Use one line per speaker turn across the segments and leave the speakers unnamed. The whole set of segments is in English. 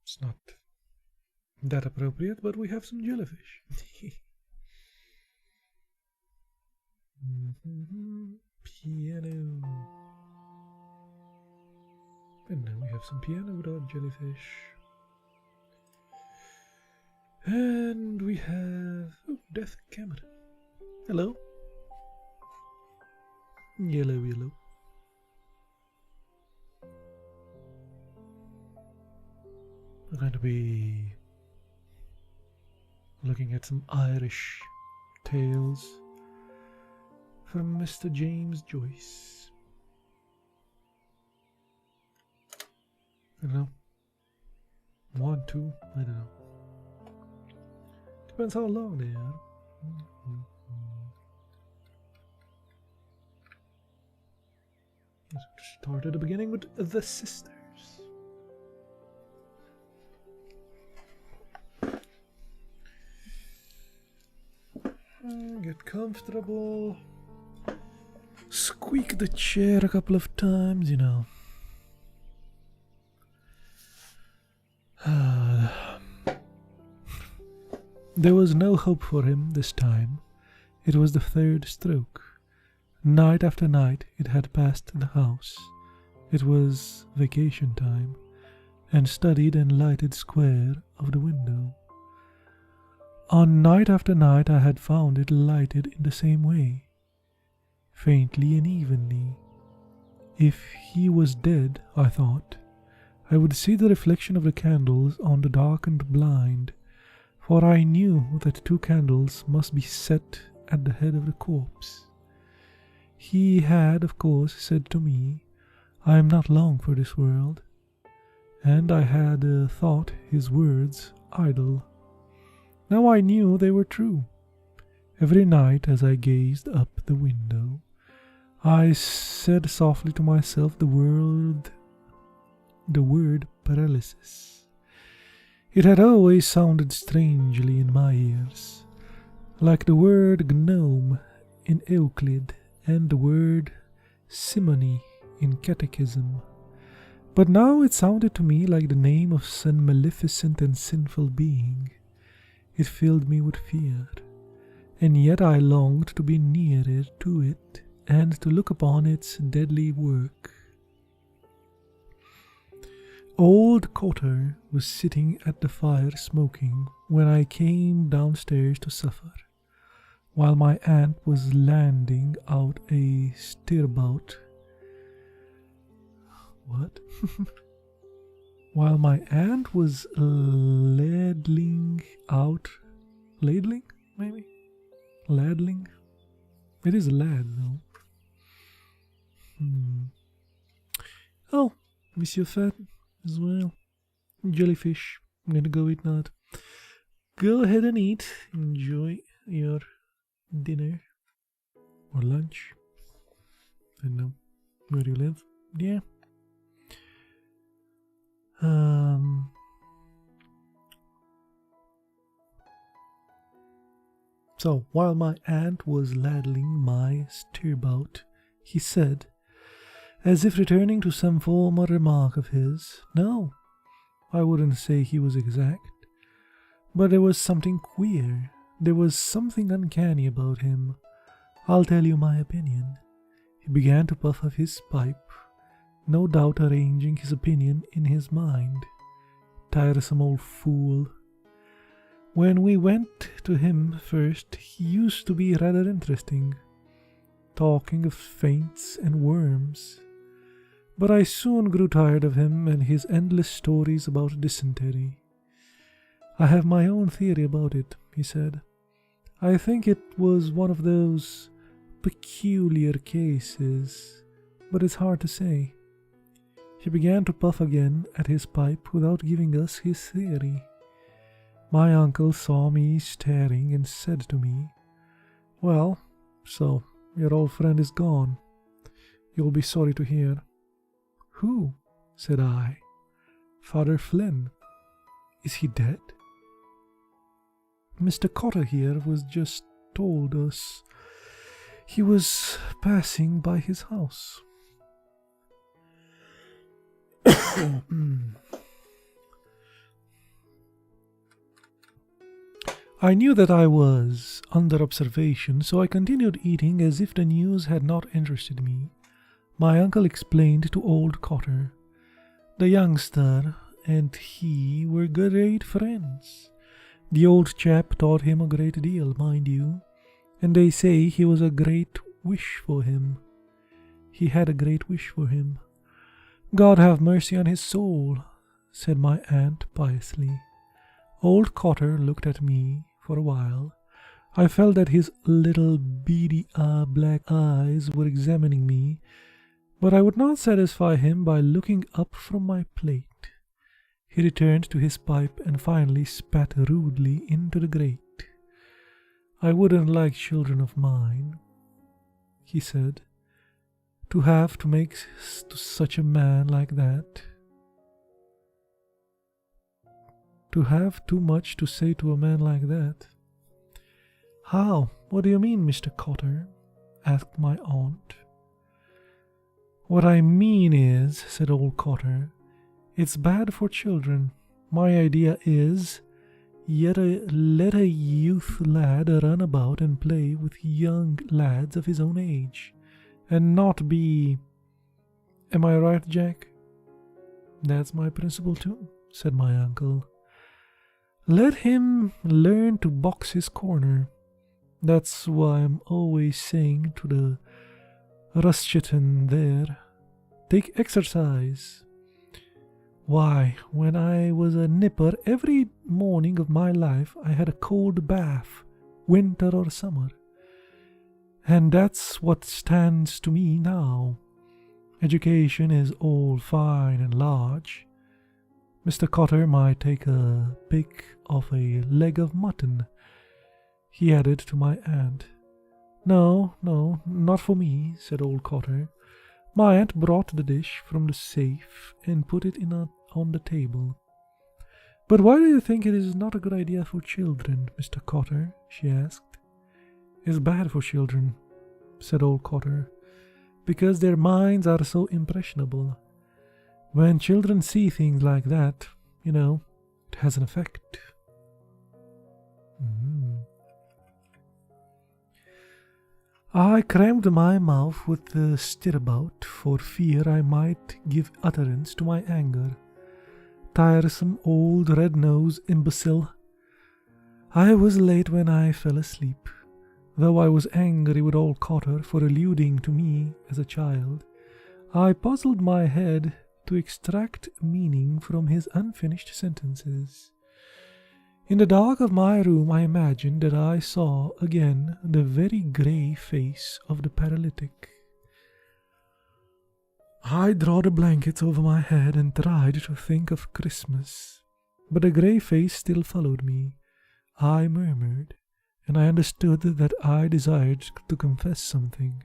It's not that appropriate, but we have some jellyfish. Piano. And now we have some piano without jellyfish. And we have Death Cameron. Hello. Yellow, yellow. We're going to be looking at some Irish tales from Mr. James Joyce. I don't know. 1, 2, I don't know. Depends how long they are. Let's start at the beginning with the sisters. Get comfortable. Squeak the chair a couple of times, you know. There was no hope for him this time. It was the third stroke. Night after night it had passed the house. It was vacation time, and studied and lighted square of the window. On night after night I had found it lighted in the same way, faintly and evenly. If he was dead, I thought, I would see the reflection of the candles on the darkened blind, for I knew that 2 candles must be set at the head of the corpse. He had, of course, said to me, I am not long for this world, and I had thought his words idle. Now I knew they were true. Every night as I gazed up the window, I said softly to myself the word paralysis. It had always sounded strangely in my ears, like the word gnome in Euclid and the word simony in catechism. But now it sounded to me like the name of some maleficent and sinful being. It filled me with fear, and yet I longed to be nearer to it and to look upon its deadly work. Old Cotter was sitting at the fire smoking when I came downstairs to supper, while my aunt was landing out a stirabout. What? While my aunt was ladling? Maybe? Ladling? It is a lad, though. Oh, Monsieur Fat as well. Jellyfish. I'm gonna go eat that. Go ahead and eat. Enjoy your dinner. Or lunch. I don't know. Where do you live? Yeah. So, while my aunt was ladling my stirabout, he said, as if returning to some former remark of his, no, I wouldn't say he was exact, but there was something queer, there was something uncanny about him. I'll tell you my opinion. He began to puff at his pipe, no doubt arranging his opinion in his mind. Tiresome old fool. When we went to him first, he used to be rather interesting, talking of faints and worms. But I soon grew tired of him and his endless stories about dysentery. I have my own theory about it, he said. I think it was one of those peculiar cases, but it's hard to say. He began to puff again at his pipe without giving us his theory. My uncle saw me staring and said to me, "Well, so your old friend is gone. You'll be sorry to hear." "Who?" said I. "Father Flynn." "Is he dead?" "Mr. Cotter here was just told us he was passing by his house." I knew that I was under observation, so I continued eating as if the news had not interested me. My uncle explained to old Cotter. The youngster and he were great friends. The old chap taught him a great deal, mind you, and they say he was a great wish for him. He had a great wish for him. "God have mercy on his soul," said my aunt piously. Old Cotter looked at me for a while. I felt that his little beady black eyes were examining me, but I would not satisfy him by looking up from my plate. He returned to his pipe and finally spat rudely into the grate. "I wouldn't like children of mine," he said, "to have to make to such a man like that. To have too much to say to a man like that." "How? What do you mean, Mr. Cotter?" asked my aunt. "What I mean is," said old Cotter, "it's bad for children. My idea is, let a youth lad run about and play with young lads of his own age, and not be... Am I right, Jack?" "That's my principle too," said my uncle. "Let him learn to box his corner. That's why I'm always saying to the Ruscheton there, take exercise. Why, when I was a nipper, every morning of my life I had a cold bath, winter or summer. And that's what stands to me now. Education is all fine and large. Mr. Cotter might take a pick of a leg of mutton," he added to my aunt. No, not for me," said old Cotter. My aunt brought the dish from the safe and put it on the table. "But why do you think it is not a good idea for children, Mr. Cotter?" she asked. "It's bad for children," said old Cotter, "because their minds are so impressionable. When children see things like that, it has an effect." I crammed my mouth with the stirabout for fear I might give utterance to my anger. Tiresome old red-nosed imbecile. I was late when I fell asleep. Though I was angry with old Cotter for alluding to me as a child, I puzzled my head to extract meaning from his unfinished sentences. In the dark of my room I imagined that I saw again the very grey face of the paralytic. I drew the blankets over my head and tried to think of Christmas, but the grey face still followed me. I murmured, and I understood that I desired to confess something.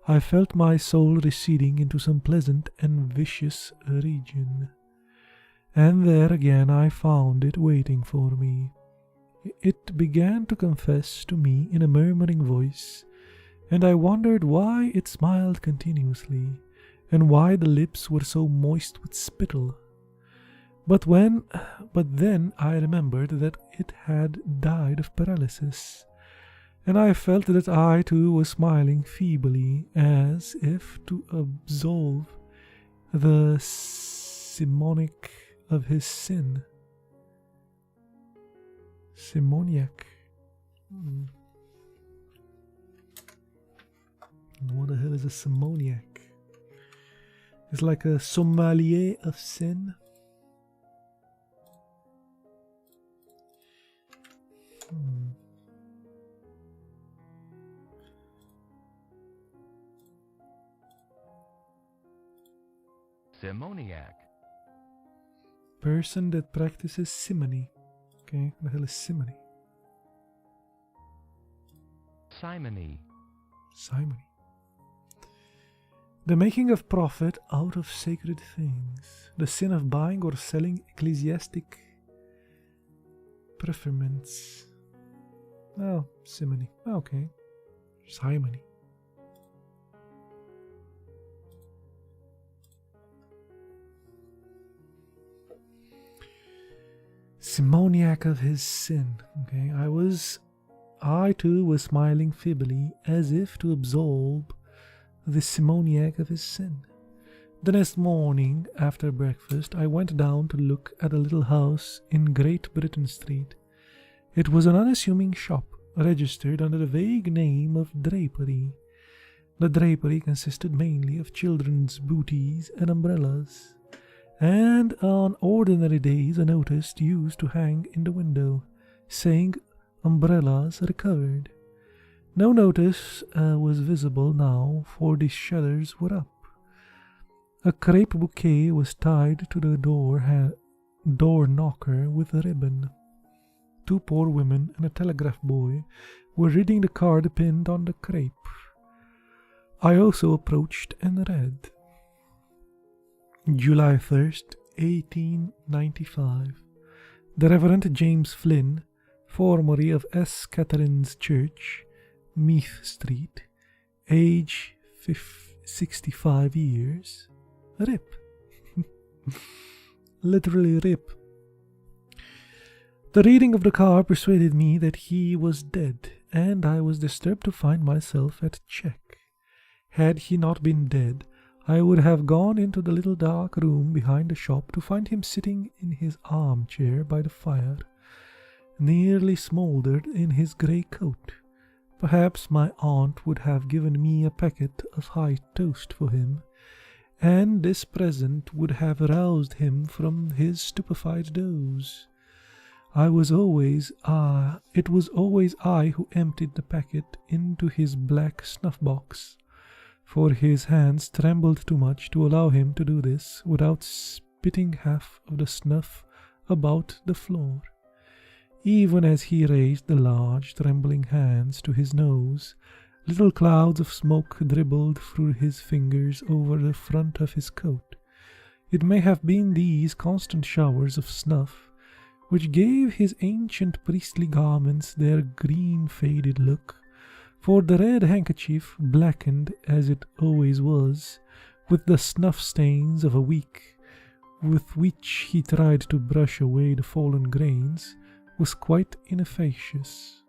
I felt my soul receding into some pleasant and vicious region. And there again I found it waiting for me. It began to confess to me in a murmuring voice, and I wondered why it smiled continuously, and why the lips were so moist with spittle. But then I remembered that it had died of paralysis, and I felt that I too was smiling feebly, as if to absolve the simonic of his sin. Simoniac. What the hell is a simoniac? It's like a sommelier of sin.
Simoniac.
Person that practices simony. Okay, what the hell is simony?
Simony.
Simony. The making of profit out of sacred things. The sin of buying or selling ecclesiastic preferments. Oh, simony. Okay. Simony. Simoniac of his sin. Okay, I too was smiling feebly, as if to absolve the simoniac of his sin. The next morning, after breakfast, I went down to look at a little house in Great Britain Street. It was an unassuming shop, registered under the vague name of drapery. The drapery consisted mainly of children's booties and umbrellas, and on ordinary days a notice used to hang in the window, saying umbrellas recovered. No notice was visible now, for the shutters were up. A crepe bouquet was tied to the door knocker with a ribbon. Two poor women and a telegraph boy were reading the card pinned on the crepe. I also approached and read. July 1st, 1895. The Reverend James Flynn, formerly of S. Catherine's Church, Meath Street, age 65 years. RIP. Literally RIP. The reading of the card persuaded me that he was dead, and I was disturbed to find myself at check. Had he not been dead, I would have gone into the little dark room behind the shop to find him sitting in his armchair by the fire, nearly smouldered in his grey coat. Perhaps my aunt would have given me a packet of high toast for him, and this present would have aroused him from his stupefied doze. It was always I who emptied the packet into his black snuff-box, for his hands trembled too much to allow him to do this without spitting half of the snuff about the floor. Even as he raised the large, trembling hands to his nose, little clouds of smoke dribbled through his fingers over the front of his coat. It may have been these constant showers of snuff which gave his ancient priestly garments their green faded look, for the red handkerchief, blackened as it always was, with the snuff stains of a week, with which he tried to brush away the fallen grains, was quite inefficacious.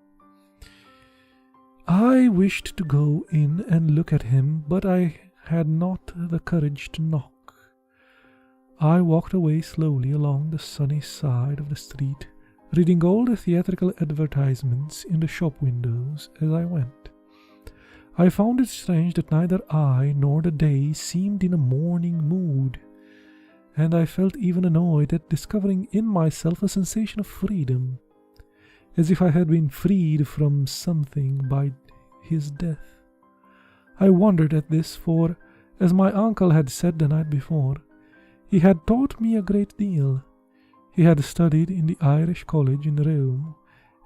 I wished to go in and look at him, but I had not the courage to knock. I walked away slowly along the sunny side of the street, reading all the theatrical advertisements in the shop windows as I went. I found it strange that neither I nor the day seemed in a mourning mood, and I felt even annoyed at discovering in myself a sensation of freedom, as if I had been freed from something by his death. I wondered at this, for, as my uncle had said the night before, he had taught me a great deal. He had studied in the Irish College in Rome,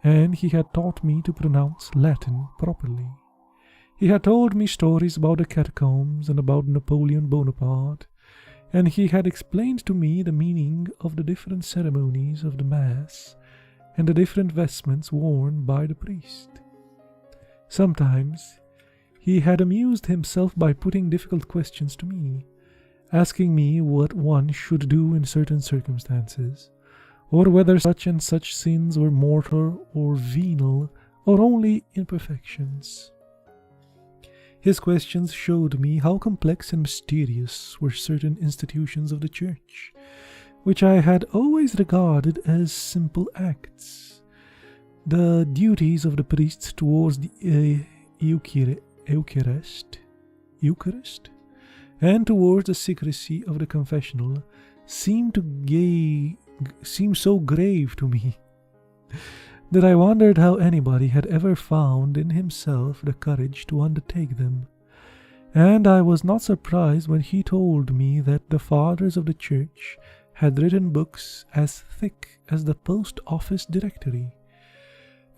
and he had taught me to pronounce Latin properly. He had told me stories about the catacombs and about Napoleon Bonaparte, and he had explained to me the meaning of the different ceremonies of the Mass and the different vestments worn by the priest. Sometimes he had amused himself by putting difficult questions to me, asking me what one should do in certain circumstances, or whether such and such sins were mortal or venial, or only imperfections. His questions showed me how complex and mysterious were certain institutions of the Church, which I had always regarded as simple acts. The duties of the priests towards the Eucharist, and towards the secrecy of the confessional seemed so grave to me that I wondered how anybody had ever found in himself the courage to undertake them. and I was not surprised when he told me that the fathers of the church had written books as thick as the post office directory,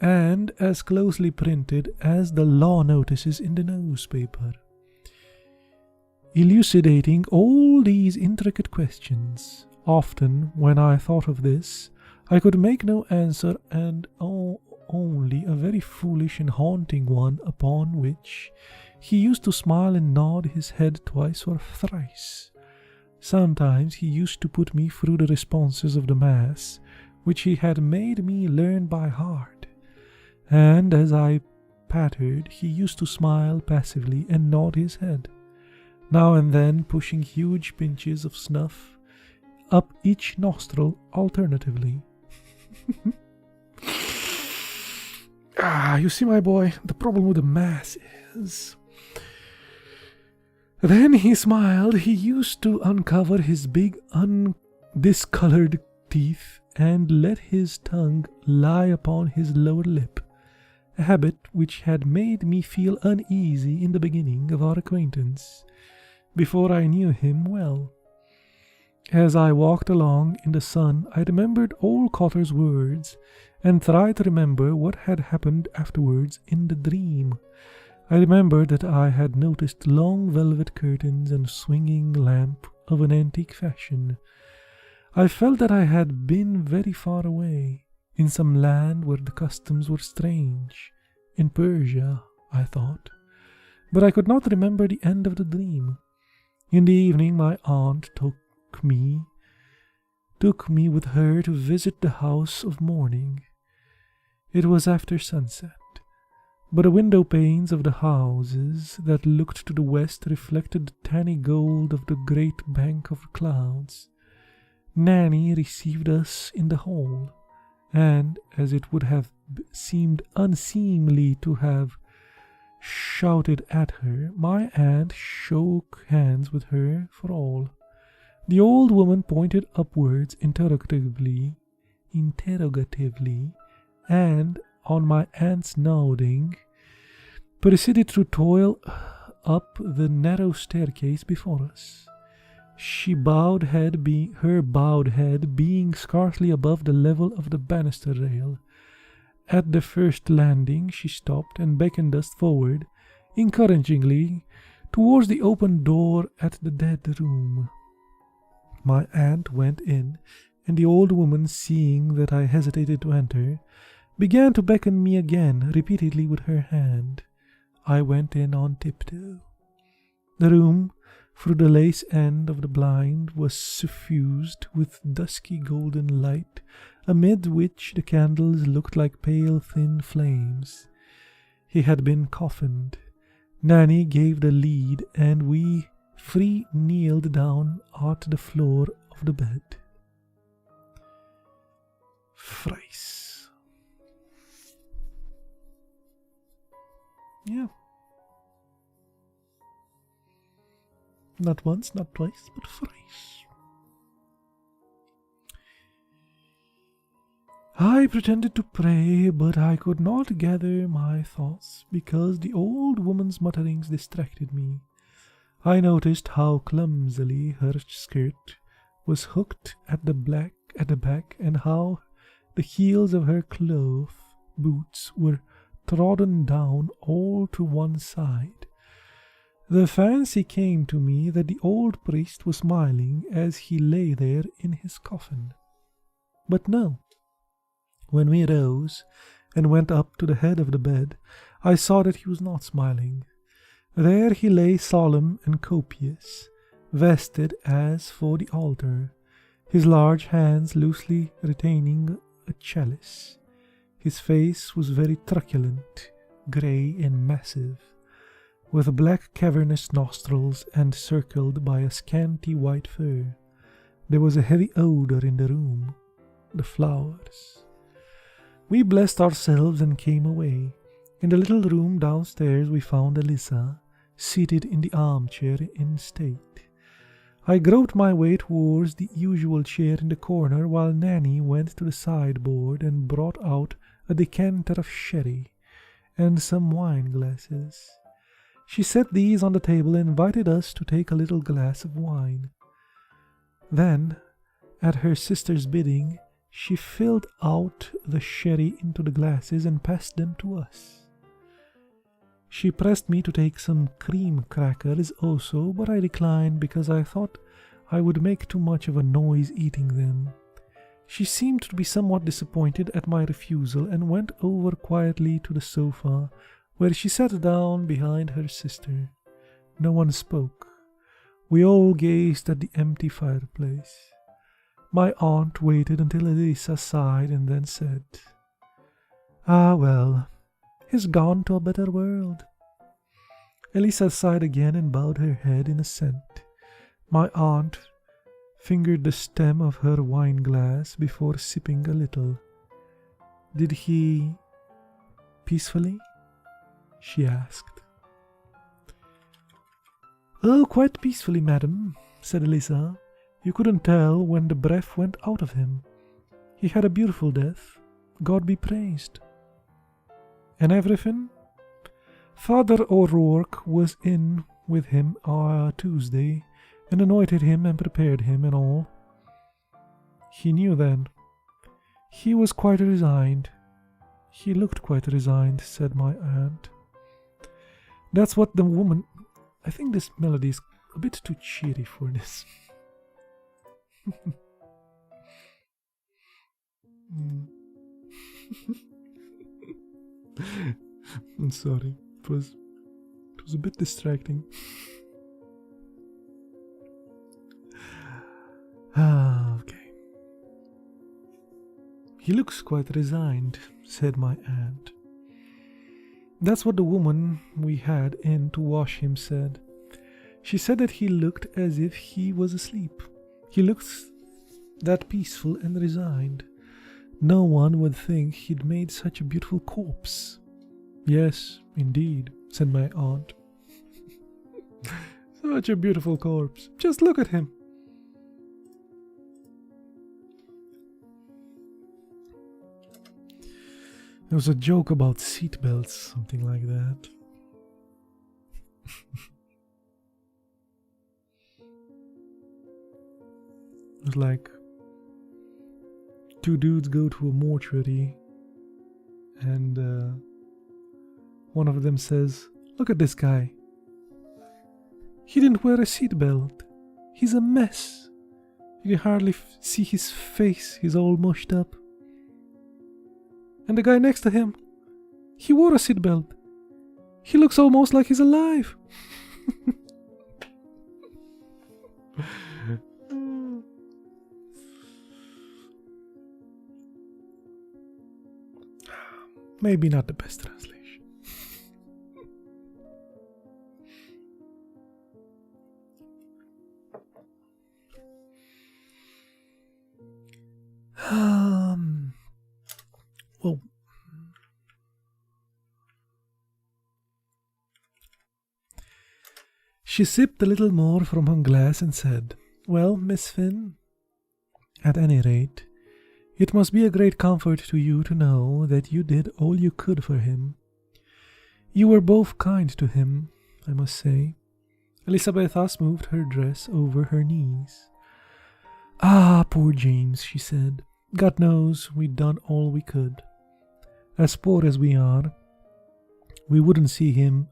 and as closely printed as the law notices in the newspaper, elucidating all these intricate questions. Often, when I thought of this, I could make no answer, and only a very foolish and haunting one, upon which he used to smile and nod his head twice or thrice. Sometimes he used to put me through the responses of the Mass, which he had made me learn by heart, and as I pattered, he used to smile passively and nod his head, now and then pushing huge pinches of snuff up each nostril alternatively. You see, my boy, the problem with the Mass is... Then he smiled. He used to uncover his big undiscolored teeth and let his tongue lie upon his lower lip, a habit which had made me feel uneasy in the beginning of our acquaintance, before I knew him well. As I walked along in the sun, I remembered old Cotter's words, and tried to remember what had happened afterwards in the dream. I remembered that I had noticed long velvet curtains and swinging lamp of an antique fashion. I felt that I had been very far away, in some land where the customs were strange. In Persia, I thought. But I could not remember the end of the dream. In the evening my aunt took me with her to visit the house of mourning. It was after sunset, but the window panes of the houses that looked to the west reflected the tawny gold of the great bank of clouds. Nanny received us in the hall, and, as it would have seemed unseemly to have shouted at her, my aunt shook hands with her for all. The old woman pointed upwards interrogatively, and, on my aunt's nodding, proceeded to toil up the narrow staircase before us. Her bowed head being scarcely above the level of the banister rail. At the first landing she stopped and beckoned us forward, encouragingly, towards the open door at the dead room. My aunt went in, and the old woman, seeing that I hesitated to enter, began to beckon me again, repeatedly with her hand. I went in on tiptoe. The room, through the lace end of the blind, was suffused with dusky golden light, amid which the candles looked like pale thin flames. He had been coffined. Nanny gave the lead, and we three kneeled down at the floor of the bed. Thrice. Yeah. Not once, not twice, but thrice. I pretended to pray, but I could not gather my thoughts, because the old woman's mutterings distracted me. I noticed how clumsily her skirt was hooked at the back, and how the heels of her cloth boots were trodden down all to one side. The fancy came to me that the old priest was smiling as he lay there in his coffin. But no. When we rose and went up to the head of the bed, I saw that he was not smiling. There he lay solemn and copious, vested as for the altar, his large hands loosely retaining a chalice. His face was very truculent, grey and massive, with black cavernous nostrils and circled by a scanty white fur. There was a heavy odour in the room, the flowers. We blessed ourselves and came away. In the little room downstairs we found Elisa, seated in the armchair in state. I groped my way towards the usual chair in the corner, while Nanny went to the sideboard and brought out a decanter of sherry and some wine glasses. She set these on the table and invited us to take a little glass of wine. Then, at her sister's bidding, she filled out the sherry into the glasses and passed them to us. She pressed me to take some cream crackers also, but I declined because I thought I would make too much of a noise eating them. She seemed to be somewhat disappointed at my refusal and went over quietly to the sofa, where she sat down behind her sister. No one spoke. We all gazed at the empty fireplace. My aunt waited until Elisa sighed and then said, "Ah, well, he's gone to a better world." Elisa sighed again and bowed her head in assent. My aunt fingered the stem of her wine glass before sipping a little. "Did he peacefully?" she asked. "Oh, quite peacefully, madam," said Elisa. "You couldn't tell when the breath went out of him. He had a beautiful death, God be praised." "And everything?" "Father O'Rourke was in with him Tuesday, and anointed him and prepared him and all." "He knew then?" "He was quite resigned. He looked quite resigned," said my aunt. "That's what the woman—" I think this melody is a bit too cheery for this. I'm sorry. It was a bit distracting. Okay. "He looks quite resigned," said my aunt. "That's what the woman we had in to wash him said. She said that he looked as if he was asleep. He looks that peaceful and resigned. No one would think he'd made such a beautiful corpse." "Yes, indeed," said my aunt. "Such a beautiful corpse. Just look at him." There was a joke about seatbelts, something like that. It was like two dudes go to a mortuary and one of them says, "Look at this guy. He didn't wear a seatbelt. He's a mess. You can hardly see his face. He's all mushed up. And the guy next to him, he wore a seatbelt. He looks almost like he's alive." Maybe not the best translation. Well, she sipped a little more from her glass and said, "Well, Miss Finn, at any rate, it must be a great comfort to you to know that you did all you could for him. You were both kind to him, I must say." Elisabetta smoothed her dress over her knees. "Ah, poor James," she said. "God knows we'd done all we could. As poor as we are, we wouldn't see him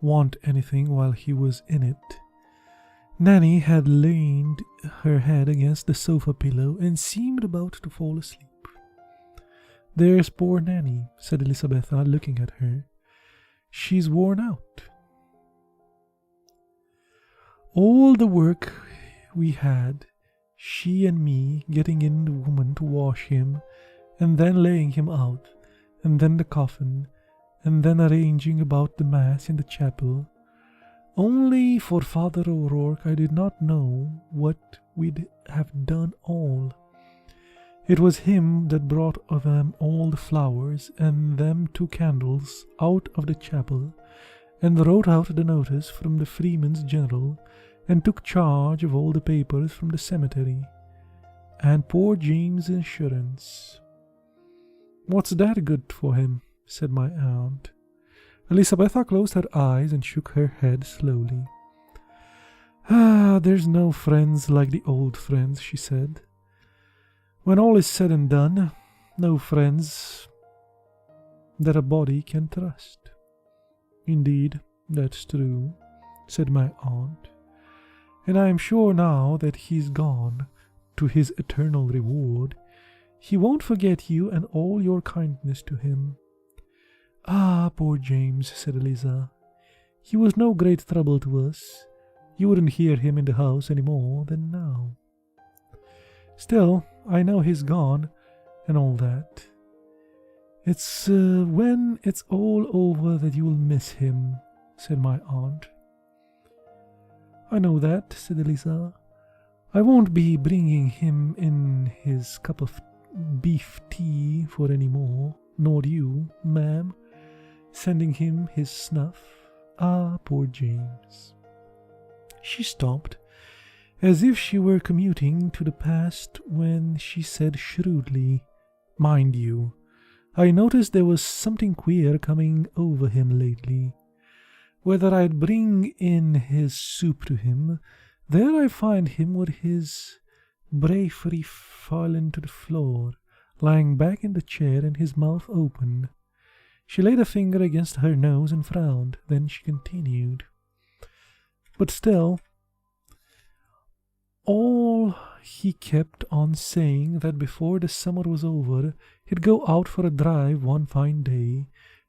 want anything while he was in it." Nanny had leaned her head against the sofa pillow and seemed about to fall asleep. "There's poor Nanny," said Elisabetta, looking at her. "She's worn out. All the work we had, she and me getting in the woman to wash him, and then laying him out, and then the coffin, and then arranging about the mass in the chapel. Only for Father O'Rourke I did not know what we'd have done all. It was him that brought of them all the flowers and them 2 candles out of the chapel, and wrote out the notice from the Freeman's General, and took charge of all the papers from the cemetery, and poor James' insurance." "What's that good for him?" said my aunt. Elisabetta closed her eyes and shook her head slowly. Ah, there's no friends like the old friends, she said. When all is said and done, no friends that a body can trust. Indeed, that's true, said my aunt. And I am sure now that he's gone to his eternal reward, he won't forget you and all your kindness to him. Ah, poor James, said Eliza. He was no great trouble to us. You wouldn't hear him in the house any more than now. Still, I know he's gone, and all that. It's when it's all over that you will miss him, said my aunt. I know that, said Eliza. I won't be bringing him in his cup of beef tea for any more, nor you, ma'am, sending him his snuff. Ah, poor James. She stopped, as if she were commuting to the past, when she said shrewdly, Mind you, I noticed there was something queer coming over him lately. Whether I'd bring in his soup to him, there I find him with his bravery fallen to the floor, lying back in the chair and his mouth open. She laid a finger against her nose and frowned. Then she continued. But still, all he kept on saying that before the summer was over, he'd go out for a drive one fine day,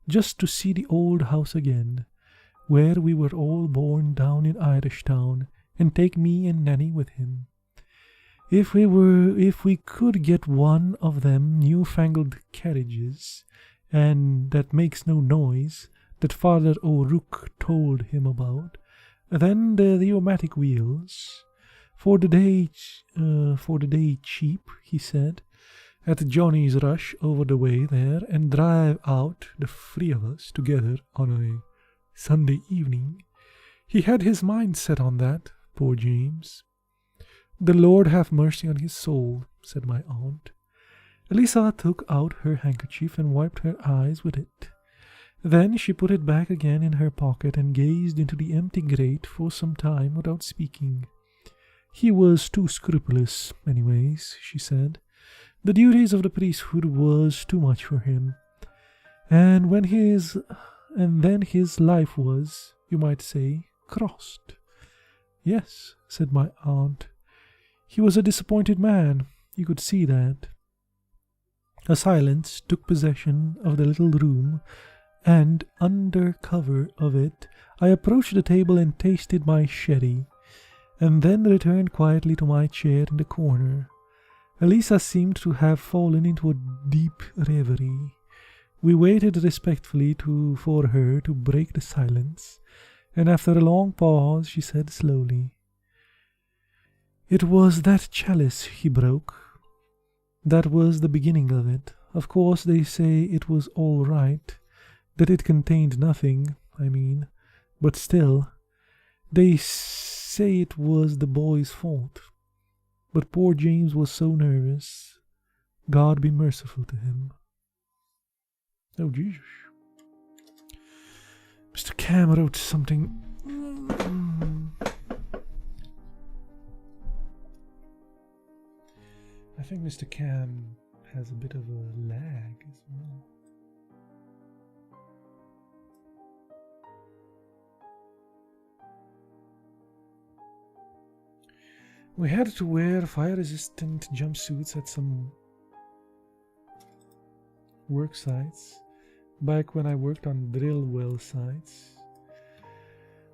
just to see the old house again, where we were all born down in Irishtown, and take me and Nanny with him. If we could get one of them new-fangled carriages, and that makes no noise, that Father O'Rourke told him about, then the rheumatic wheels, for the day cheap, he said, at Johnny's Rush over the way there, and drive out the three of us together on a Sunday evening. He had his mind set on that, poor James. The Lord have mercy on his soul, said my aunt. Elisa took out her handkerchief and wiped her eyes with it. Then she put it back again in her pocket and gazed into the empty grate for some time without speaking. He was too scrupulous, anyways, she said. The duties of the priesthood was too much for him. And then his life was, you might say, crossed. Yes, said my aunt. He was a disappointed man. You could see that. A silence took possession of the little room, and under cover of it I approached the table and tasted my sherry, and then returned quietly to my chair in the corner. Elisa seemed to have fallen into a deep reverie. We waited respectfully for her to break the silence, and after a long pause she said slowly, It was that chalice he broke. That was the beginning of it. Of course they say it was all right, that it contained nothing, but still, they say it was the boy's fault. But poor James was so nervous. God be merciful to him. Oh, Jesus. Mr. Cam wrote something. I think Mr. Cam has a bit of a lag as well. We had to wear fire-resistant jumpsuits at some work sites, back when I worked on drill well sites.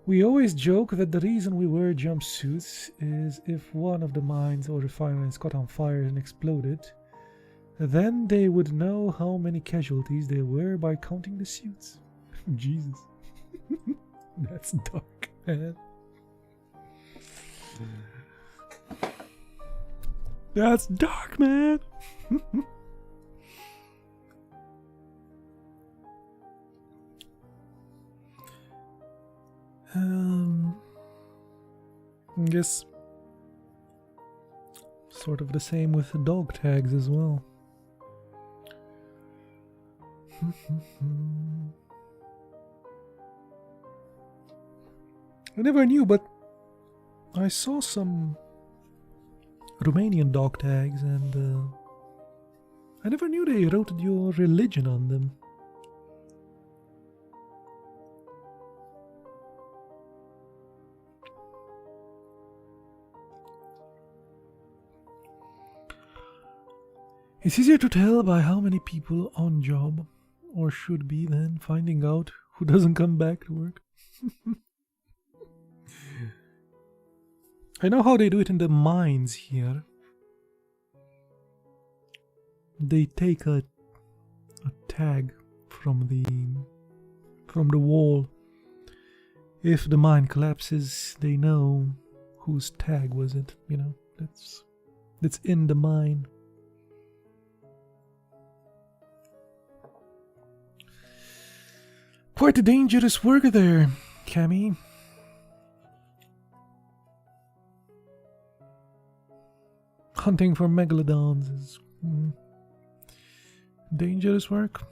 We always joke that the reason we wear jumpsuits is if one of the mines or refineries caught on fire and exploded, then they would know how many casualties there were by counting the suits. Jesus. That's dark, man. That's dark, man. I guess sort of the same with the dog tags as well. I never knew, but I saw some Romanian dog tags, and I never knew they wrote your religion on them. It's easier to tell by how many people on job, or should be, than finding out who doesn't come back to work. I know how they do it in the mines here. They take a tag from the wall. If the mine collapses, they know whose tag was it, you know. That's in the mine. Quite a dangerous work there, Cammy. Hunting for megalodons is dangerous work.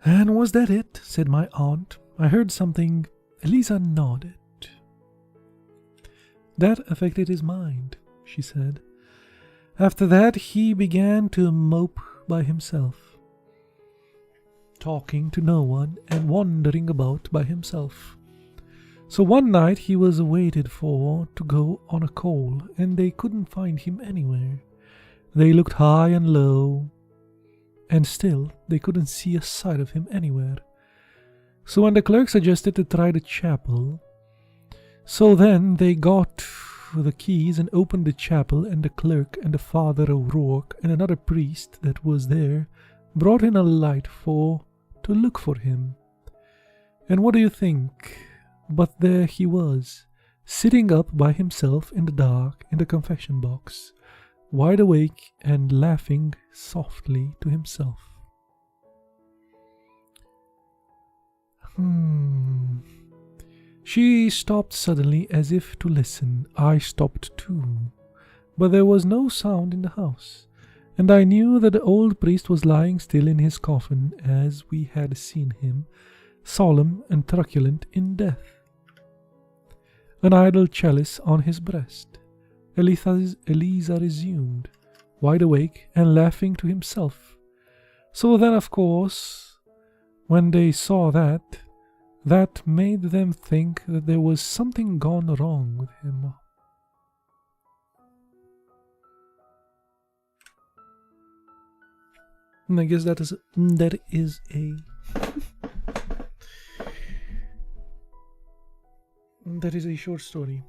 And was that it? Said my aunt. I heard something. Eliza nodded. That affected his mind, she said. After that, he began to mope by himself, talking to no one and wandering about by himself. So one night he was waited for to go on a call, and they couldn't find him anywhere. They looked high and low, and still they couldn't see a sight of him anywhere. So when the clerk suggested to try the chapel, so then they got the keys and opened the chapel, and the clerk and the Father O'Rourke and another priest that was there brought in a light to look for him. And what do you think? But there he was, sitting up by himself in the dark in the confession box, wide awake and laughing softly to himself. She stopped suddenly as if to listen. I stopped too, but there was no sound in the house, and I knew that the old priest was lying still in his coffin as we had seen him, solemn and truculent in death. An idle chalice on his breast. Eliza resumed, wide awake and laughing to himself. So then, of course, when they saw that made them think that there was something gone wrong with him. And I guess that is a that is a short story.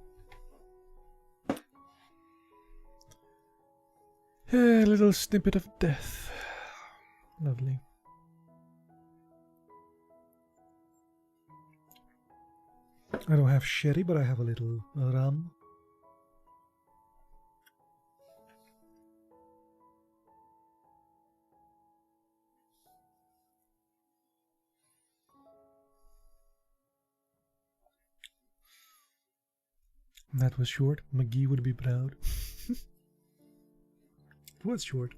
A little snippet of death. Lovely. I don't have sherry, but I have a little rum. That was short. McGee would be proud. It was short.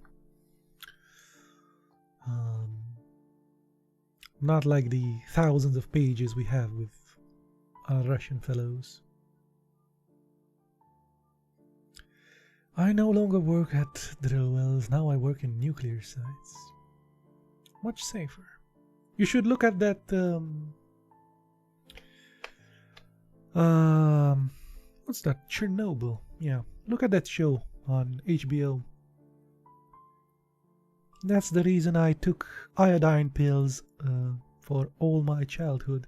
Not like the thousands of pages we have with our Russian fellows. I no longer work at drill wells. Now I work in nuclear sites. Much safer. You should look at that what's that? Chernobyl. Yeah, look at that show on HBO. That's the reason I took iodine pills for all my childhood.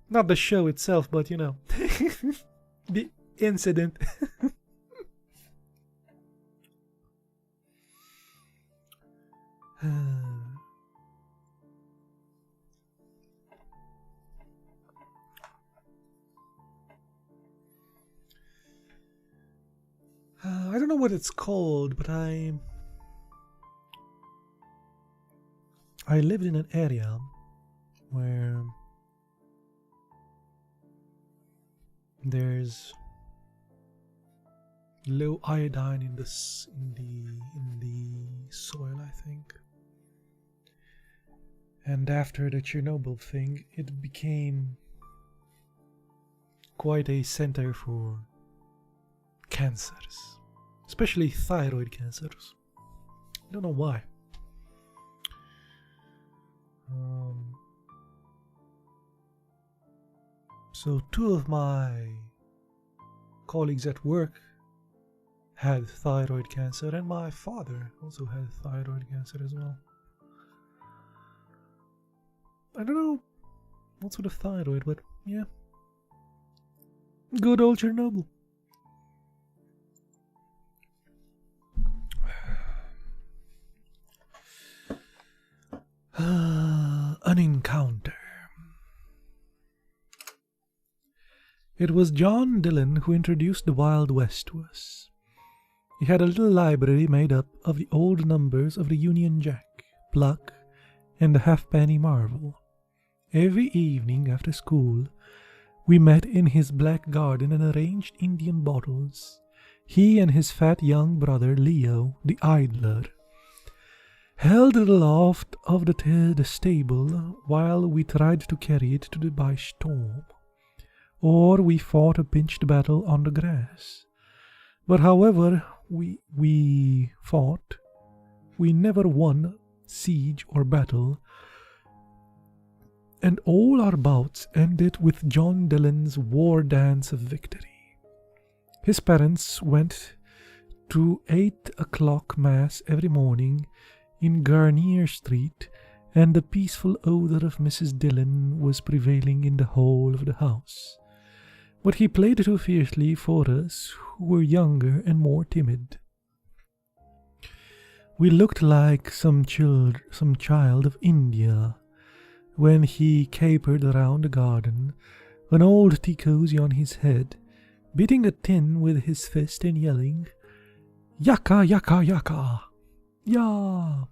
Not the show itself, but you know, the incident. I don't know what it's called, but I lived in an area where there's low iodine in the soil, I think. And after the Chernobyl thing, it became quite a center for cancers, especially thyroid cancers. I don't know why. So two of my colleagues at work had thyroid cancer, and my father also had thyroid cancer as well. I don't know what sort of thyroid, but yeah. Good old Chernobyl. An encounter. It was John Dillon who introduced the Wild West to us. He had a little library made up of the old numbers of the Union Jack, Pluck, and the Halfpenny Marvel. Every evening after school, we met in his black garden and arranged Indian bottles. He and his fat young brother Leo, the idler, held it aloft of the stable while we tried to carry it to the by storm, or we fought a pinched battle on the grass. But however we fought, we never won siege or battle, and all our bouts ended with John Dillon's war dance of victory. His parents went to 8 o'clock mass every morning in Garnier Street, and the peaceful odor of Mrs. Dillon was prevailing in the whole of the house. But he played too fiercely for us, who were younger and more timid. We looked like some child of India when he capered around the garden, an old teacozy on his head, beating a tin with his fist and yelling, "Yaka, yaka, yaka! Ya!"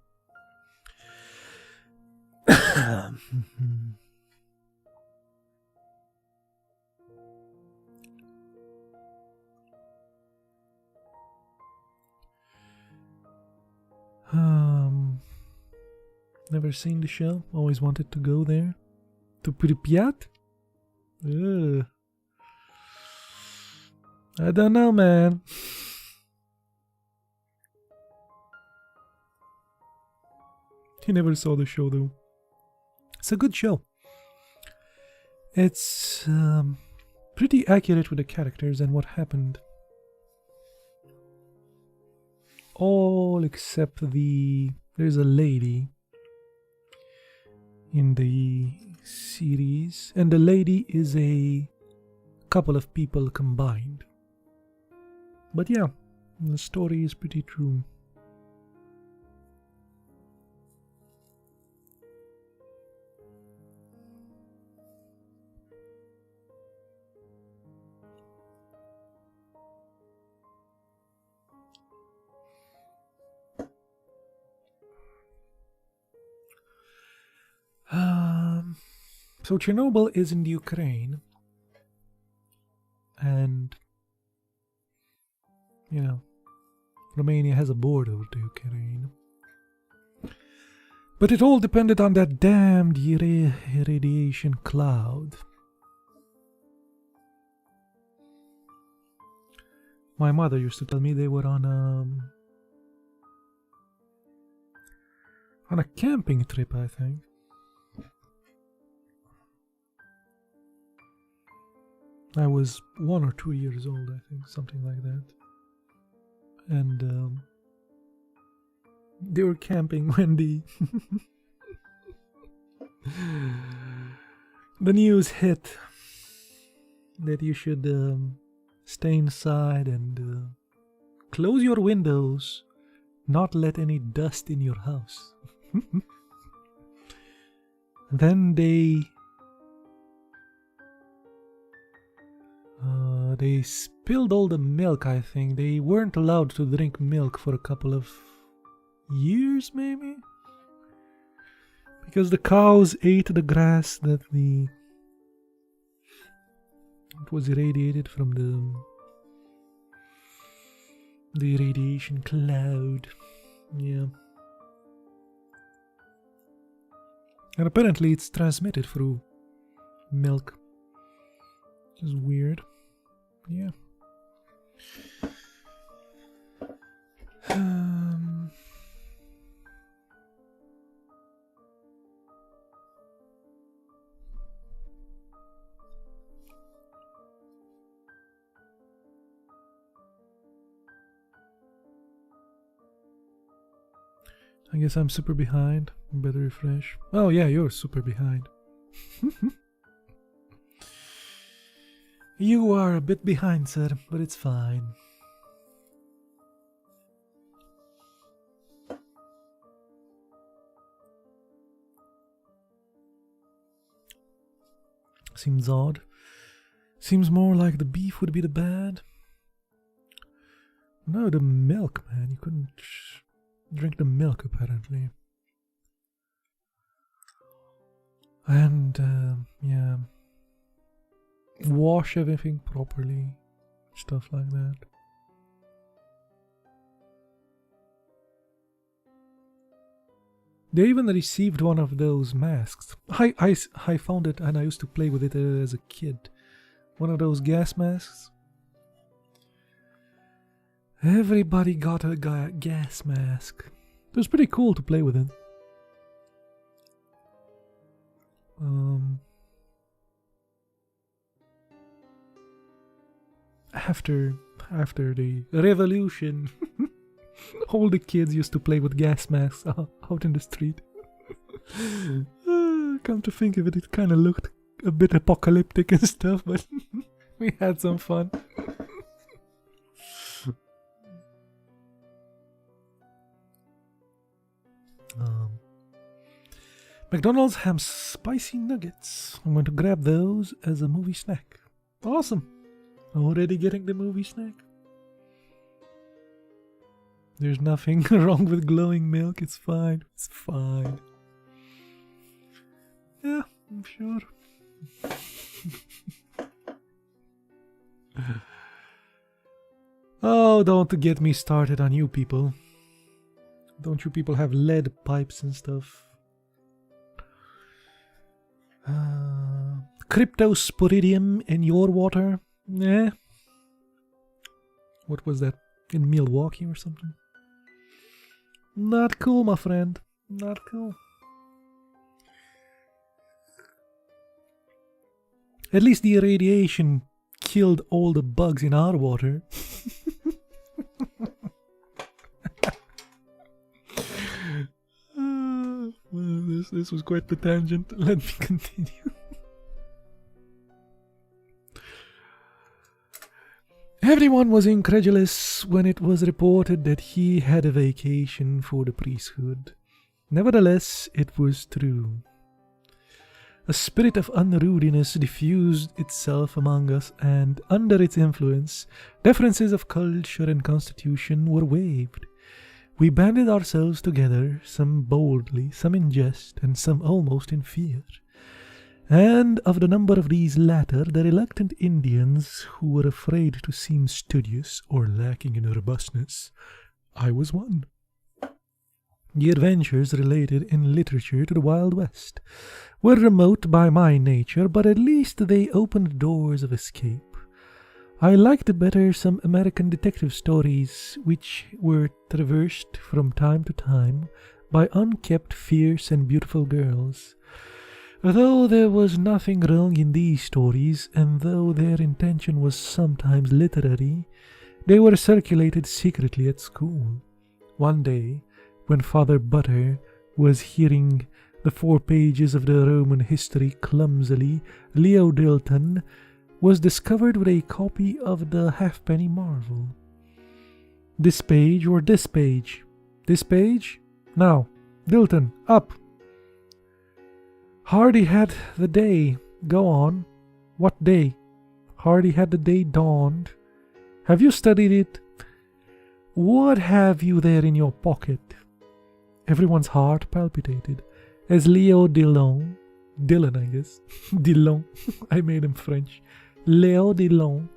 Never seen the show. Always wanted to go there. To Pripyat? Ugh. I don't know, man. He never saw the show, though. It's a good show. It's pretty accurate with the characters and what happened. All except there's a lady in the series, and the lady is a couple of people combined. But yeah, the story is pretty true. So Chernobyl is in the Ukraine, and Romania has a border with the Ukraine. But it all depended on that damned radiation cloud. My mother used to tell me they were on a camping trip, I think. I was 1 or 2 years old, I think, something like that. And they were camping when the news hit that you should stay inside and close your windows, not let any dust in your house. Then they spilled all the milk, I think. They weren't allowed to drink milk for a couple of years, maybe? Because the cows ate the grass that it was irradiated from The radiation cloud. Yeah. And apparently it's transmitted through milk. Which is weird. Yeah. I guess I'm super behind. Better refresh. Oh yeah, you're super behind. You are a bit behind, sir, but it's fine. Seems odd. Seems more like the beef would be the bad. No, the milk, man. You couldn't drink the milk, apparently. And, yeah. Wash everything properly. Stuff like that. They even received one of those masks. I found it and I used to play with it as a kid. One of those gas masks. Everybody got a gas mask. It was pretty cool to play with it. After the revolution, all the kids used to play with gas masks out in the street. Come to think of it, it kind of looked a bit apocalyptic and stuff, but we had some fun. McDonald's ham spicy nuggets. I'm going to grab those as a movie snack. Awesome. Already getting the movie snack. There's nothing wrong with glowing milk. It's fine. It's fine. Yeah, I'm sure. Oh, don't get me started on you people. Don't you people have lead pipes and stuff? Cryptosporidium in your water? Eh. What was that? In Milwaukee or something? Not cool, my friend. Not cool. At least the irradiation killed all the bugs in our water. Well, this was quite the tangent. Let me continue. Everyone was incredulous when it was reported that he had a vacation for the priesthood. Nevertheless, it was true. A spirit of unruliness diffused itself among us, and under its influence, differences of culture and constitution were waived. We banded ourselves together, some boldly, some in jest, and some almost in fear. And of the number of these latter, the reluctant Indians who were afraid to seem studious or lacking in robustness, I was one. The adventures related in literature to the Wild West were remote by my nature, but at least they opened doors of escape. I liked better some American detective stories which were traversed from time to time by unkempt, fierce, and beautiful girls. Though there was nothing wrong in these stories, and though their intention was sometimes literary, they were circulated secretly at school. One day, when Father Butter was hearing the 4 pages of the Roman history clumsily, Leo Dilton was discovered with a copy of the Halfpenny Marvel. This page or this page? This page? Now, Dilton, up! Hardy had the day. Go on. What day? Hardy had the day dawned. Have you studied it? What have you there in your pocket? Everyone's heart palpitated as Leo Dylan, I guess, Dillon, I made him French, Leo Dillon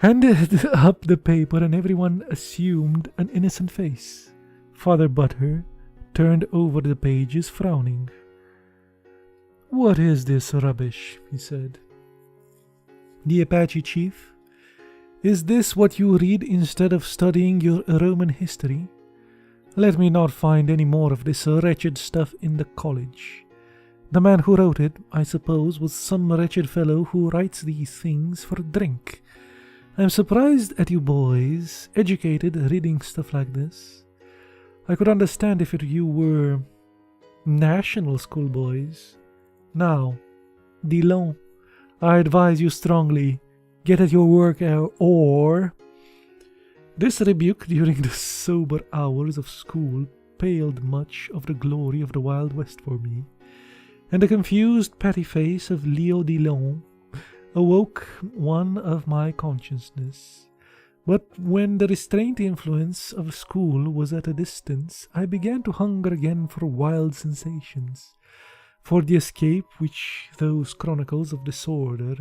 handed up the paper, and everyone assumed an innocent face. Father Butter turned over the pages, frowning. "What is this rubbish?" he said. "The Apache chief? Is this what you read instead of studying your Roman history? Let me not find any more of this wretched stuff in the college. The man who wrote it, I suppose, was some wretched fellow who writes these things for drink. I'm surprised at you boys, educated, reading stuff like this. I could understand if you were national school boys. Now, Dillon, I advise you strongly, get at your work or..." This rebuke during the sober hours of school paled much of the glory of the Wild West for me, and the confused petty face of Leo Dillon awoke one of my consciousness. But when the restrained influence of school was at a distance, I began to hunger again for wild sensations, for the escape which those chronicles of disorder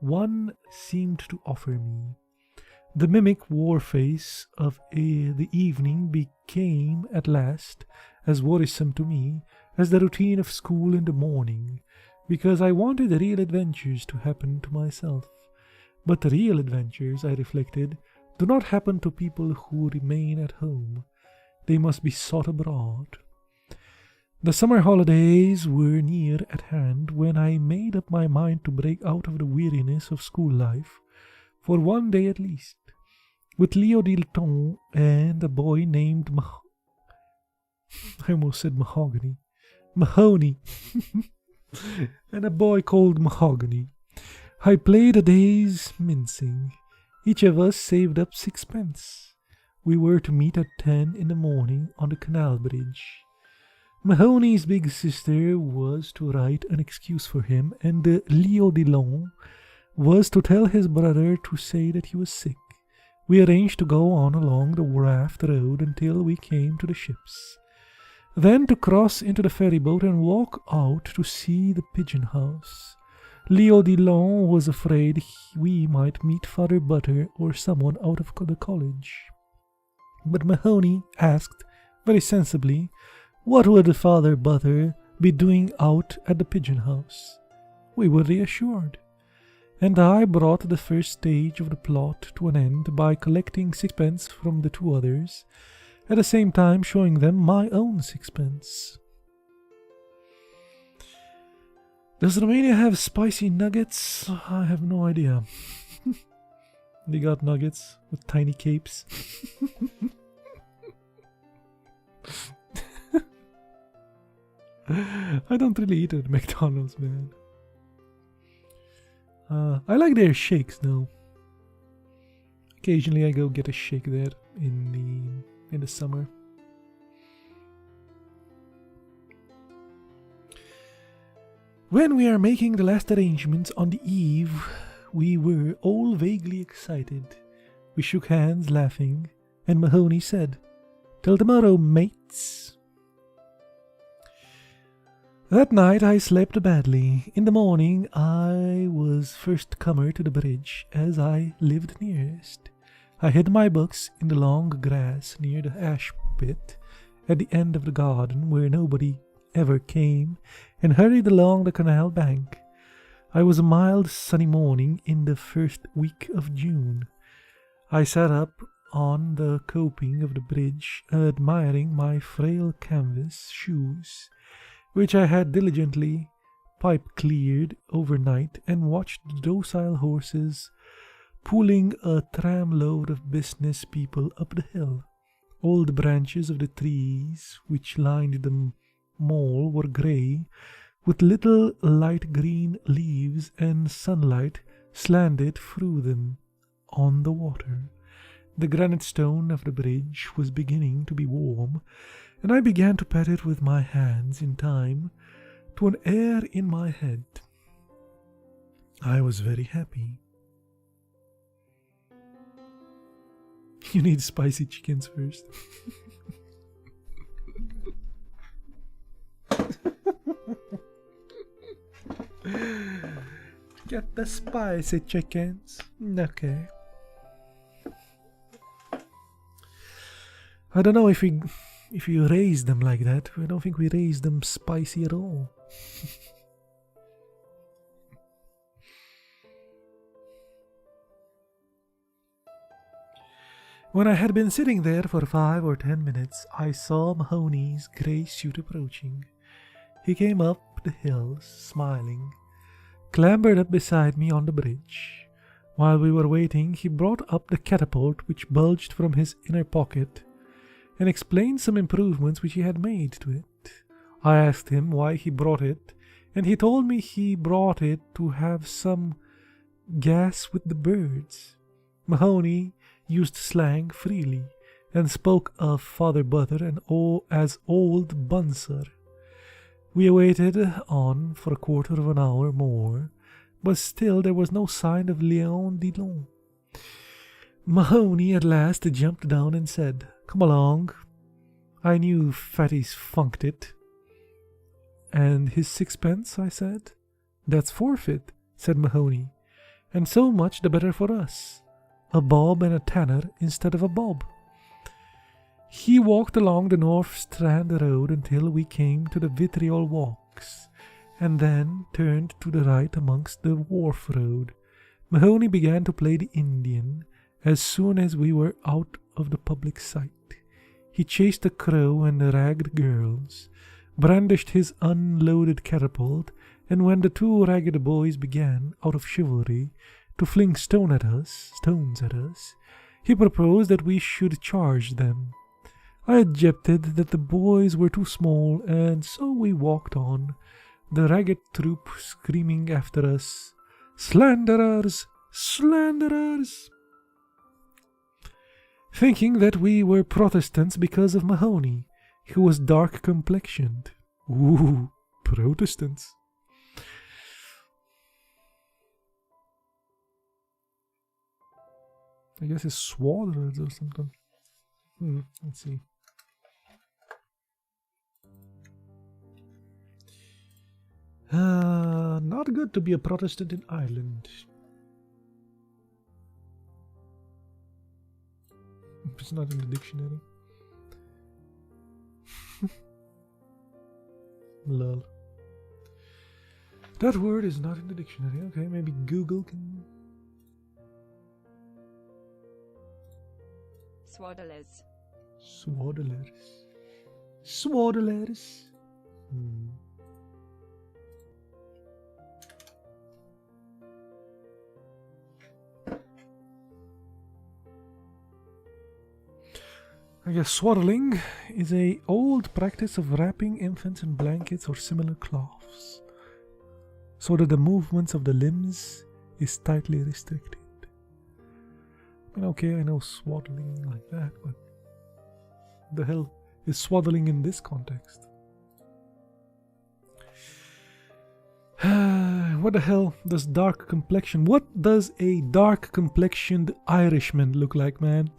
one seemed to offer me. The mimic war face of the evening became at last as worrisome to me as the routine of school in the morning, because I wanted real adventures to happen to myself. But real adventures, I reflected, do not happen to people who remain at home. They must be sought abroad. The summer holidays were near at hand when I made up my mind to break out of the weariness of school life, for one day at least, with Leo Dilton and a boy named I almost said Mahogany. Mahoney. And a boy called Mahogany. I played a day's mincing. Each of us saved up 6 pence. We were to meet at 10 in the morning on the canal bridge. Mahoney's big sister was to write an excuse for him, and Leo Dillon was to tell his brother to say that he was sick. We arranged to go on along the raft road until we came to the ships, then to cross into the ferry boat and walk out to see the pigeon house. Leo Dillon was afraid we might meet Father Butter or someone out of the college. But Mahoney asked, very sensibly, what would Father Butter be doing out at the pigeon house? We were reassured, and I brought the first stage of the plot to an end by collecting 6 pence from the 2 others, at the same time showing them my own 6 pence. Does Romania have spicy nuggets? I have no idea. They got nuggets with tiny capes. I don't really eat at McDonald's, man. I like their shakes though. Occasionally I go get a shake there in the summer. When we are making the last arrangements on the eve, we were all vaguely excited. We shook hands, laughing, and Mahoney said, "Till tomorrow, mates." That night I slept badly. In the morning I was first comer to the bridge, as I lived nearest. I hid my books in the long grass near the ash pit at the end of the garden, where nobody ever came, and hurried along the canal bank. I was a mild sunny morning in the first week of June. I sat up on the coping of the bridge, admiring my frail canvas shoes, which I had diligently pipe-cleared overnight, and watched the docile horses pulling a tram-load of business people up the hill. All the branches of the trees which lined the mall were grey, with little light green leaves, and sunlight slanted through them on the water. The granite stone of the bridge was beginning to be warm, and I began to pat it with my hands in time to an air in my head. I was very happy. You need spicy chickens first. Get the spicy chickens. Okay. I don't know if you raise them like that. I don't think we raise them spicy at all. When I had been sitting there for 5 or 10 minutes, I saw Mahoney's grey suit approaching. He came up the hill, smiling, clambered up beside me on the bridge. While we were waiting, he brought up the catapult which bulged from his inner pocket, and explained some improvements which he had made to it. I asked him why he brought it, and he told me he brought it to have some gas with the birds. Mahoney used slang freely, and spoke of Father Butter and as Old Bunser. We waited on for a quarter of an hour more, but still there was no sign of Léon Dillon. Mahoney at last jumped down and said, "Come along." I knew Fatty's funked it. "And his sixpence?" I said. "That's forfeit," said Mahoney, "and so much the better for us. A bob and a tanner instead of a bob." He walked along the North Strand Road until we came to the Vitriol Walks, and then turned to the right amongst the Wharf Road. Mahoney began to play the Indian as soon as we were out of the public sight. He chased the crow and the ragged girls, brandished his unloaded catapult, and when the 2 ragged boys began, out of chivalry, to fling stones at us, he proposed that we should charge them. I objected that the boys were too small, and so we walked on, the ragged troop screaming after us, "Slanderers! Slanderers!" thinking that we were Protestants because of Mahoney, who was dark-complexioned. Ooh, Protestants. I guess it's Swaddlers or something. Let's see. Not good to be a Protestant in Ireland. It's not in the dictionary. Lol. That word is not in the dictionary. Okay, maybe Google can...
Swaddlers.
Swaddlers. Swaddlers. I guess swaddling is a old practice of wrapping infants in blankets or similar cloths, so that the movements of the limbs is tightly restricted. I mean, okay, I know swaddling like that, but the hell is swaddling in this context? What the hell does dark complexion? What does a dark complexioned Irishman look like, man?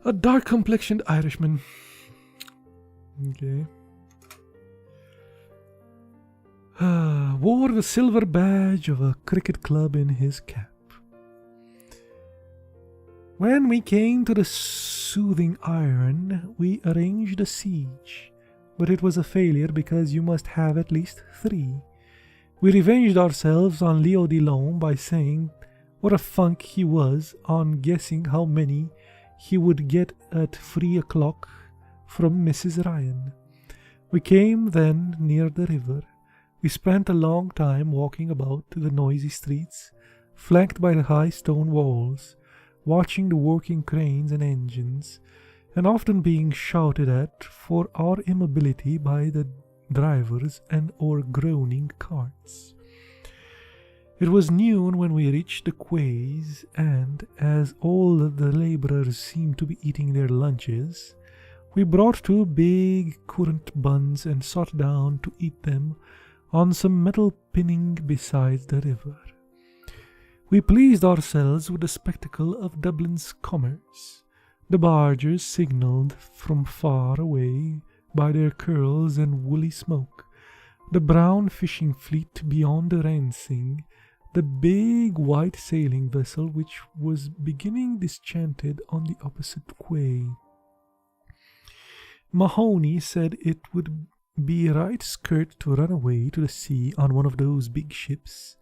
A dark complexioned Irishman. Okay. Wore the silver badge of a cricket club in his cap. When we came to the soothing iron, we arranged a siege, but it was a failure because you must have at least 3. We revenged ourselves on Leo Dillon by saying what a funk he was on guessing how many he would get at 3 o'clock from Mrs. Ryan. We came then near the river. We spent a long time walking about the noisy streets, flanked by the high stone walls, watching the working cranes and engines, and often being shouted at for our immobility by the drivers and our groaning carts. It was noon when we reached the quays, and as all the labourers seemed to be eating their lunches, we brought 2 big currant buns and sat down to eat them on some metal pinning beside the river. We pleased ourselves with the spectacle of Dublin's commerce. The barges signalled from far away by their curls and woolly smoke, the brown fishing fleet beyond the Rensing, the big white sailing vessel which was beginning disenchanted on the opposite quay. Mahoney said it would be right skirt to run away to the sea on one of those big ships,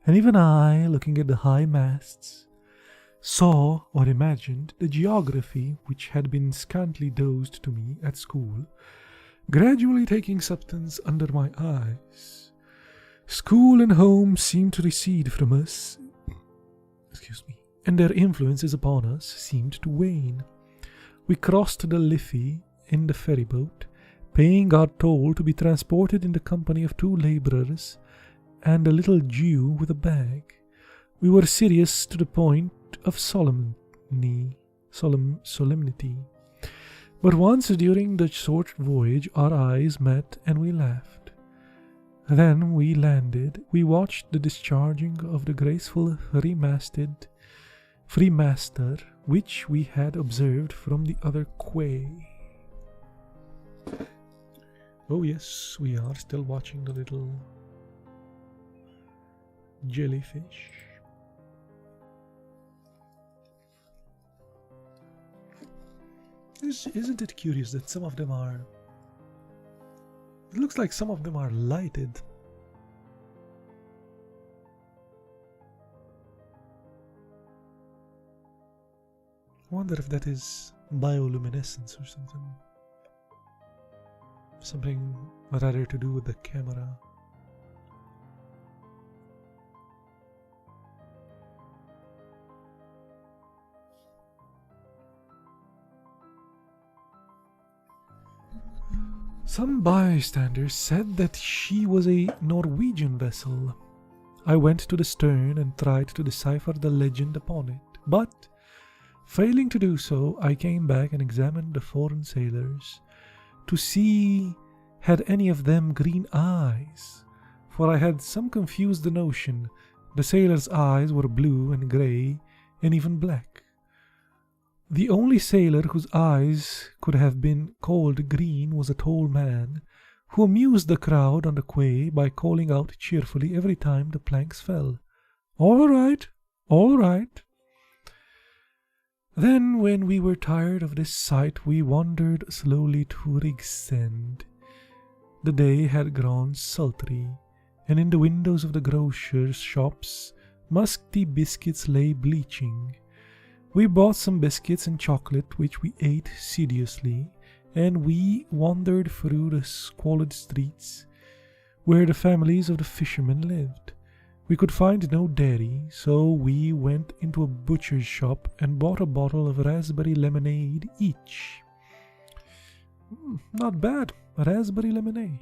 and even I, looking at the high masts, saw or imagined the geography which had been scantily dosed to me at school, gradually taking substance under my eyes. School and home seemed to recede from us, and their influences upon us seemed to wane. We crossed the Liffey in the ferryboat, paying our toll to be transported in the company of 2 labourers and a little Jew with a bag. We were serious to the point of solemnity. But once during the short voyage our eyes met and we laughed. Then we landed. We watched the discharging of the graceful freemaster which we had observed from the other quay. Oh yes, we are still watching the little jellyfish. Isn't it curious that some of them are... It looks like some of them are lighted. I wonder if that is bioluminescence or something. Something rather to do with the camera. Some bystanders said that she was a Norwegian vessel. I went to the stern and tried to decipher the legend upon it, but, failing to do so, I came back and examined the foreign sailors to see had any of them green eyes, for I had some confused notion the sailors' eyes were blue and grey and even black. The only sailor whose eyes could have been called green was a tall man, who amused the crowd on the quay by calling out cheerfully every time the planks fell, "All right, all right." Then, when we were tired of this sight, we wandered slowly to Rigsend. The day had grown sultry, and in the windows of the grocers' shops musty biscuits lay bleaching. We bought some biscuits and chocolate, which we ate studiously, and we wandered through the squalid streets where the families of the fishermen lived. We could find no dairy, so we went into a butcher's shop and bought a bottle of raspberry lemonade each. Not bad, raspberry lemonade.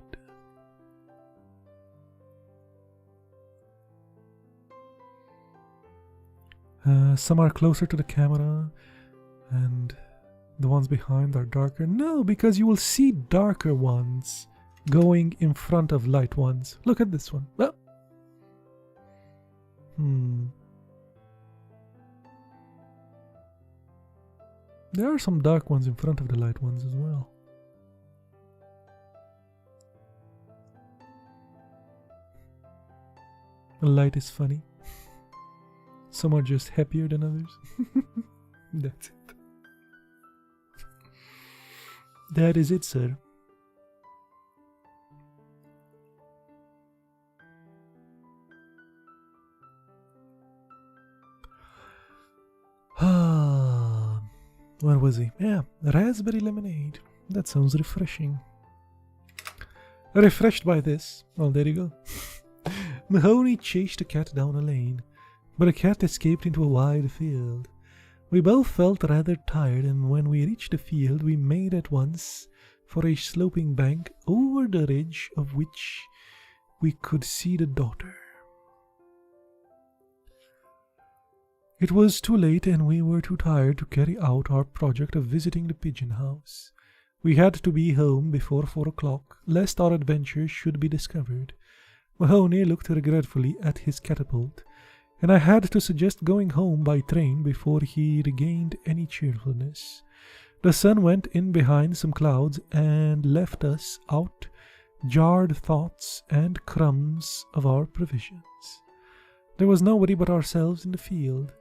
Some are closer to the camera, and the ones behind are darker. No, because you will see darker ones going in front of light ones. Look at this one. Oh. There are some dark ones in front of the light ones as well. The light is funny. Some are just happier than others. That's it. That is it, sir. Where was he? Yeah, raspberry lemonade. That sounds refreshing. Refreshed by this. Well, there you go. Mahoney chased a cat down a lane, but the cat escaped into a wide field. We both felt rather tired, and when we reached the field, we made at once for a sloping bank over the ridge of which we could see the daughter. It was too late, and we were too tired to carry out our project of visiting the pigeon house. We had to be home before 4 o'clock, lest our adventure should be discovered. Mahoney looked regretfully at his catapult, and I had to suggest going home by train before he regained any cheerfulness. The sun went in behind some clouds and left us out jarred thoughts and crumbs of our provisions. There was nobody but ourselves in the field.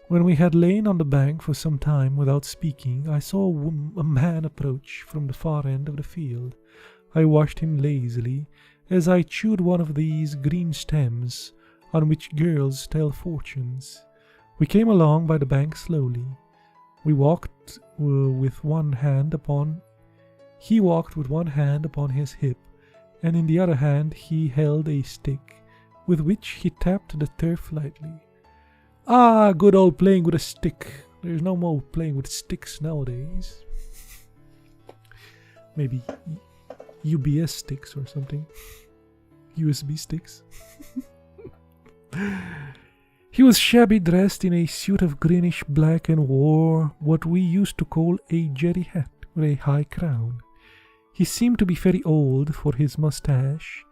When we had lain on the bank for some time without speaking, I saw a man approach from the far end of the field. I watched him lazily as I chewed one of these green stems on which girls tell fortunes. We came along by the bank slowly. He walked with one hand upon his hip, and in the other hand he held a stick, with which he tapped the turf lightly. Ah, good old playing with a stick. There's no more playing with sticks nowadays. Maybe UBS sticks or something. USB sticks. He was shabby dressed in a suit of greenish black and wore what we used to call a jerry hat with a high crown. He seemed to be very old, for his moustache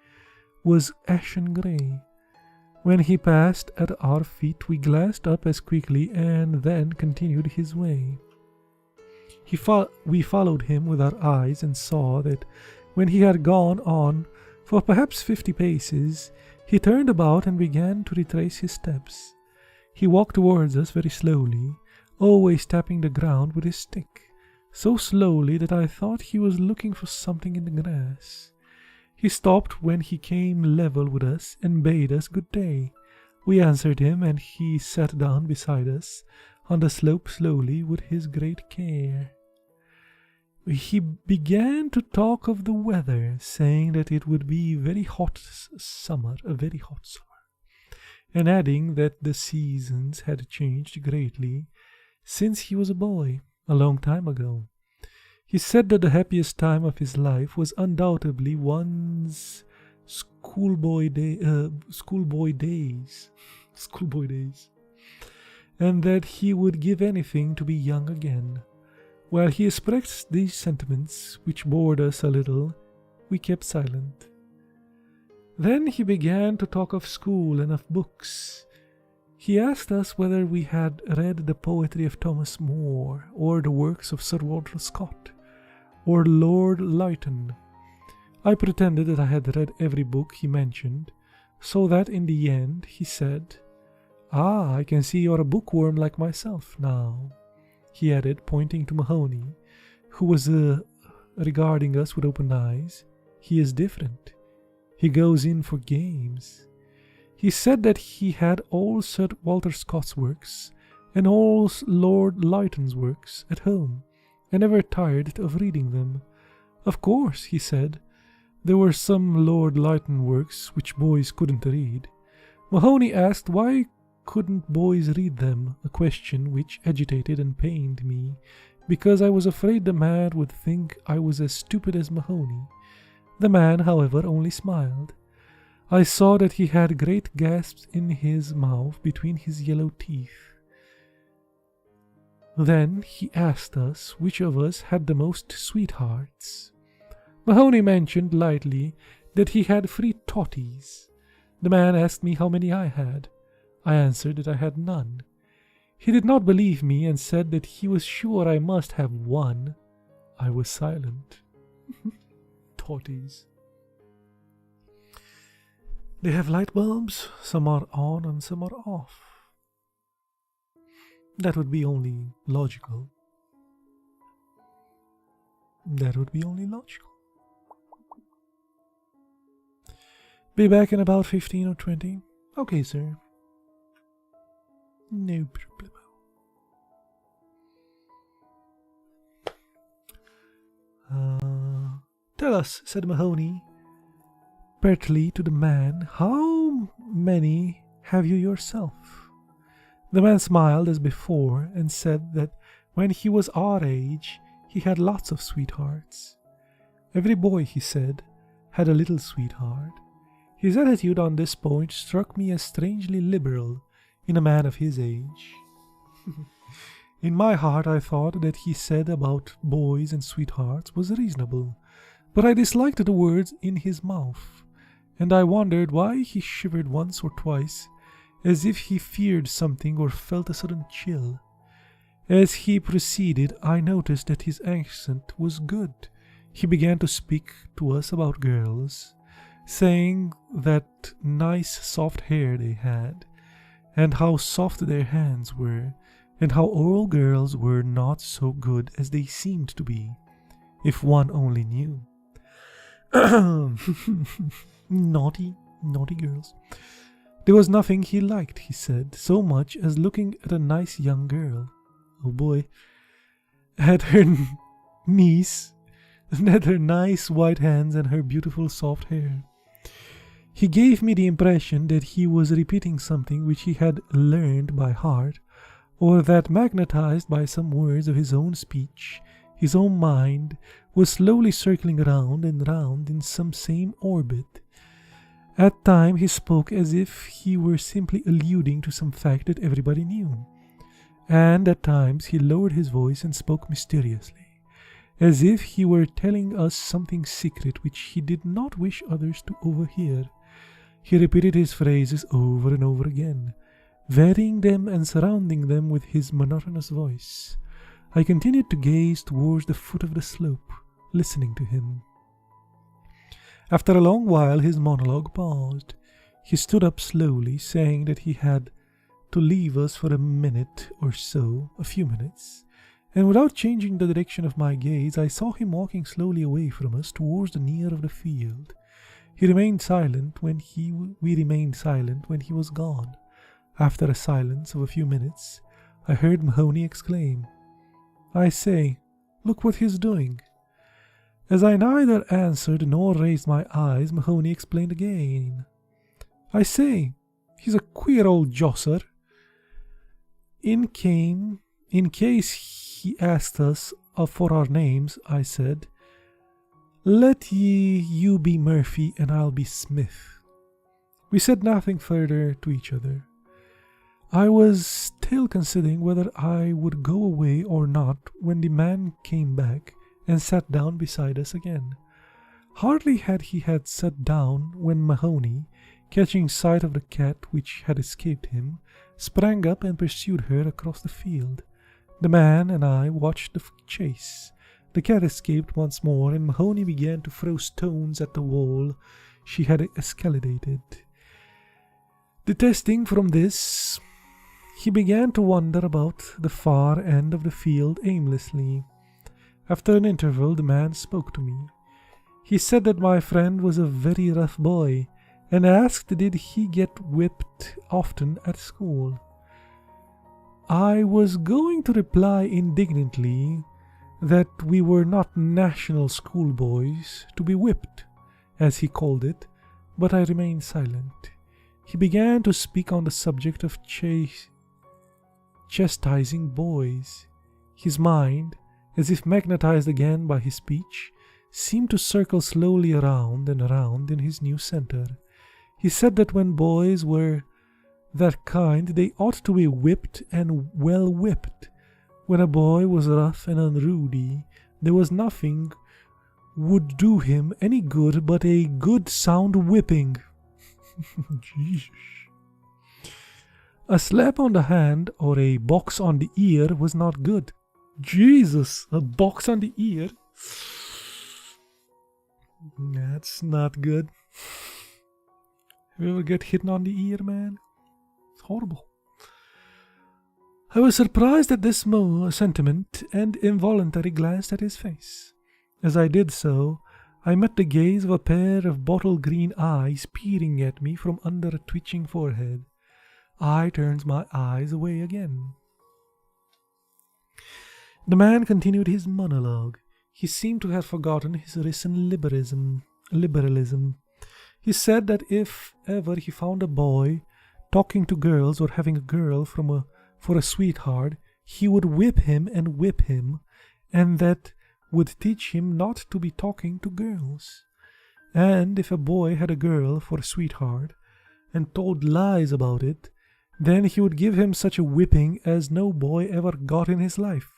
was ashen grey. When he passed at our feet, we glanced up as quickly and then continued his way. We followed him with our eyes and saw that when he had gone on for perhaps 50 paces, he turned about and began to retrace his steps. He walked towards us very slowly, always tapping the ground with his stick, so slowly that I thought he was looking for something in the grass. He stopped when he came level with us and bade us good day. We answered him, and he sat down beside us on the slope slowly with his great care. He began to talk of the weather, saying that it would be a very hot summer, and adding that the seasons had changed greatly since he was a boy, a long time ago. He said that the happiest time of his life was undoubtedly one's schoolboy days, and that he would give anything to be young again. While he expressed these sentiments, which bored us a little, we kept silent. Then he began to talk of school and of books. He asked us whether we had read the poetry of Thomas Moore, or the works of Sir Walter Scott, or Lord Lytton. I pretended that I had read every book he mentioned, so that in the end he said, "Ah, I can see you're a bookworm like myself now," he added, pointing to Mahoney, who was regarding us with open eyes. "He is different. He goes in for games." He said that he had all Sir Walter Scott's works and all Lord Lytton's works at home, and never tired of reading them. Of course, he said, there were some Lord Lytton works which boys couldn't read. Mahoney asked why couldn't boys read them, a question which agitated and pained me, because I was afraid the man would think I was as stupid as Mahoney. The man, however, only smiled. I saw that he had great gasps in his mouth between his yellow teeth. Then he asked us which of us had the most sweethearts. Mahoney mentioned lightly that he had 3 totties. The man asked me how many I had. I answered that I had none. He did not believe me and said that he was sure I must have 1. I was silent. Totties. They have light bulbs, some are on and some are off. That would be only logical. Be back in about 15 or 20. Okay, sir. No problem. Tell us, said Mahoney, pertly to the man, how many have you yourself? The man smiled as before and said that when he was our age, he had lots of sweethearts. Every boy, he said, had a little sweetheart. His attitude on this point struck me as strangely liberal in a man of his age. In my heart I thought that he said about boys and sweethearts was reasonable, but I disliked the words in his mouth, and I wondered why he shivered once or twice, as if he feared something or felt a sudden chill. As he proceeded, I noticed that his accent was good. He began to speak to us about girls, saying that nice soft hair they had, and how soft their hands were, and how all girls were not so good as they seemed to be, if one only knew. Naughty, naughty girls. There was nothing he liked, he said, so much as looking at a nice young girl. Oh boy. At her knees, and at her nice white hands and her beautiful soft hair. He gave me the impression that he was repeating something which he had learned by heart, or that, magnetized by some words of his own speech, his own mind was slowly circling round and round in some same orbit. At times he spoke as if he were simply alluding to some fact that everybody knew, and at times he lowered his voice and spoke mysteriously, as if he were telling us something secret which he did not wish others to overhear. He repeated his phrases over and over again, varying them and surrounding them with his monotonous voice. I continued to gaze towards the foot of the slope, listening to him. After a long while his monologue paused. He stood up slowly, saying that he had to leave us for a minute or so, a few minutes, and without changing the direction of my gaze, I saw him walking slowly away from us towards the near of the field. We remained silent when he was gone. After a silence of a few minutes, I heard Mahoney exclaim, "I say, look what he's doing." As I neither answered nor raised my eyes, Mahoney explained again. "I say, he's a queer old josser." In case he asked us for our names, I said, "Let you be Murphy and I'll be Smith." We said nothing further to each other. I was still considering whether I would go away or not when the man came back and sat down beside us again. Hardly had he sat down when Mahoney, catching sight of the cat which had escaped him, sprang up and pursued her across the field. The man and I watched the chase. The cat escaped once more, and Mahoney began to throw stones at the wall she had escalated. Detesting from this, he began to wander about the far end of the field aimlessly. After an interval, the man spoke to me. He said that my friend was a very rough boy, and asked did he get whipped often at school. I was going to reply indignantly that we were not national schoolboys to be whipped, as he called it, but I remained silent. He began to speak on the subject of chastising boys. His mind, as if magnetized again by his speech, seemed to circle slowly around and around in his new center. He said that when boys were that kind, they ought to be whipped and well whipped. When a boy was rough and unruly, there was nothing would do him any good but a good sound whipping. Jesus. A slap on the hand or a box on the ear was not good. Jesus, a box on the ear? That's not good. Have you ever get hit on the ear, man? It's horrible. I was surprised at this sentiment and involuntarily glanced at his face. As I did so, I met the gaze of a pair of bottle-green eyes peering at me from under a twitching forehead. I turned my eyes away again. The man continued his monologue. He seemed to have forgotten his recent liberalism. He said that if ever he found a boy talking to girls or having a girl for a sweetheart, he would whip him, and that would teach him not to be talking to girls. And if a boy had a girl for a sweetheart and told lies about it, then he would give him such a whipping as no boy ever got in his life.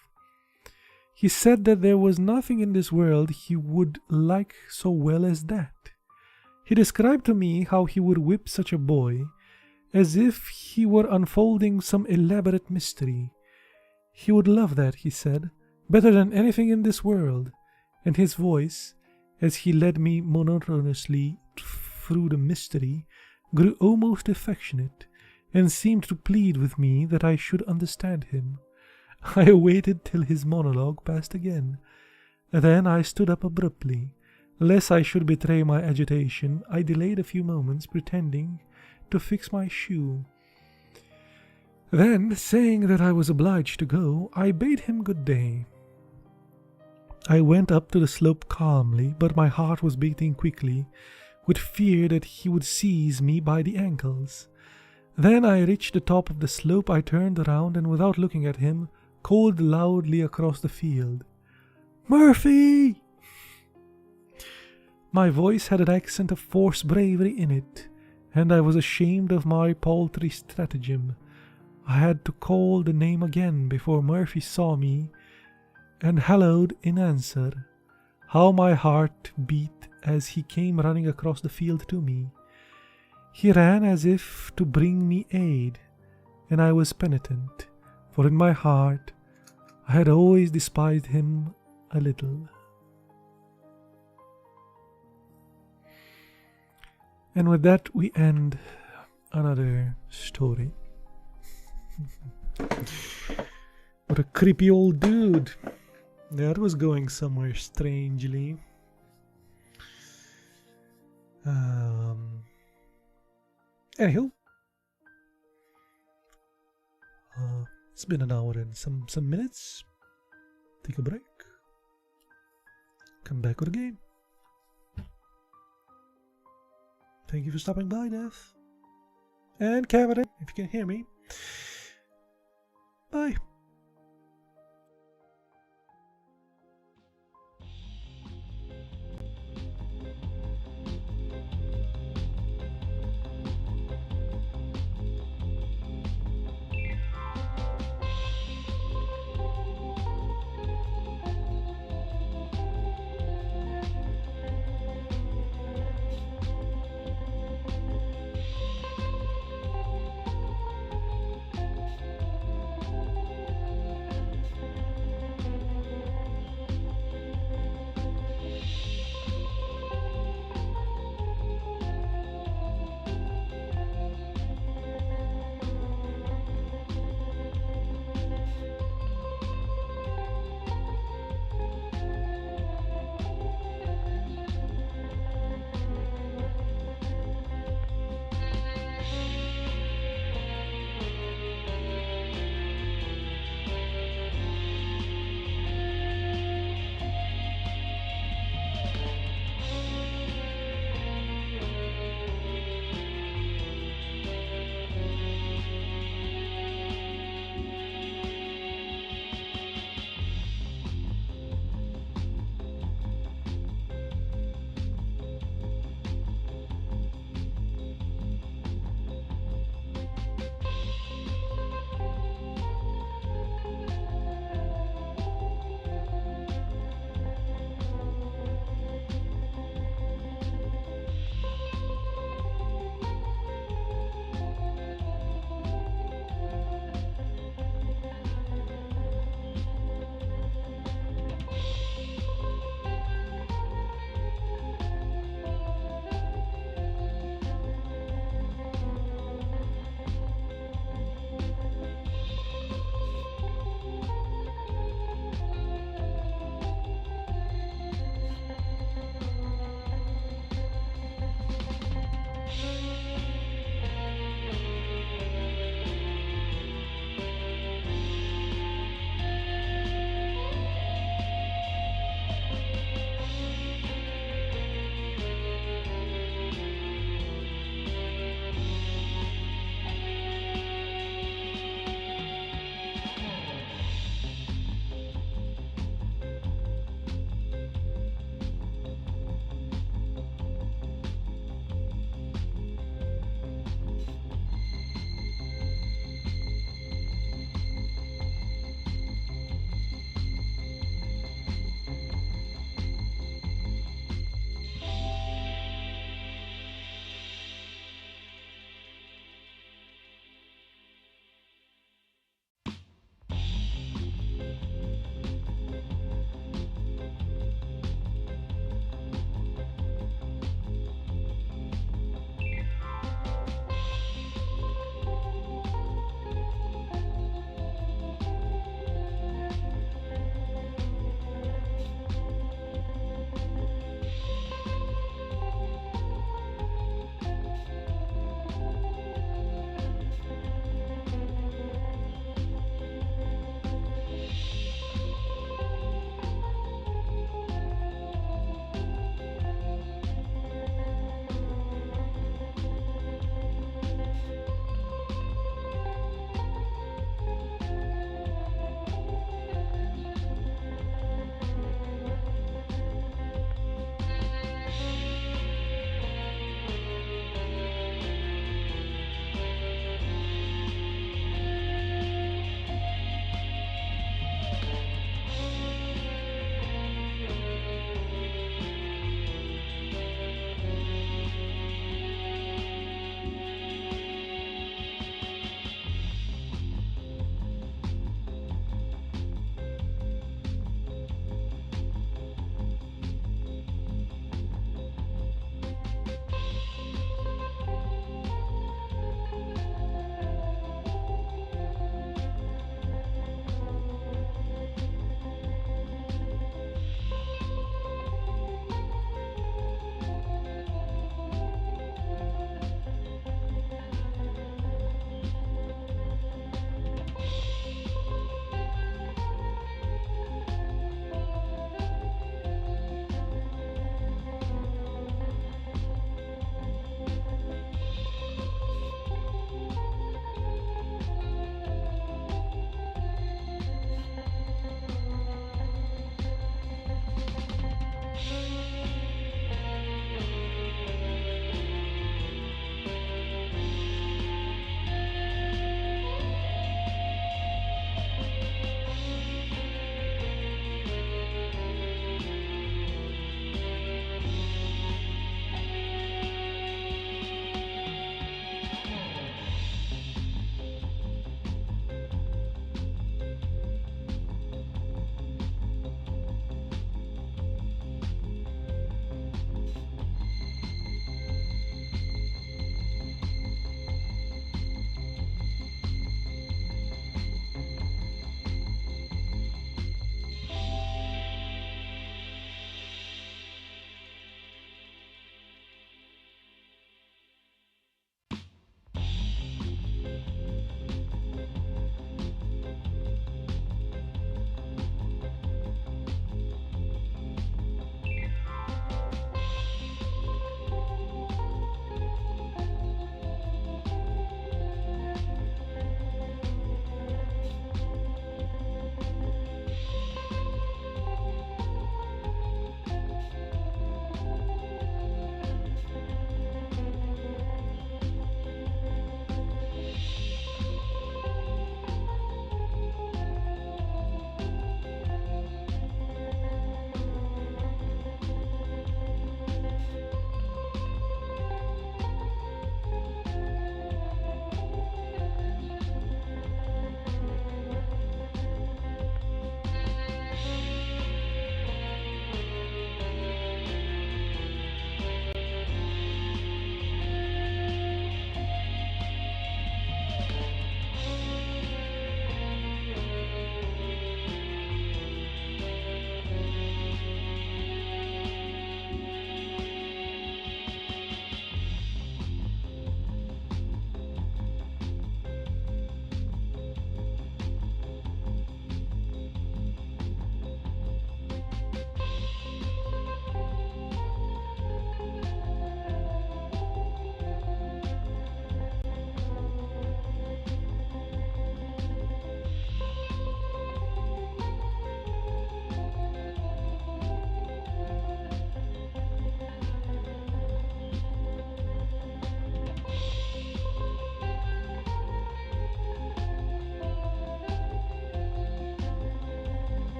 He said that there was nothing in this world he would like so well as that. He described to me how he would whip such a boy, as if he were unfolding some elaborate mystery. He would love that, he said, better than anything in this world, and his voice, as he led me monotonously through the mystery, grew almost affectionate, and seemed to plead with me that I should understand him. I waited till his monologue passed again. Then I stood up abruptly. Lest I should betray my agitation, I delayed a few moments, pretending to fix my shoe. Then, saying that I was obliged to go, I bade him good day. I went up to the slope calmly, but my heart was beating quickly, with fear that he would seize me by the ankles. Then I reached the top of the slope. I turned around and, without looking at him, called loudly across the field, "Murphy!" My voice had an accent of forced bravery in it, and I was ashamed of my paltry stratagem. I had to call the name again before Murphy saw me and hallooed in answer. How my heart beat as he came running across the field to me. He ran as if to bring me aid, and I was penitent, for in my heart I had always despised him a little. And with that we end another story. What a creepy old dude. That was going somewhere strangely. Anywho, it's been an hour and some minutes. Take a break. Come back with a game. Thank you for stopping by, Death. And Cameron, if you can hear me. Bye.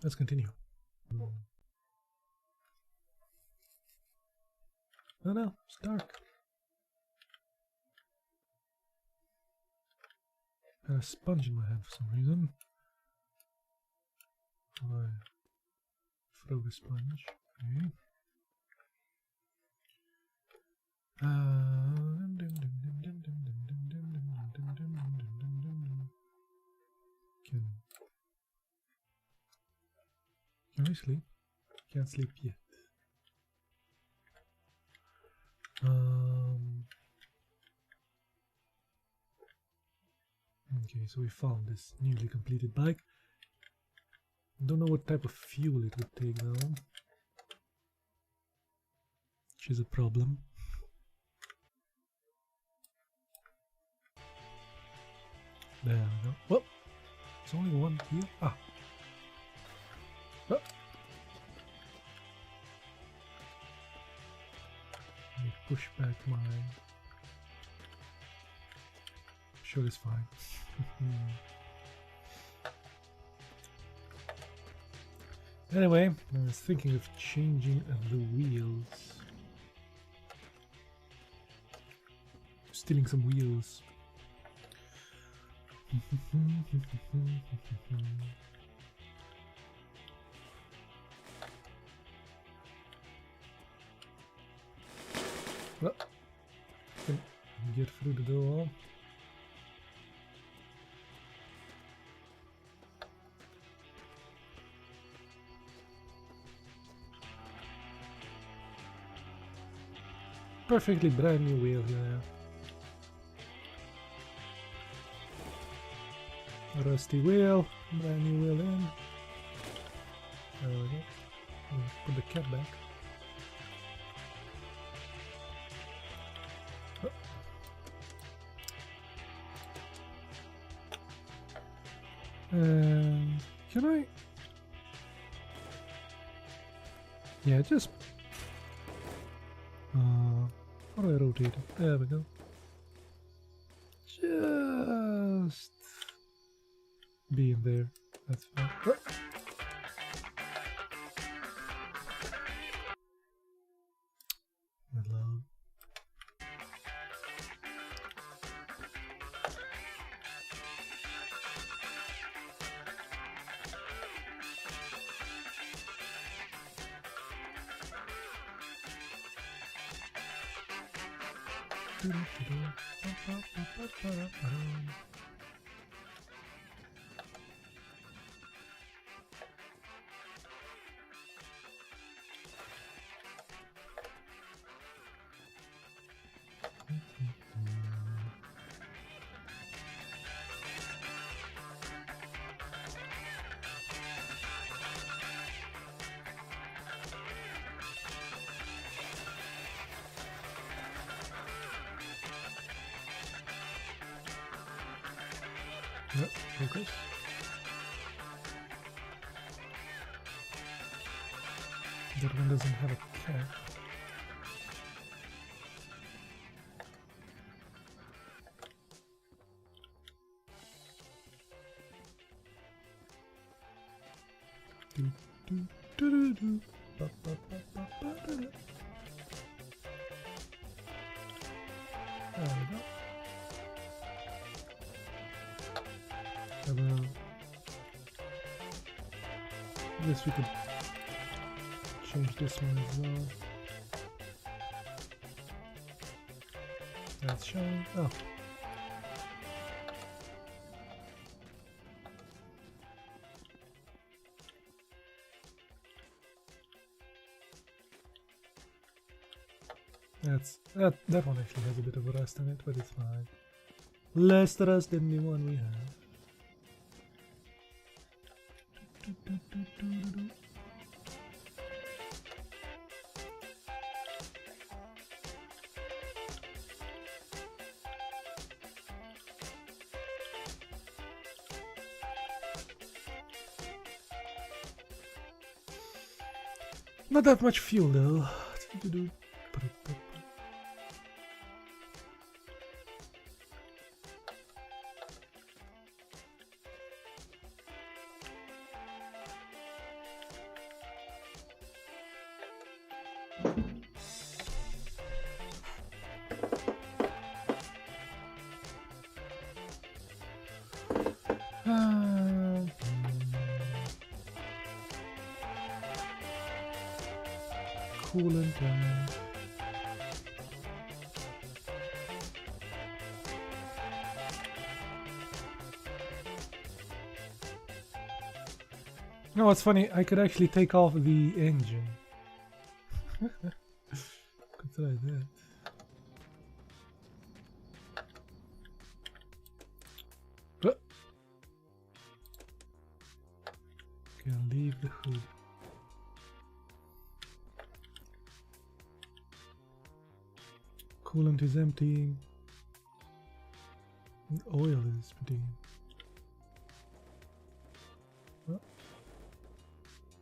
Let's continue. Oh no, it's dark. I had a sponge in my hand for some reason. I throw the sponge. Okay. Can I sleep? Can't sleep yet. Okay, so we found this newly completed bike. Don't know what type of fuel it would take though, which is a problem. There we go. Well, there's only one here. Ah. Oh. Let me push back my... Sure, it's fine. Anyway, I was thinking of changing the wheels. Stealing some wheels. Well, can get through the door. Perfectly brand new wheel here. Rusty wheel, brand new wheel in. There we go. Put the cap back. Oh. Can I? Yeah, just. How do I rotate it? There we go. Just be in there. That's fine. Oh. Hello. Yep, focus. That one doesn't have a cap. There we go. I guess we could change this one as well. That's showing. Oh. That one actually has a bit of rust on it, but it's fine. Less rust than the one we have. Not that much fuel though. Coolant down. No, it's funny. I could actually take off the engine. Could try that. Okay, I'll leave the hood. Coolant is emptying. The oil is emptying. Well,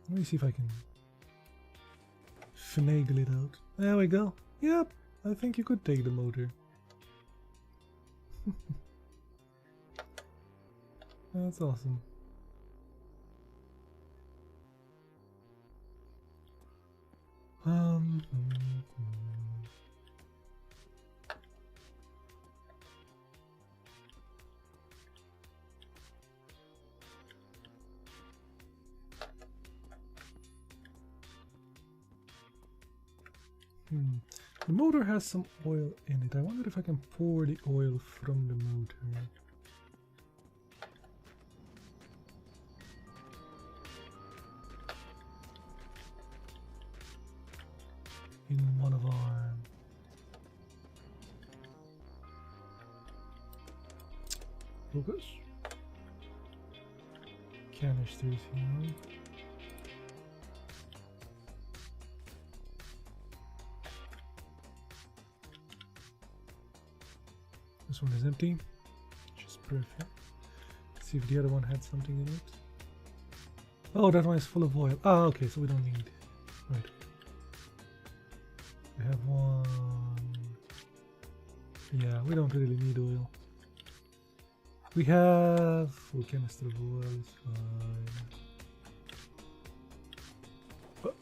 let me see if I can finagle it out. There we go. Yep, I think you could take the motor. That's awesome. The motor has some oil in it. I wonder if I can pour the oil from the motor. In one of our focus canisters here. This one is empty, which is perfect. Let's see if the other one had something in it. Oh, that one is full of oil. Ah, okay, so we don't need. Right. We have one. Yeah, we don't really need oil. We have full canister of oil, it's fine. Oh.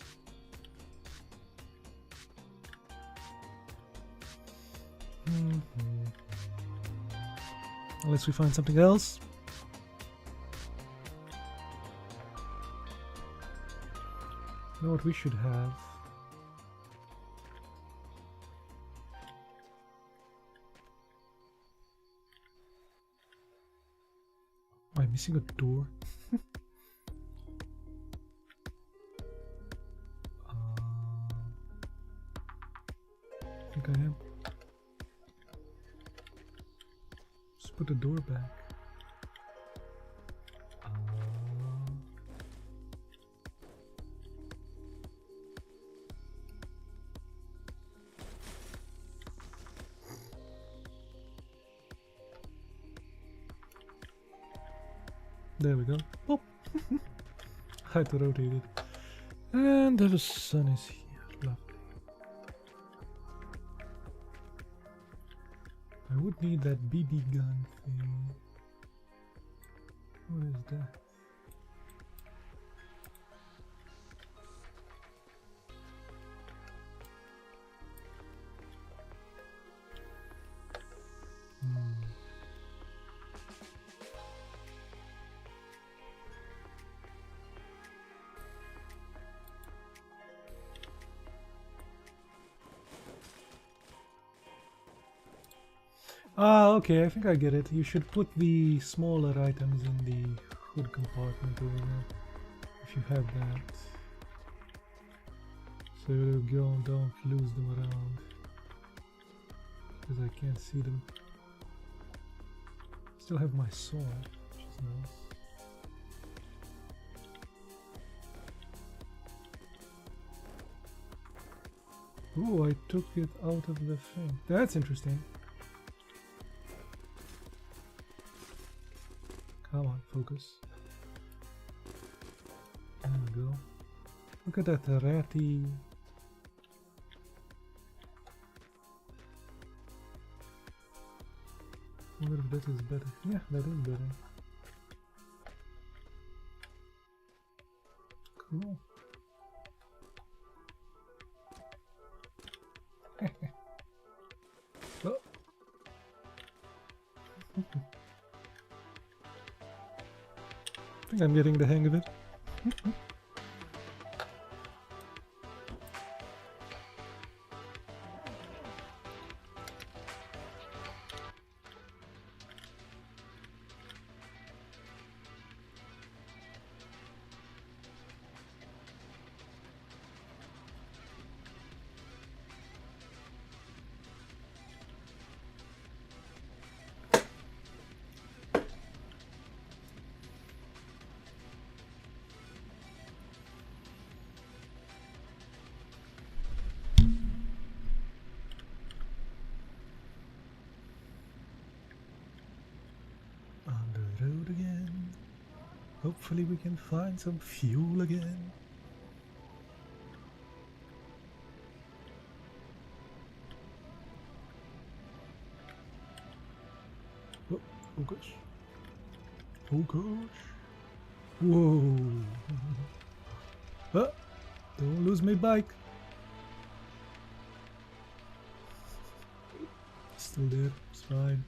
Unless we find something else. You know what we should have? Am I missing a door? I think I am. Just put the door back. There we go. Pop. I had to rotate it. And the sun is here. Lovely. I would need that BB gun thing. What is that? Ah, okay, I think I get it. You should put the smaller items in the hood compartment over there, if you have that. So you don't lose them around, because I can't see them. Still have my sword, which is nice. Oh, I took it out of the thing. That's interesting. Come on, focus. There we go. Look at that ratty. I wonder if that is better. Yeah, that is better. Cool. I'm getting the hang of it. On the road again. Hopefully we can find some fuel again. Oh, oh gosh. Oh gosh. Whoa. Ah, don't lose my bike. Still there, it's fine.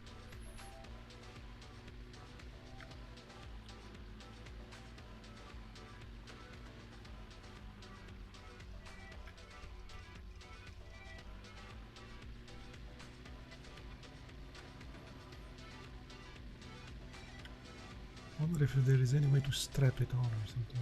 I wonder if there is any way to strap it on or something.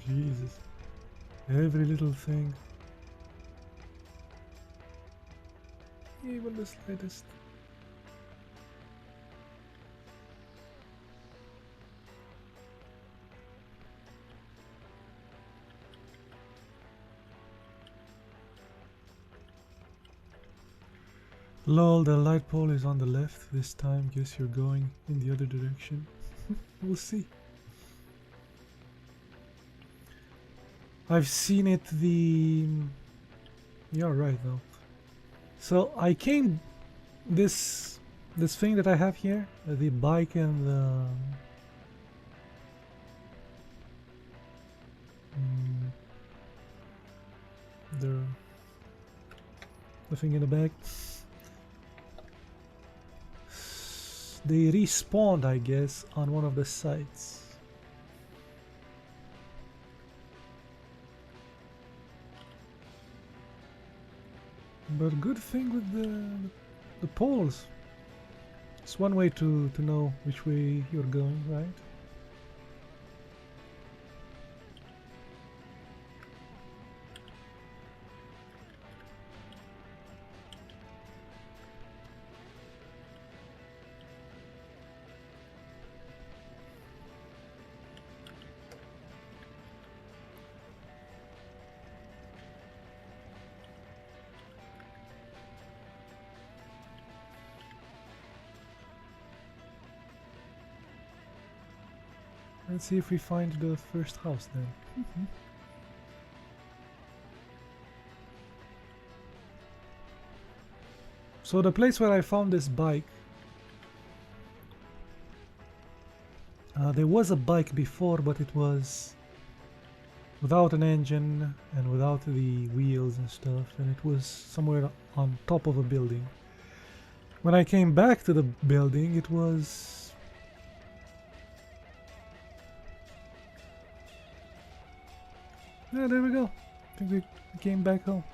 Jesus. Every little thing. Even the slightest. Lol, the light pole is on the left this time. Guess you're going in the other direction. We'll see. I've seen it You're right though. So I came this thing that I have here, the bike and the thing in the back. They respawned, I guess, on one of the sites. But good thing with the poles. It's one way to know which way you're going, right? Let's see if we find the first house then. So the place where I found this bike, there was a bike before, but it was without an engine and without the wheels and stuff, and it was somewhere on top of a building. When I came back to the building, it was... Yeah, there we go. I think we came back home.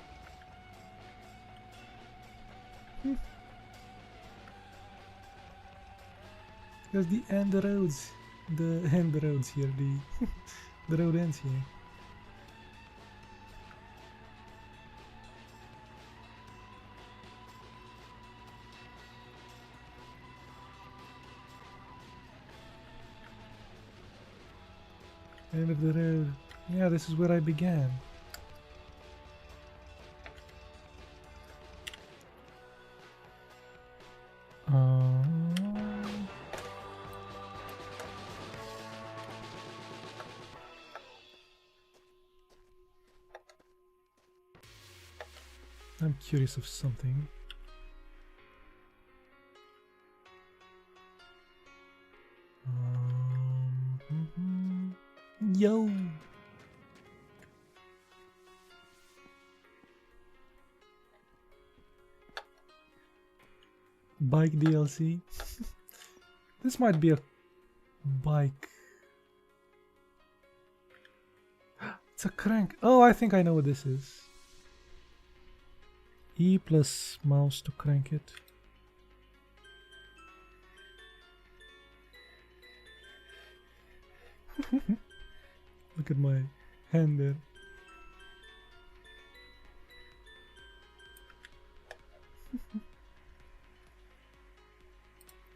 Because the end roads, the end roads here, the road ends here. End of the road. Yeah, this is where I began. curious of something. Yo! Bike DLC. This might be a bike. It's a crank. Oh, I think I know what this is. E plus mouse to crank it. Look at my hand there.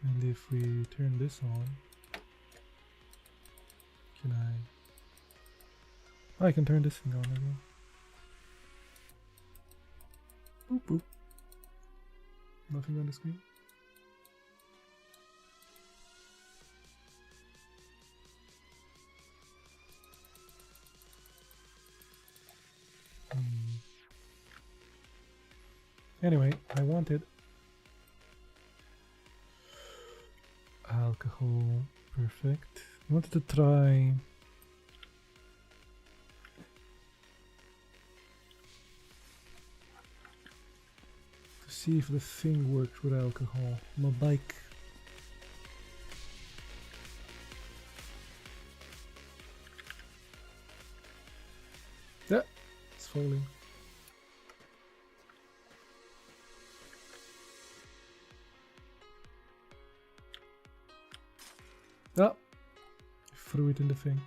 And if we turn this on, can I can turn this thing on as well. Boop boop. Nothing on the screen. Anyway, I wanted alcohol. Perfect. I wanted to try to see if the thing works with alcohol. My bike. Yeah, it's falling. Oh, threw it in the thing.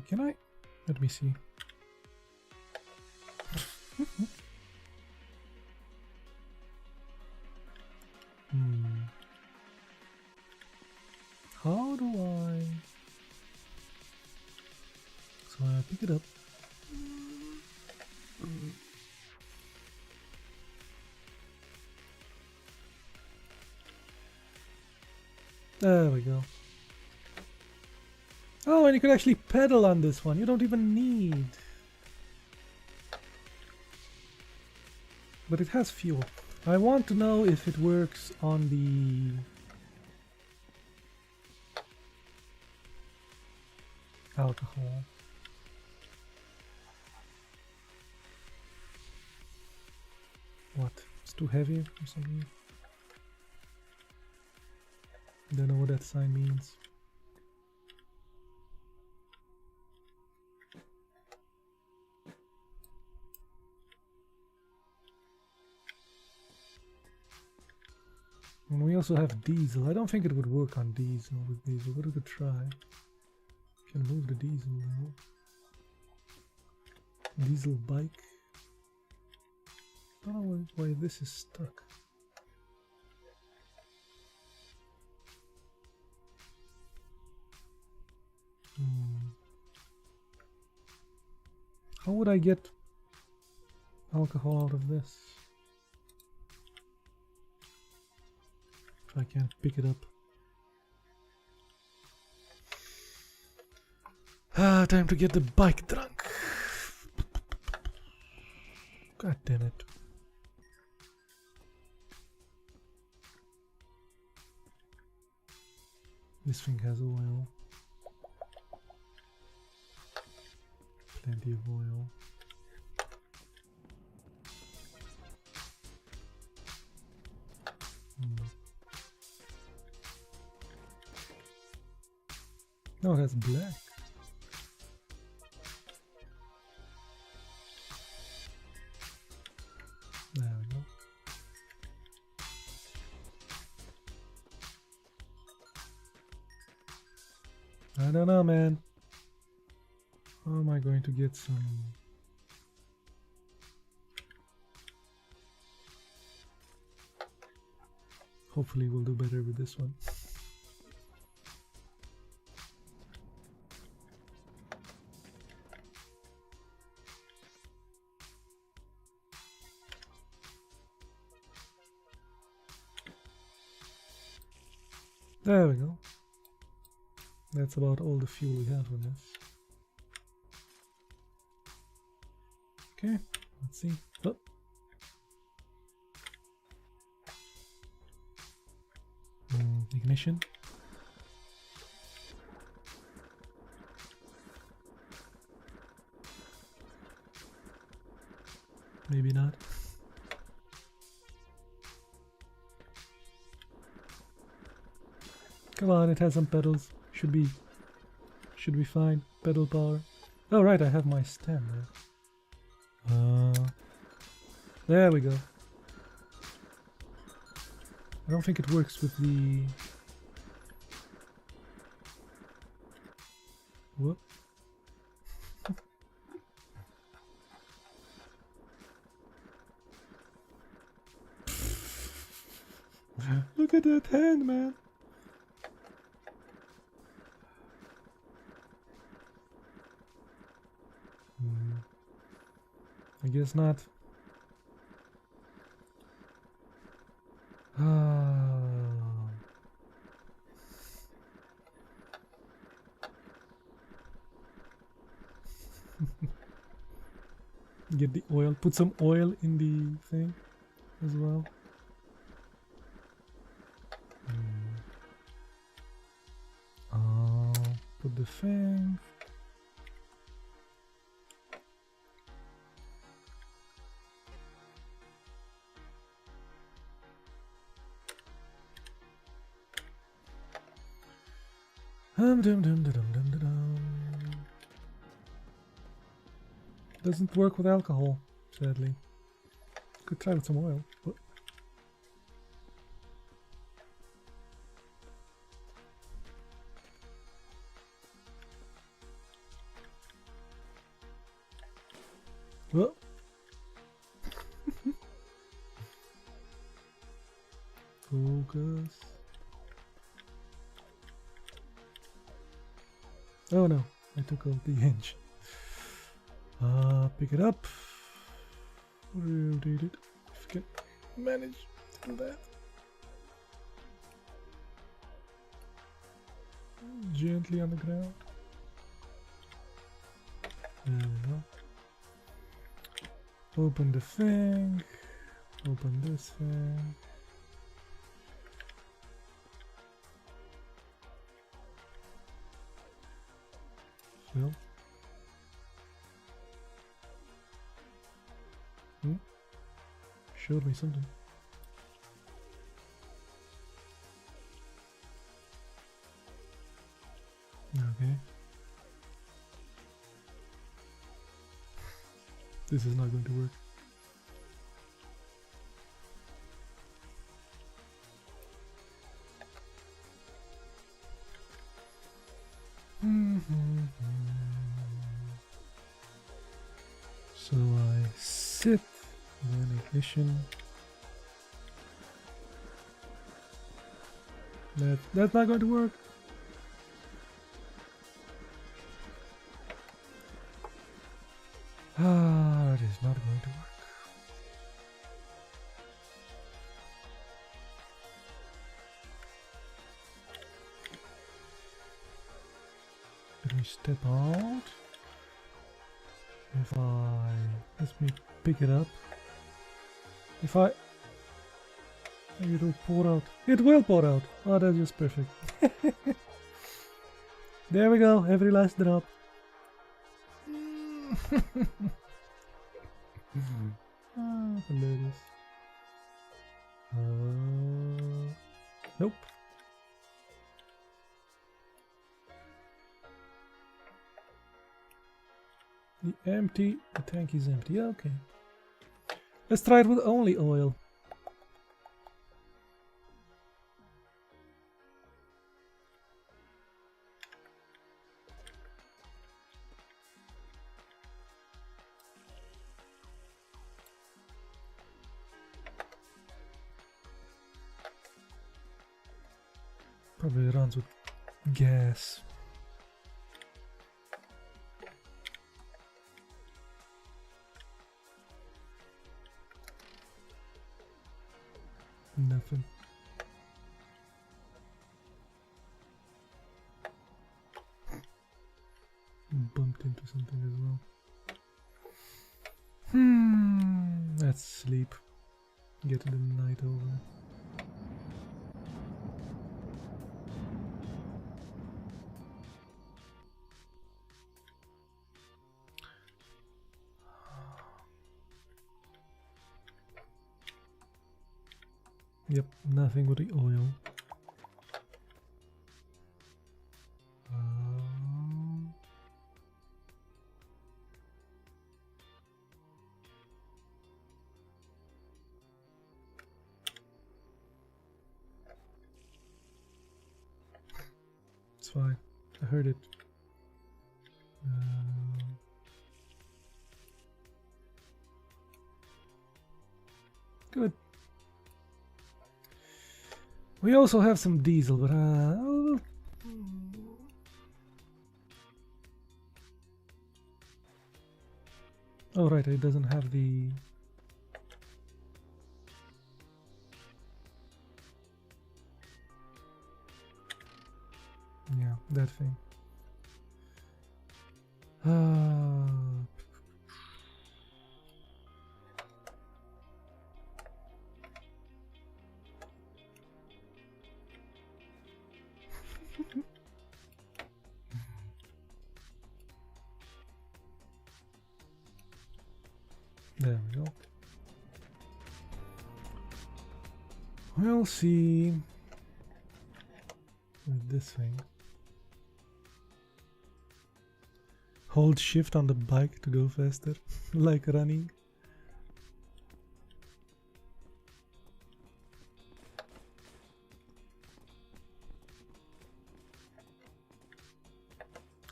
Can I? Let me see. How do I? So I pick it up. There we go. Oh, and you could actually pedal on this one. You don't even need. But it has fuel. I want to know if it works on the alcohol. What? It's too heavy or something? Don't know what that sign means. And we also have diesel. I don't think it would work on diesel with diesel, but we could try. Can move the diesel now. Diesel bike. I don't know why this is stuck. How would I get alcohol out of this? If I can't pick it up. Ah, time to get the bike drunk. God damn it. This thing has oil. Plenty of oil. No, that's black. There we go. I don't know, man. How am I going to get some? Hopefully we'll do better with this one. There we go. That's about all the fuel we have on this. Okay, let's see. Oh. Ignition. Maybe not. Come on, it has some pedals. Should be fine. Pedal power. Oh right, I have my stem there. There we go. I don't think it works with the... Whoop. Look at that hand, man. I guess not. Get the oil. Put some oil in the thing as well. Put the thing. Doesn't work with alcohol, sadly. Could try with some oil. But well. Focus. Oh no, I took out the hinge. Pick it up. Rotate it. If you can manage to do that. Gently on the ground. There we go. Open the thing. Open this thing. Fill. Showed me something. Okay. This is not going to work. So I sit, then ignition. That's not going to work. That is not going to work. Let me step out. If I... let me pick it up. If I... maybe it'll pour out. It will pour out! Oh, that's just perfect. There we go, every last drop. Hilarious. Nope. The tank is empty. Okay. Let's try it with only oil. Probably runs with gas. Nothing. Bumped into something as well. Let's sleep. Get the night over. Yep, nothing with the oil. It's fine. I heard it. Good. We also have some diesel, but oh right, it doesn't have the. Yeah, that thing. There we go. We'll see with this thing. Hold shift on the bike to go faster, like running.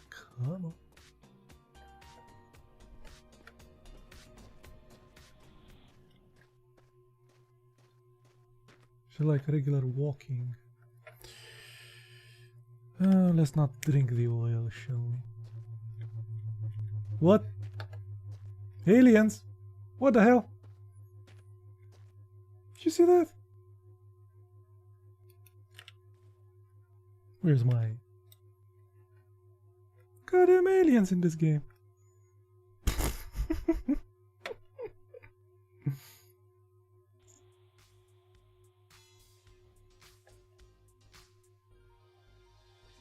Come on. So like regular walking. Let's not drink the oil, shall we? What? Aliens? What the hell? Did you see that? Where's my... Goddamn aliens in this game.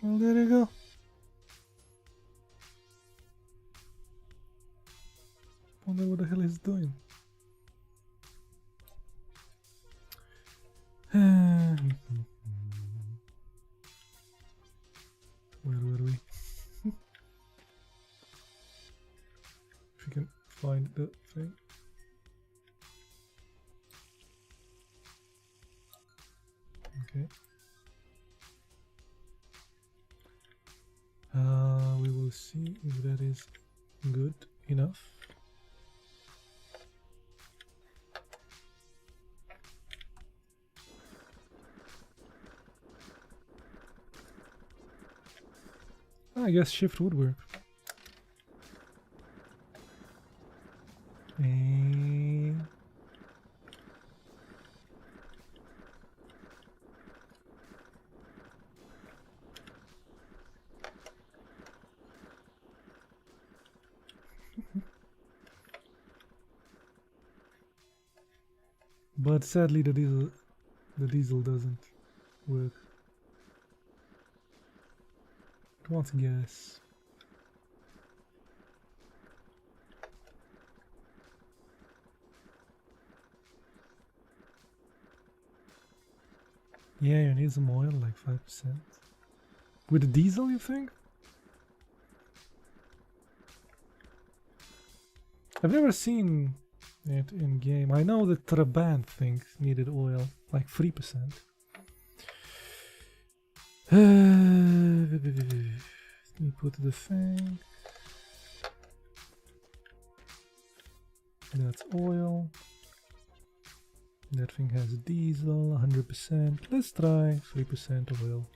Well, there you go. Wonder what the hell he's doing. Where were we? If you can find the thing. Okay. We will see if that is good enough. I guess shift would work. But sadly the diesel doesn't work. It wants gas. Yeah, you need some oil, like 5%. With the diesel, you think? I've never seen it in game. I know the Trabant thing needed oil, like 3%. Let me put the thing. That's oil. That thing has diesel, 100%. Let's try 3% oil.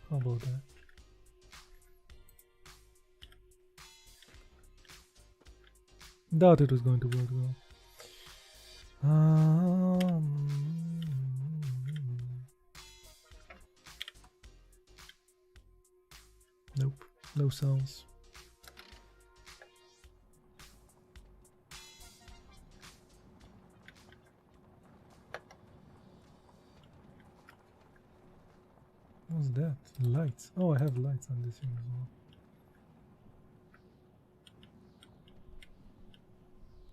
How about that? Doubt it was going to work though. Nope, no sounds. What's that? Lights. Oh, I have lights on this thing as well.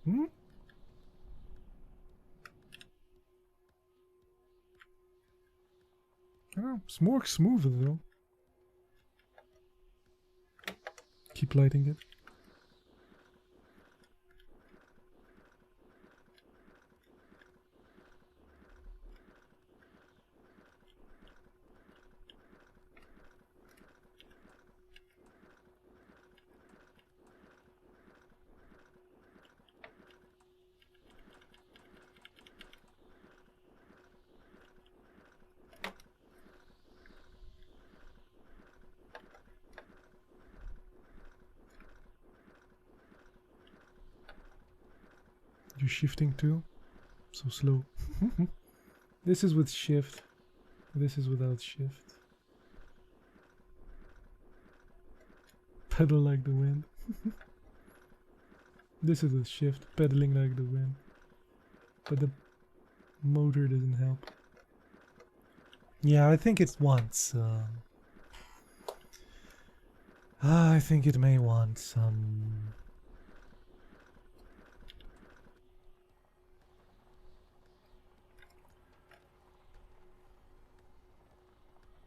Hmm? Oh, it's more smoother though. Keep lighting it. You're shifting too? So slow. This is with shift. This is without shift. Pedal like the wind. This is with shift, pedaling like the wind. But the motor doesn't help. Yeah, I think it wants I think it may want some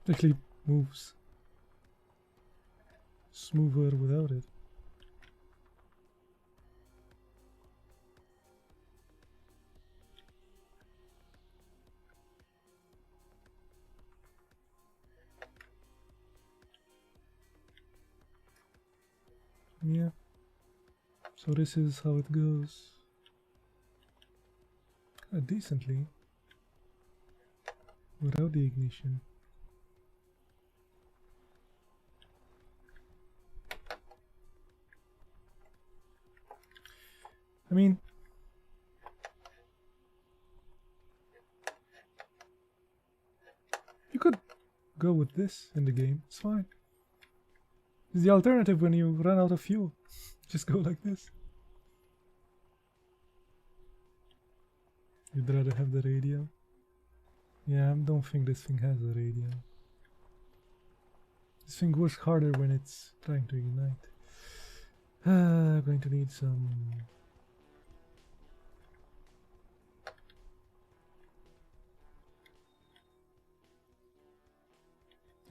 actually moves smoother without it. Yeah. So this is how it goes. Kinda decently. Without the ignition. I mean, you could go with this in the game, it's fine. It's the alternative when you run out of fuel. Just go like this. You'd rather have the radio? Yeah, I don't think this thing has a radio. This thing works harder when it's trying to ignite. I'm going to need some...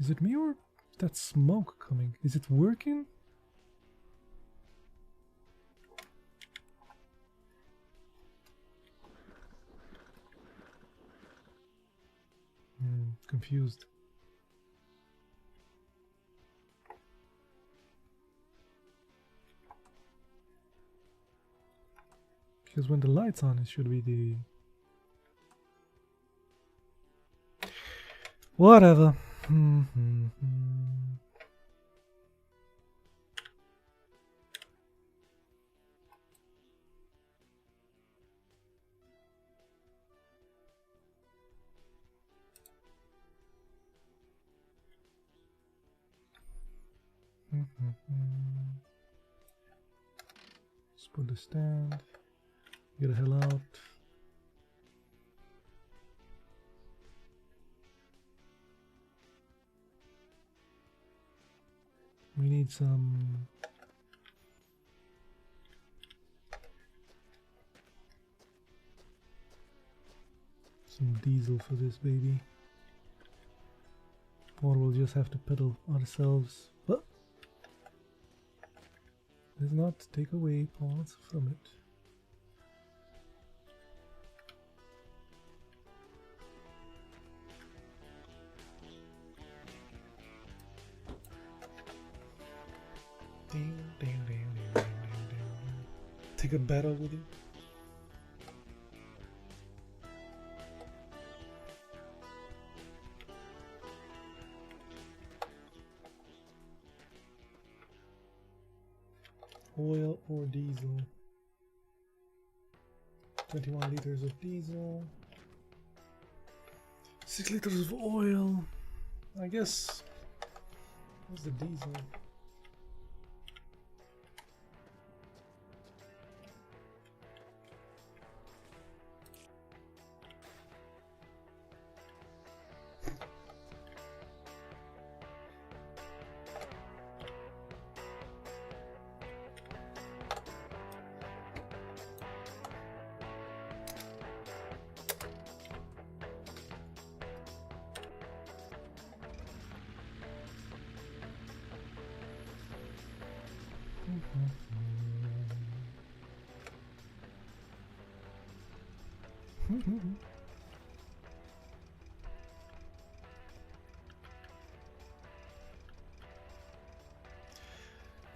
Is it me or that smoke coming? Is it working? Confused. Because when the light's on, it should be the... Whatever. Let's put the stand. Get the hell out. We need some diesel for this baby. Or we'll just have to pedal ourselves. But does not take away parts from it. Take a battle with you. Oil or diesel? 21 liters of diesel. 6 liters of oil. I guess. What's the diesel?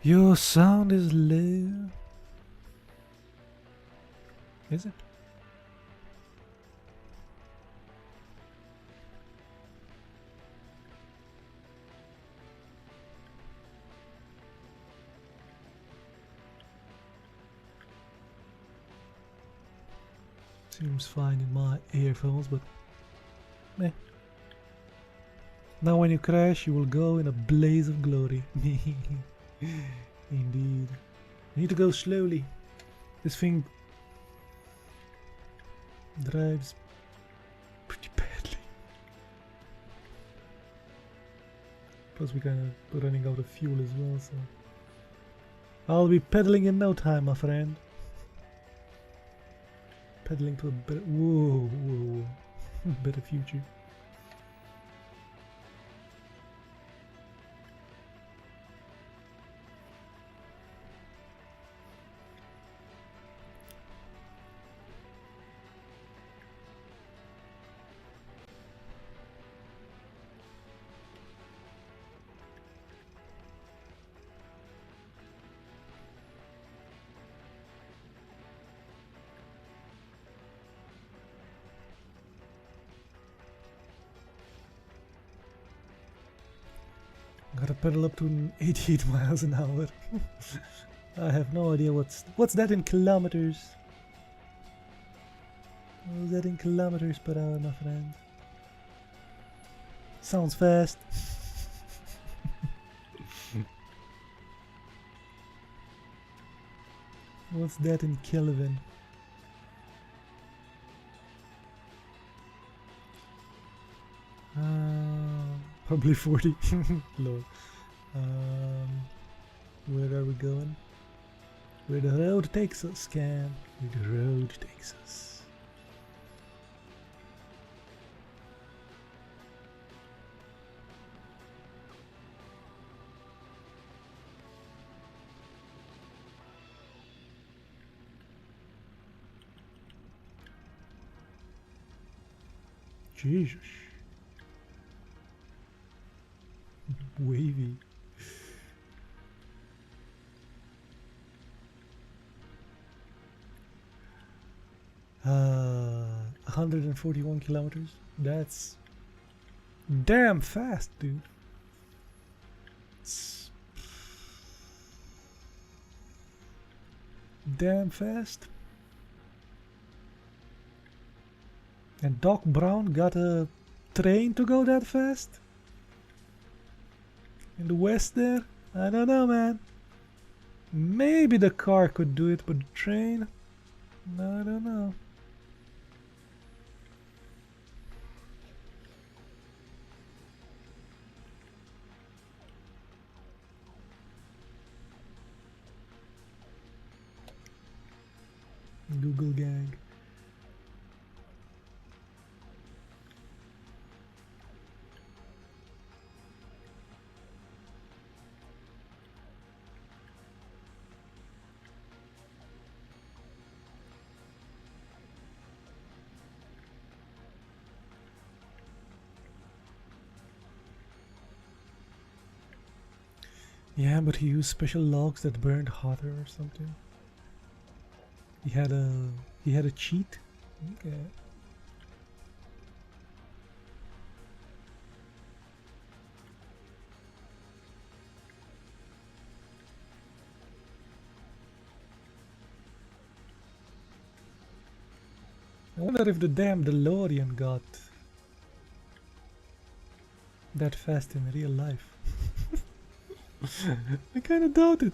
Your sound is low. Is it? Seems fine in my earphones, but meh. Now when you crash, you will go in a blaze of glory. Indeed. You need to go slowly. This thing drives pretty badly. Plus we're running out of fuel as well, so I'll be pedaling in no time, my friend. Pedaling to a better whoa. Better future. Gotta pedal up to 88 miles an hour. I have no idea what's that in kilometers. What's that in kilometers per hour, my friend? Sounds fast. What's that in Kelvin? Probably 40. Lord. Where are we going? Where the road takes us, Cam. Where the road takes us. Jesus. Wavy. 141 kilometers. That's damn fast, dude. It's damn fast. And Doc Brown got a train to go that fast? In the west there? I don't know, man. Maybe the car could do it, but the train? No, I don't know. Google gang. Yeah, but he used special logs that burned hotter or something. He had a cheat. Okay. I wonder if the damn DeLorean got that fast in real life. I kinda doubt it.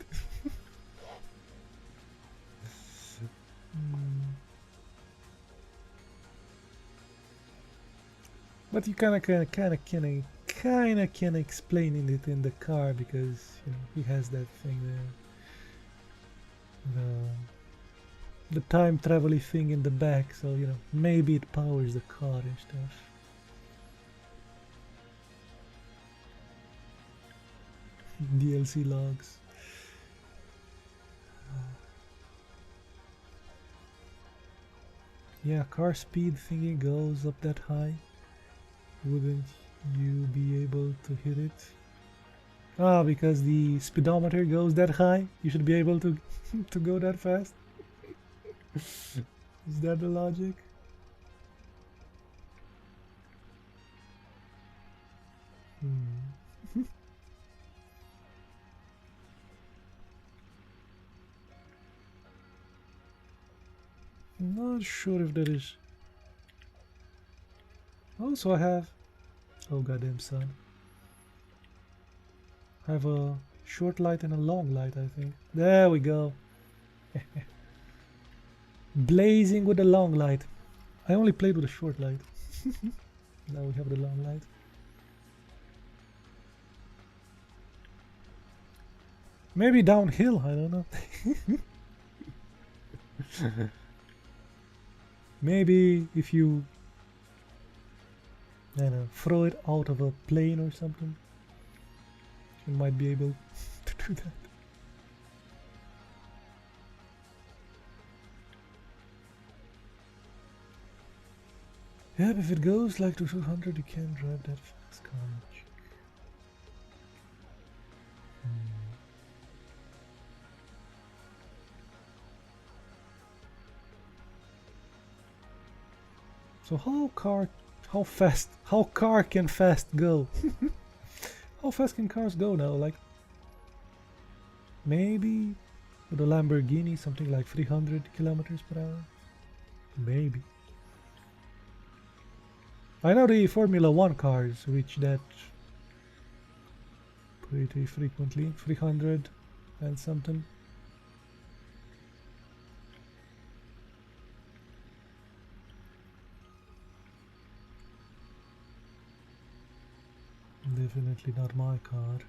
But you kinda can explain it in the car because you know he has that thing there. The time travel thing in the back, so you know maybe it powers the car and stuff. DLC logs. Yeah, car speed thingy goes up that high. Wouldn't you be able to hit it? Ah, because the speedometer goes that high, you should be able to to go that fast. Is that the logic? Not sure if there is. Also, I have. Oh goddamn son! I have a short light and a long light. I think. There we go. Blazing with the long light. I only played with a short light. Now we have the long light. Maybe downhill, I don't know. Maybe if you, I don't know, throw it out of a plane or something, you might be able to do that. Yeah, if it goes like to 200, you can't drive that fast, can't. So how car can fast go? How fast can cars go now? Like maybe with a Lamborghini something like 300 kilometers per hour? Maybe. I know the Formula 1 cars reach that pretty frequently, 300 and something. Definitely not my car.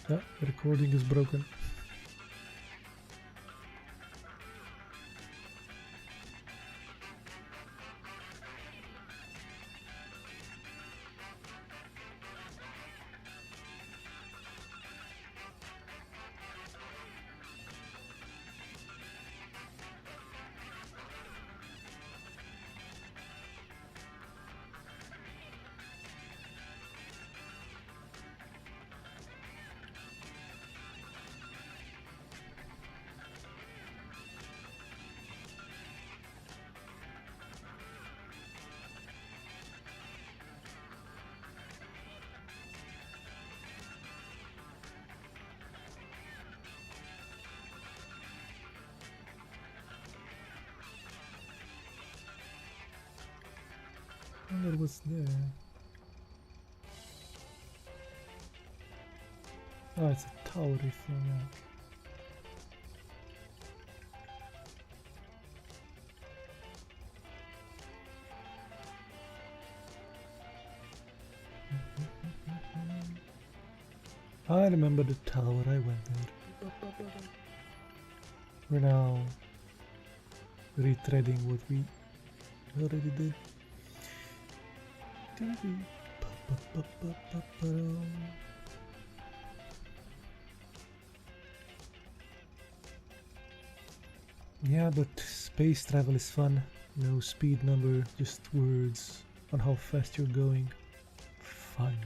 Yeah, the recording is broken. I wonder what's there. Oh, it's a towery thing. Yeah. I remember the tower, I went there. We're now retreading what we already did. Yeah, but space travel is fun. No speed number, just words on how fast you're going. Fun.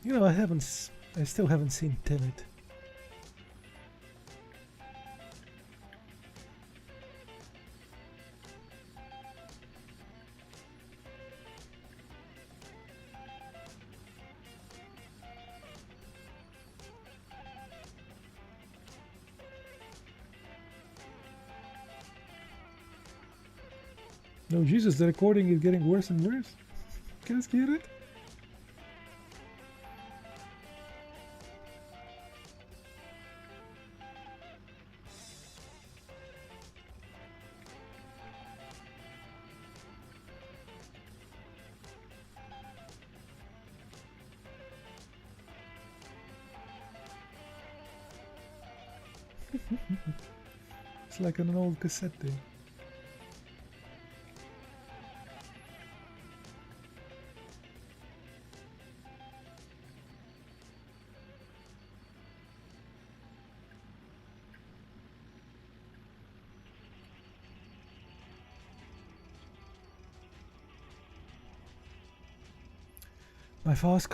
You know, I still haven't seen Tenet. No, Jesus, the recording is getting worse and worse. Can I hear it? It's like an old cassette tape. My first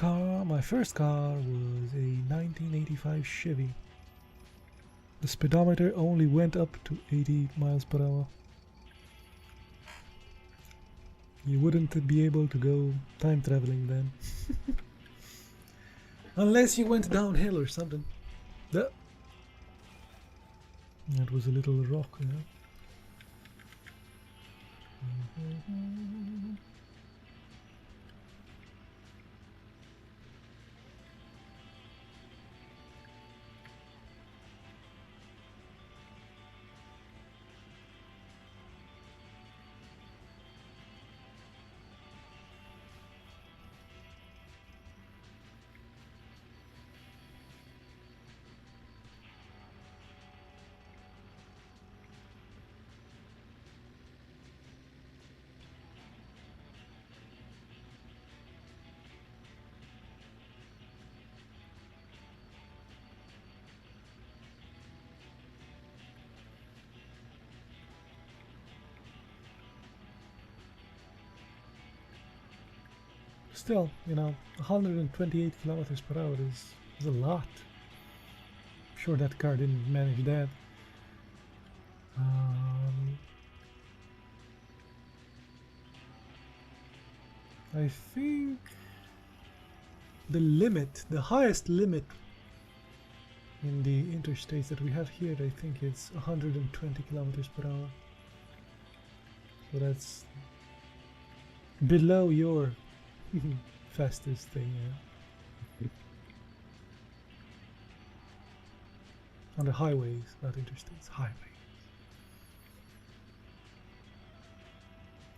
car was a 1985 Chevy. The speedometer only went up to 80 miles per hour. You wouldn't be able to go time traveling then. Unless you went downhill or something. That was a little rock, you know. Still, you know, 128 kilometers per hour is a lot. I'm sure that car didn't manage that. I think the highest limit in the interstates that we have here, I think it's 120 kilometers per hour. So that's below your fastest thing, yeah. On the highways, not interstates, highways.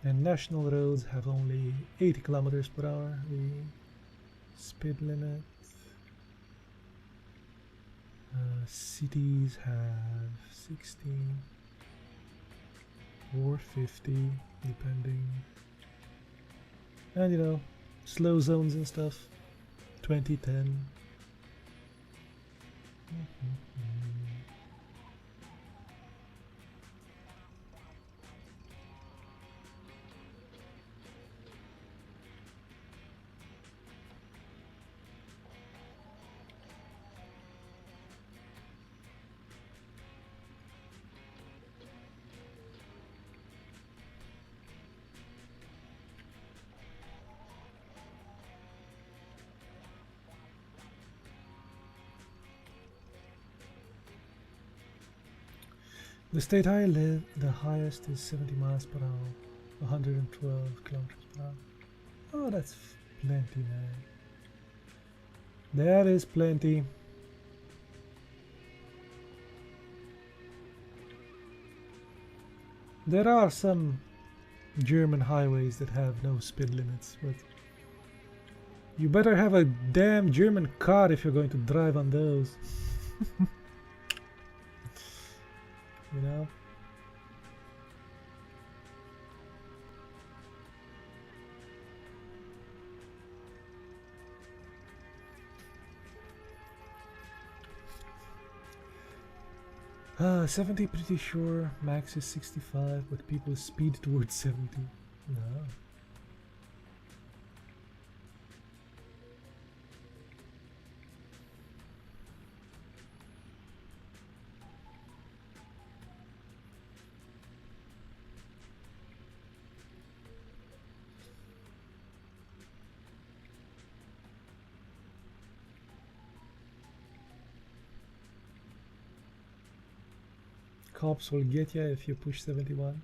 And national roads have only 80 kilometers per hour, the speed limit. Cities have 60 or 50, depending. And you know, slow zones and stuff, 2010. The state I live, the highest is 70 miles per hour, 112 kilometers per hour. Oh, that's plenty, man. That is plenty. There are some German highways that have no speed limits, but you better have a damn German car if you're going to drive on those. You know? 70 pretty sure. Max is 65, but people speed towards 70. No. Cops will get you if you push 71.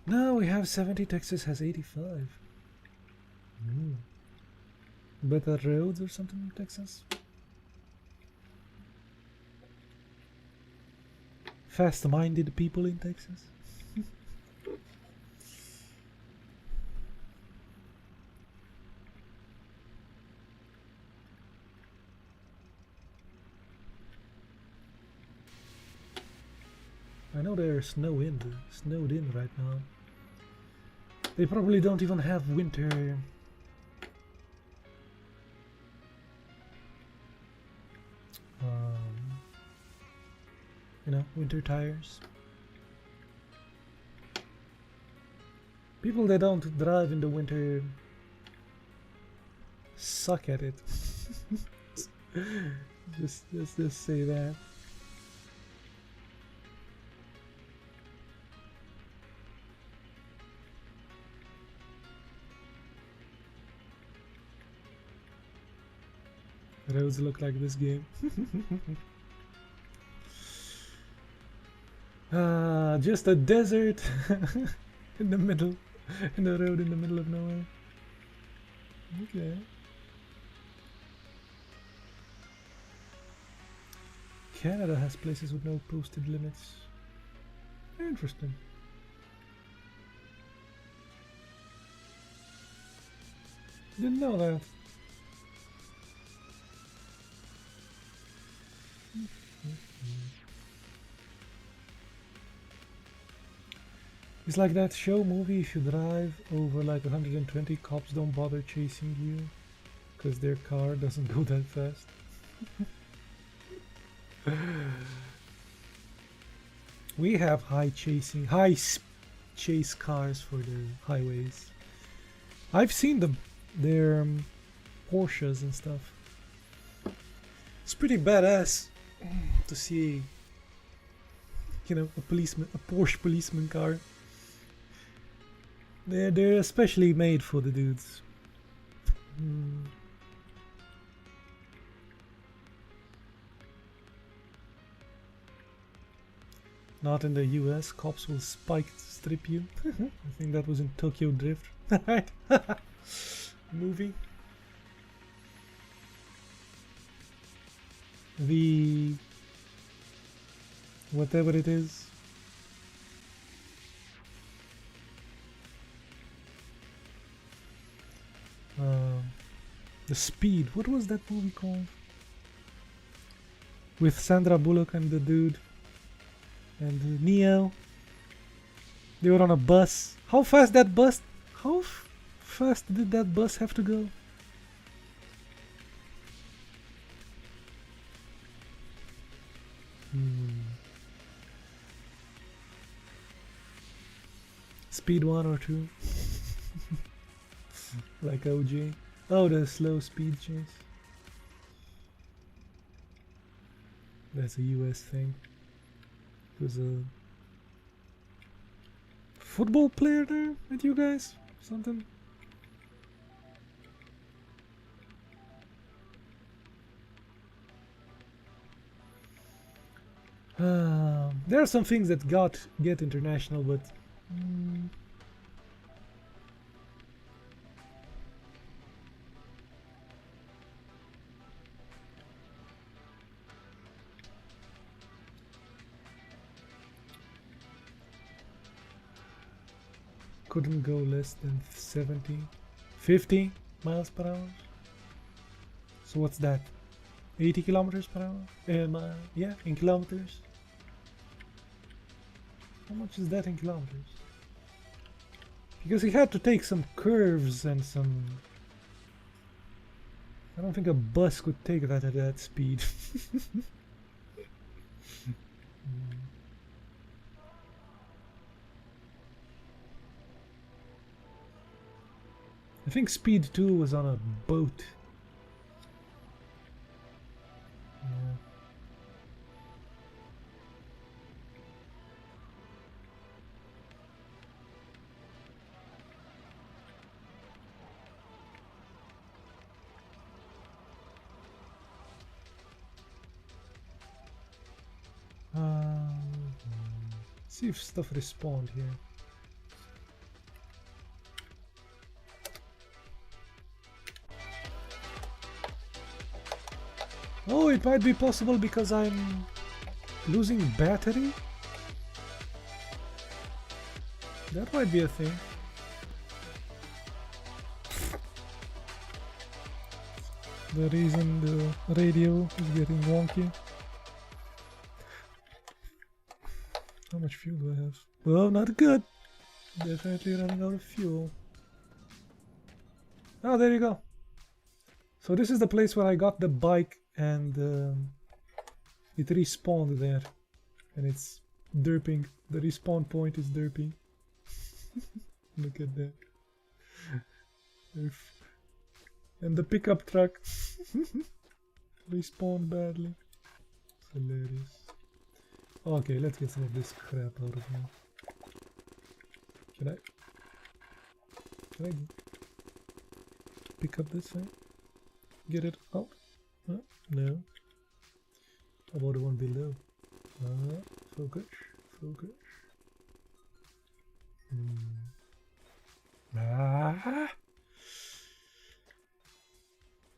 No, we have 70. Texas has 85. Better roads or something in Texas? Fast-minded people in Texas? I know they're snowed in right now. They probably don't even have winter. You know, winter tires. People that don't drive in the winter suck at it. Just say that. Roads look like this game. Just a desert in the middle, in the road in the middle of nowhere. Okay. Canada has places with no posted limits. Interesting. Didn't know that. It's like that show movie, if you drive over like 120, cops don't bother chasing you because their car doesn't go that fast. We have high chase cars for the highways. I've seen them. They're Porsches and stuff. It's pretty badass to see, you know, a Porsche policeman car. They're especially made for the dudes. Not in the US, cops will strip you. I think that was in Tokyo Drift. Right? Movie. The whatever it is. The Speed. What was that movie called? With Sandra Bullock and the dude and Neo. They were on a bus. How fast that bus? How fast did that bus have to go? Speed 1 or 2. Like OG. Oh, the slow speed chase. That's a US thing. It was a football player there with you guys? Something? There are some things that get international, but couldn't go less than 70, 50 miles per hour. So what's that? 80 kilometers per hour? Yeah, in kilometers. How much is that in kilometers? Because he had to take some curves and some I don't think a bus could take that at that speed. I think Speed 2 was on a boat. Yeah. See if stuff respawned here. Oh, it might be possible because I'm losing battery? That might be a thing. The reason the radio is getting wonky. How much fuel do I have? Well, not good. Definitely running out of fuel. Oh, there you go. So this is the place where I got the bike and it respawned there. And it's derping. The respawn point is derping. Look at that. And the pickup truck respawned badly. It's hilarious. Okay, let's get some of this crap out of here. Can I pick up this thing? Get it out? No. How about the one below? Focus. Focus. Ah.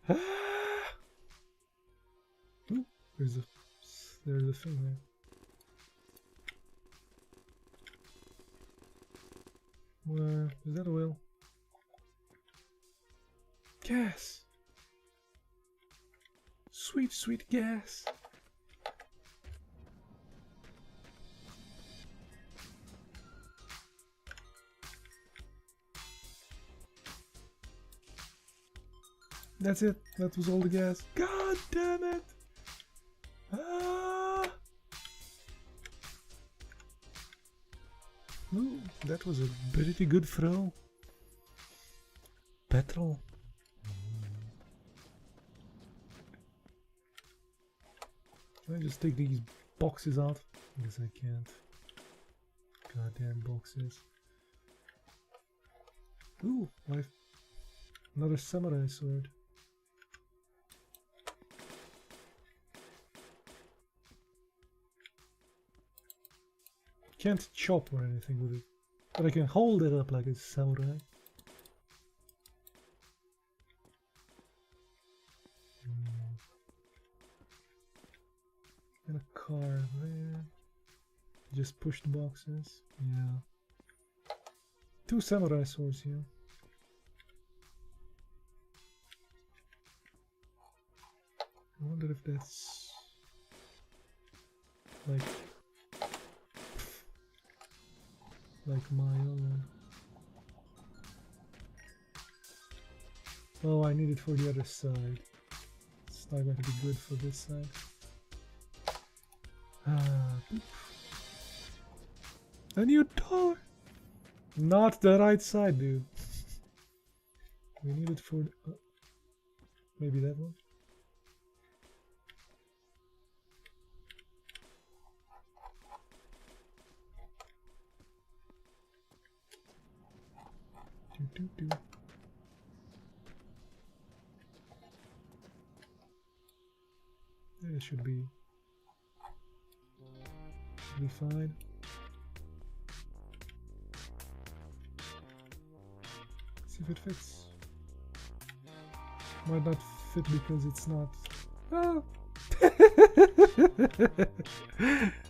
Ah. Ooh, there's a thing there. Where is that oil? Gas. Sweet, sweet gas. That's it. That was all the gas. God damn it! Ah! Ooh, that was a pretty good throw. Petrol. Can I just take these boxes out? I guess I can't. Goddamn boxes. Ooh, another samurai sword. Can't chop or anything with it, but I can hold it up like a samurai. And a car there. Just push the boxes. Yeah. 2 samurai swords here. I wonder if that's like my own. Oh, I need it for the other side. It's not going to be good for this side. A new door! Not the right side, dude. We need it for the, maybe that one. There it should be fine. See if it fits. Might not fit because it's not. Ah.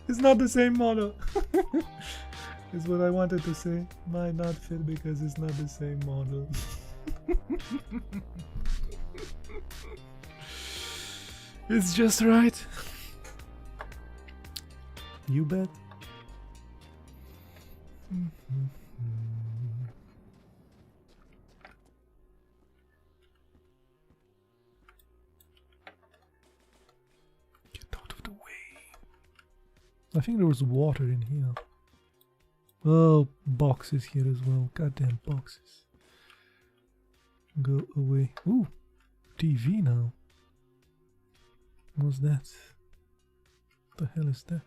It's not the same model. Is what I wanted to say. Might not fit because it's not the same model. It's just right. You bet. I think there was water in here. Oh, boxes here as well. Goddamn boxes. Go away. Ooh, TV now. What's that? What the hell is that?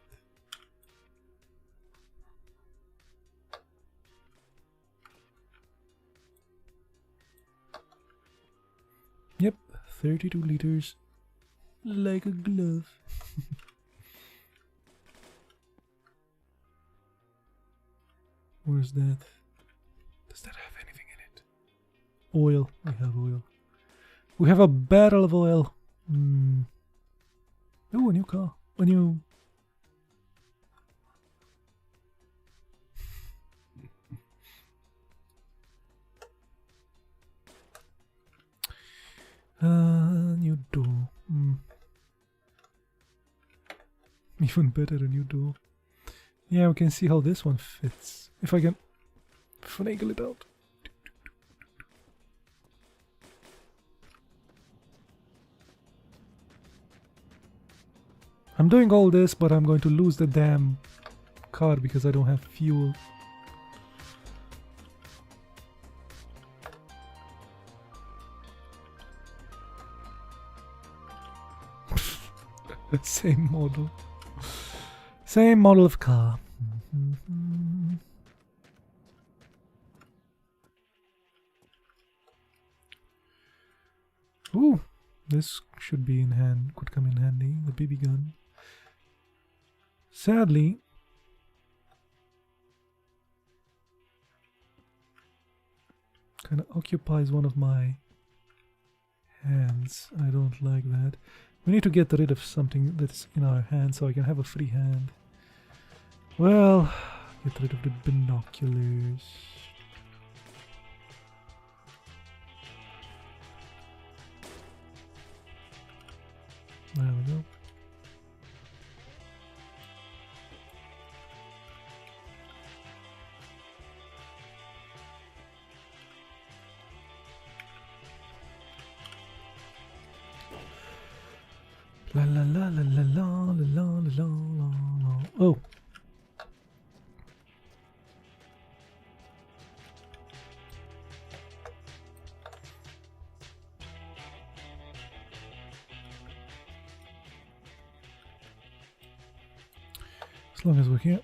Yep, 32 liters. Like a glove. Where's that? Does that have anything in it? Oil. We have oil. We have a barrel of oil. Oh, a new car. A new... new door. Even better, a new door. Yeah, we can see how this one fits. If I can finagle it out. I'm doing all this, but I'm going to lose the damn car because I don't have fuel. Same model. Same model of car. Ooh, this should be in hand. Could come in handy. The BB gun. Sadly, kind of occupies one of my hands. I don't like that. We need to get rid of something that's in our hand so I can have a free hand. Well, get rid of the binoculars. There we go. La la la la la la la la la la. Oh. As long as we're here.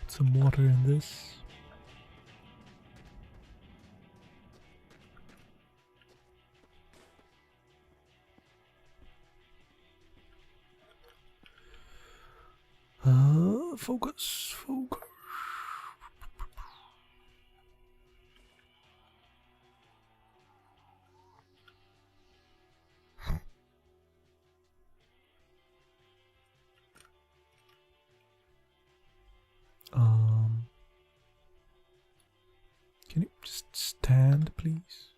Put some water in this. Focus, focus. Can you just stand, please?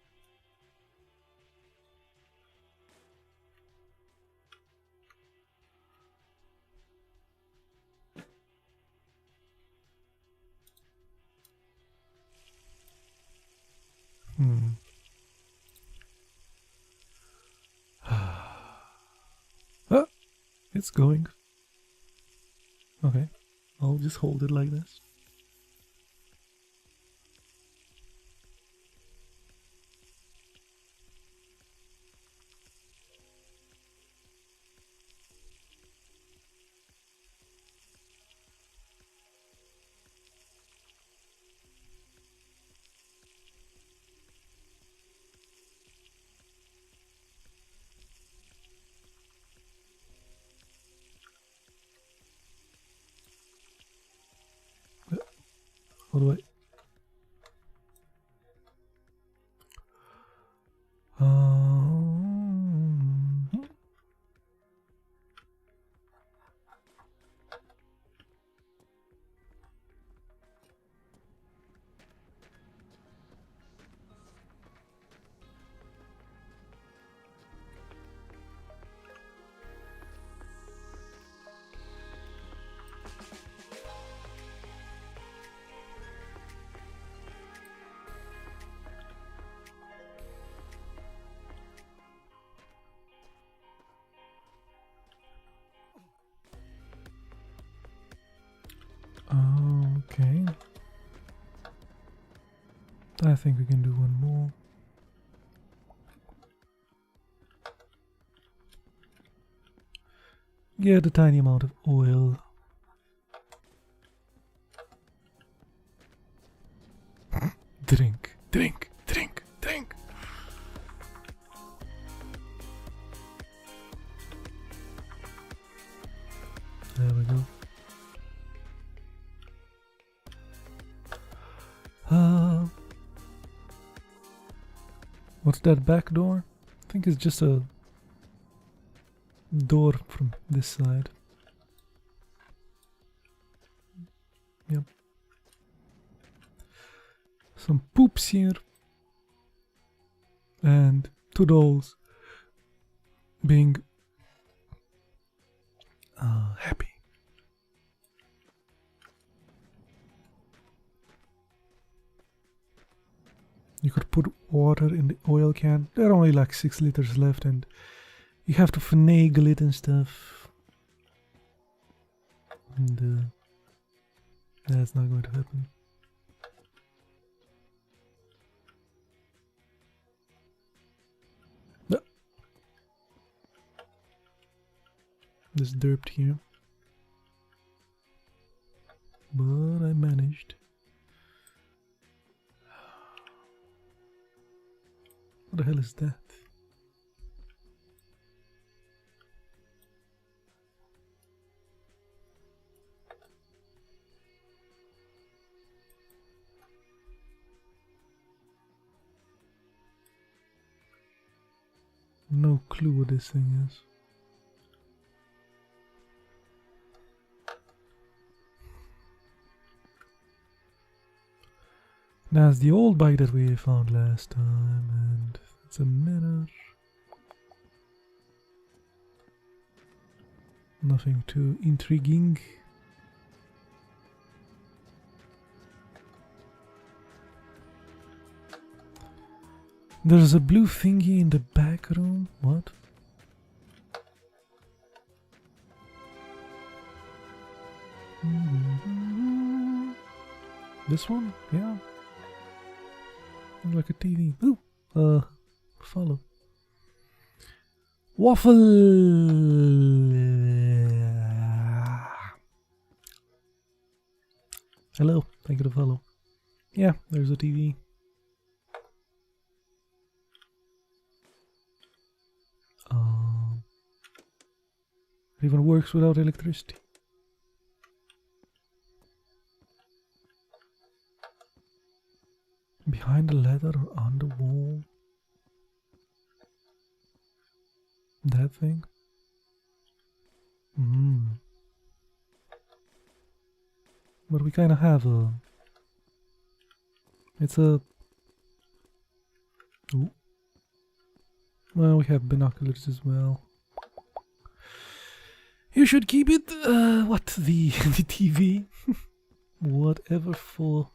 Ah, it's going. Okay, I'll just hold it like this. How do I? I think we can do one more. Get a tiny amount of oil. Drink, drink, drink, drink. There we go. What's that back door? I think it's just a door from this side. Yep. Some poops here. And 2 dolls being happy. You could put water in the oil can. There are only like 6 liters left and you have to finagle it and stuff. And that's not going to happen. No. This derped here. But I managed. What the hell is that? No clue what this thing is. That's the old bike that we found last time, and it's a mirror. Nothing too intriguing. There's a blue thingy in the back room. What? This one? Yeah. Looks like a TV. Ooh, follow. Waffle. Hello, thank you to follow. Yeah, there's a TV. It even works without electricity. Behind the ladder or on the wall. That thing. But we kind of have a... It's a... Ooh. Well, we have binoculars as well. You should keep it, what, the TV? Whatever for...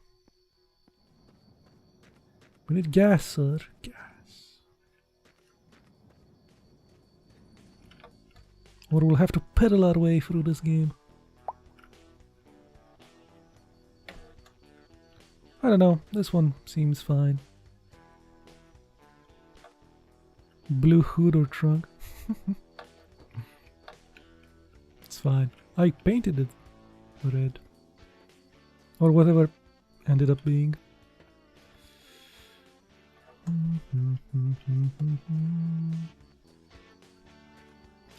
We need gas, sir. Gas. Or we'll have to pedal our way through this game. I don't know. This one seems fine. Blue hood or trunk. It's fine. I painted it red. Or whatever ended up being.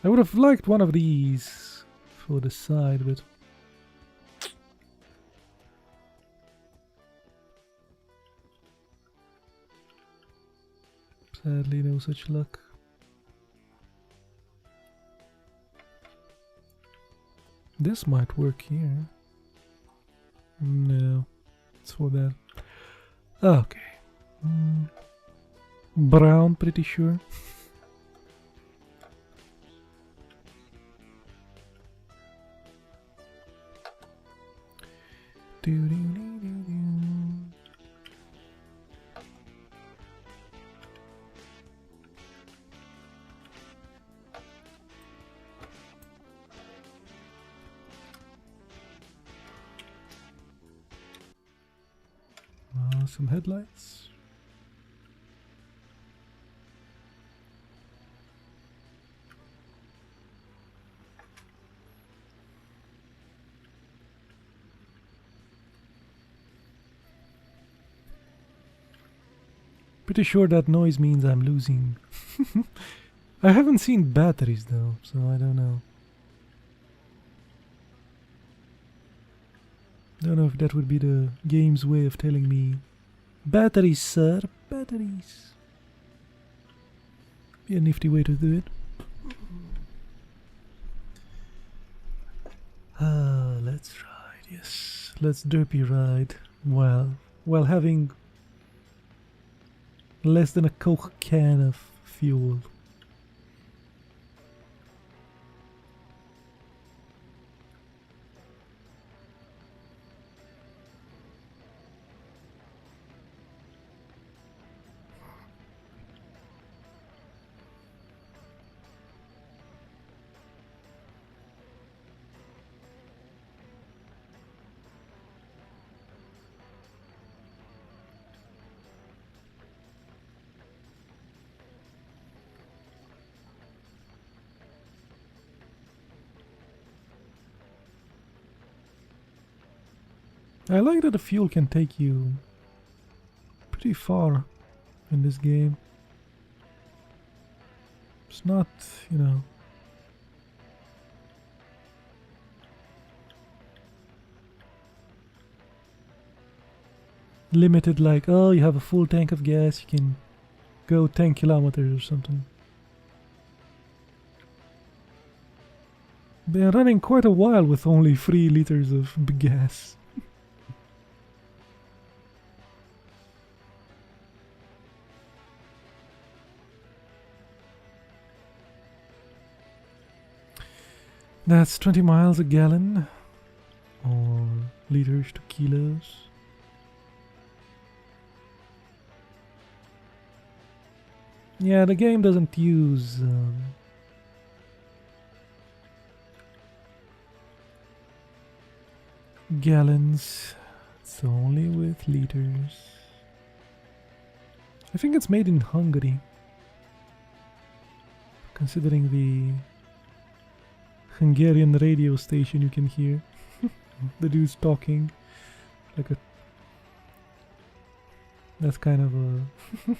I would have liked one of these for the side, but sadly no such luck. This might work here. No, it's for that. Okay. Brown, pretty sure. Some headlights. Pretty sure that noise means I'm losing. I haven't seen batteries though, so I don't know. Don't know if that would be the game's way of telling me, batteries, sir, batteries. Be a nifty way to do it. Let's ride, yes. Let's derpy ride while having less than a Coke can of fuel. I like that the fuel can take you pretty far in this game. It's not, you know, limited like, oh, you have a full tank of gas, you can go 10 kilometers or something. Been running quite a while with only 3 liters of gas. That's 20 miles a gallon, or liters to kilos. Yeah, the game doesn't use gallons, it's only with liters. I think it's made in Hungary, considering the Hungarian radio station you can hear. The dude's talking like a... That's kind of a...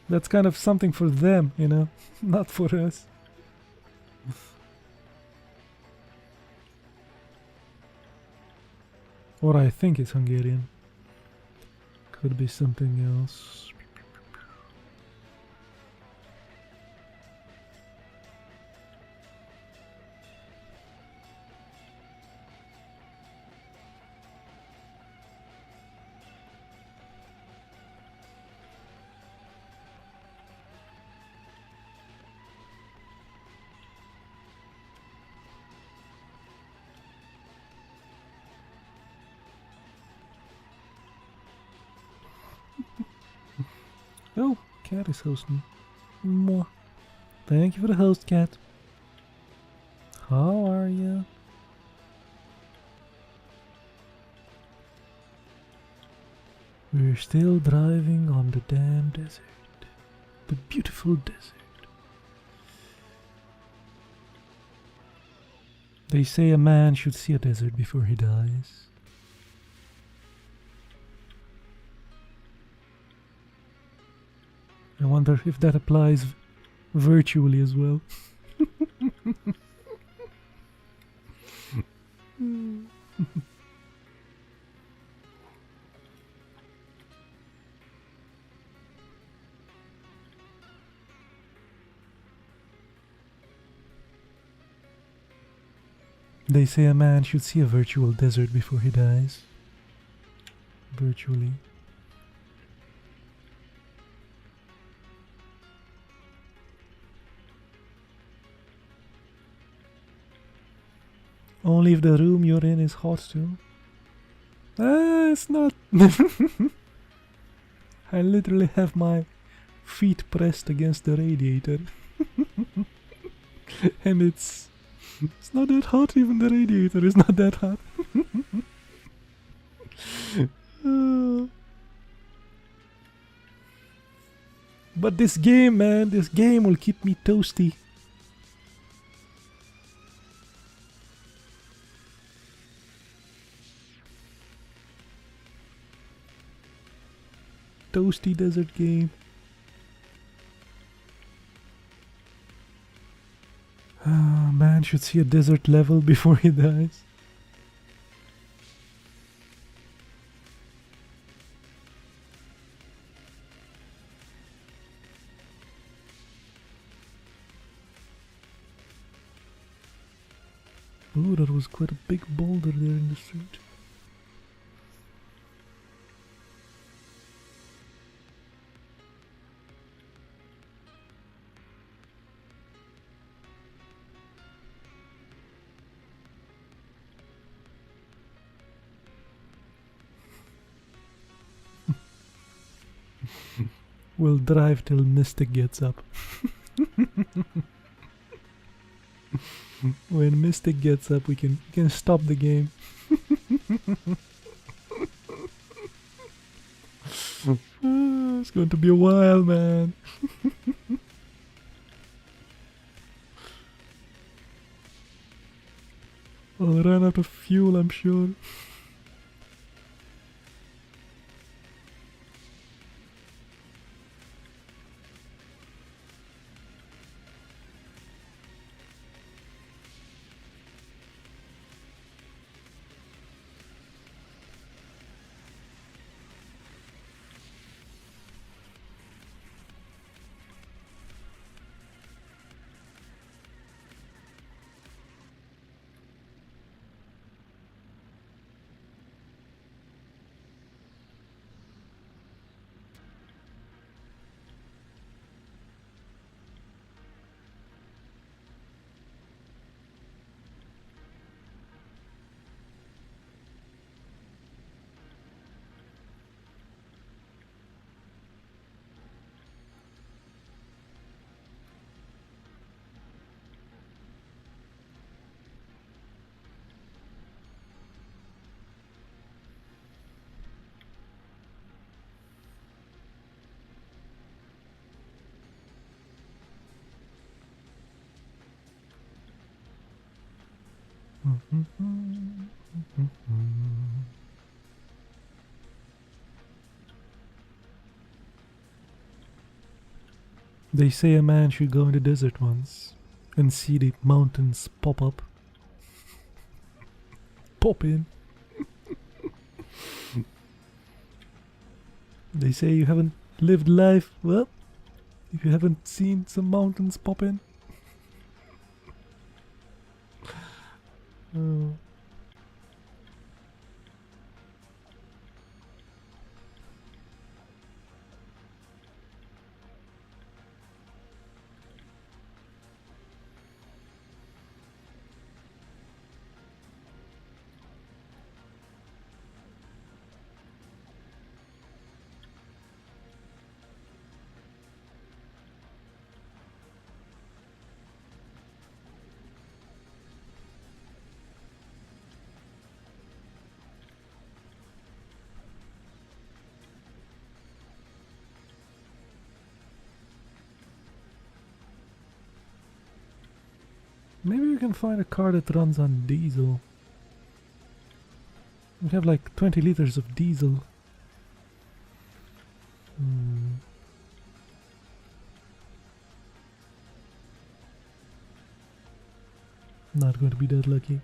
That's kind of something for them, you know, not for us. Or I think it's Hungarian. Could be something else. Oh, cat is hosting. Mwah. Thank you for the host, cat. How are you? We're still driving on the damn desert. The beautiful desert. They say a man should see a desert before he dies. I wonder if that applies virtually as well. They say a man should see a virtual desert before he dies. Virtually. Only if the room you're in is hot too. It's not. I literally have my feet pressed against the radiator. And it's not that hot, even the radiator is not that hot. But this game, man, this game will keep me toasty. toasty desert game. Man should see a desert level before he dies. Ooh, that was quite a big boulder there in the street. We'll drive till Mystic gets up. When Mystic gets up, we can stop the game. It's going to be a while, man. I'll run out of fuel, I'm sure. They say a man should go in the desert once and see the mountains pop up. Pop in. They say you haven't lived life, well, if you haven't seen some mountains pop in. Oh. Maybe we can find a car that runs on diesel. We have like 20 liters of diesel. Not going to be that lucky.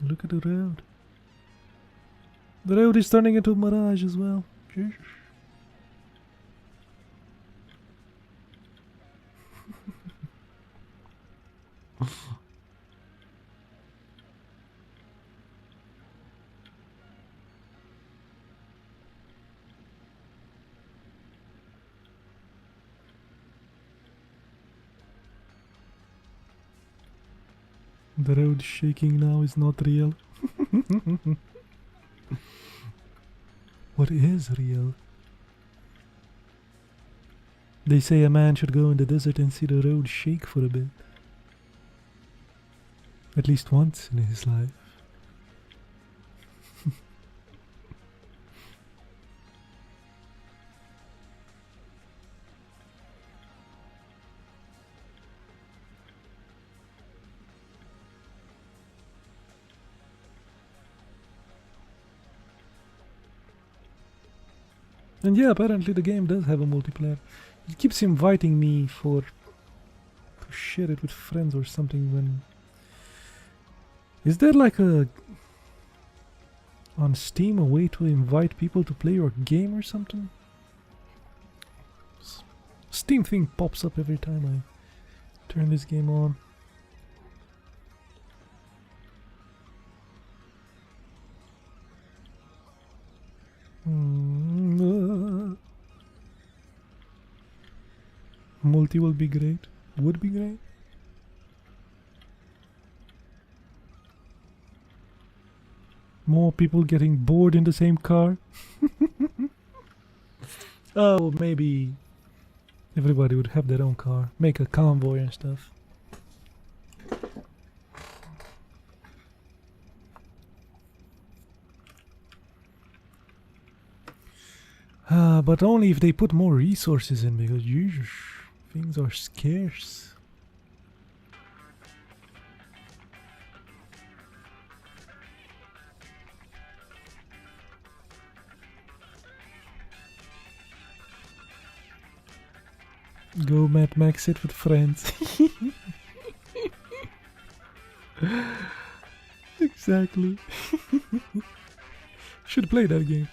Look at the road. The road is turning into a mirage as well. Sheesh. The road shaking now is not real. What is real? They say a man should go in the desert and see the road shake for a bit. At least once in his life. And yeah, apparently the game does have a multiplayer. It keeps inviting me to share it with friends or something when... Is there like on Steam a way to invite people to play your game or something? Steam thing pops up every time I turn this game on. Multi will be great. Would be great. More people getting bored in the same car. Oh, maybe everybody would have their own car. Make a convoy and stuff. But only if they put more resources in, because usually things are scarce. Go Mad Max it with friends. Exactly. Should play that game.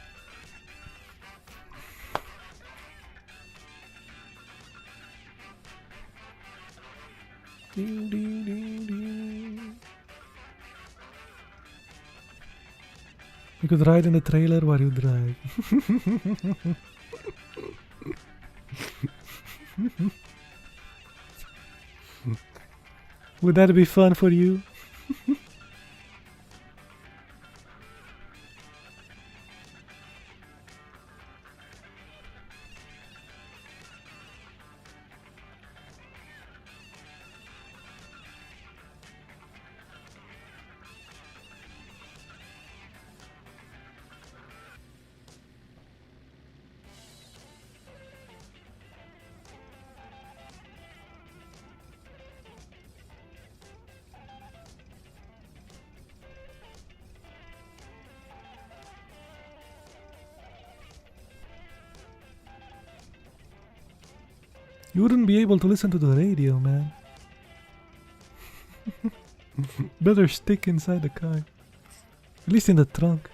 You could ride in the trailer while you drive. Would that be fun for you? You wouldn't be able to listen to the radio, man. Better stick inside the car. At least in the trunk.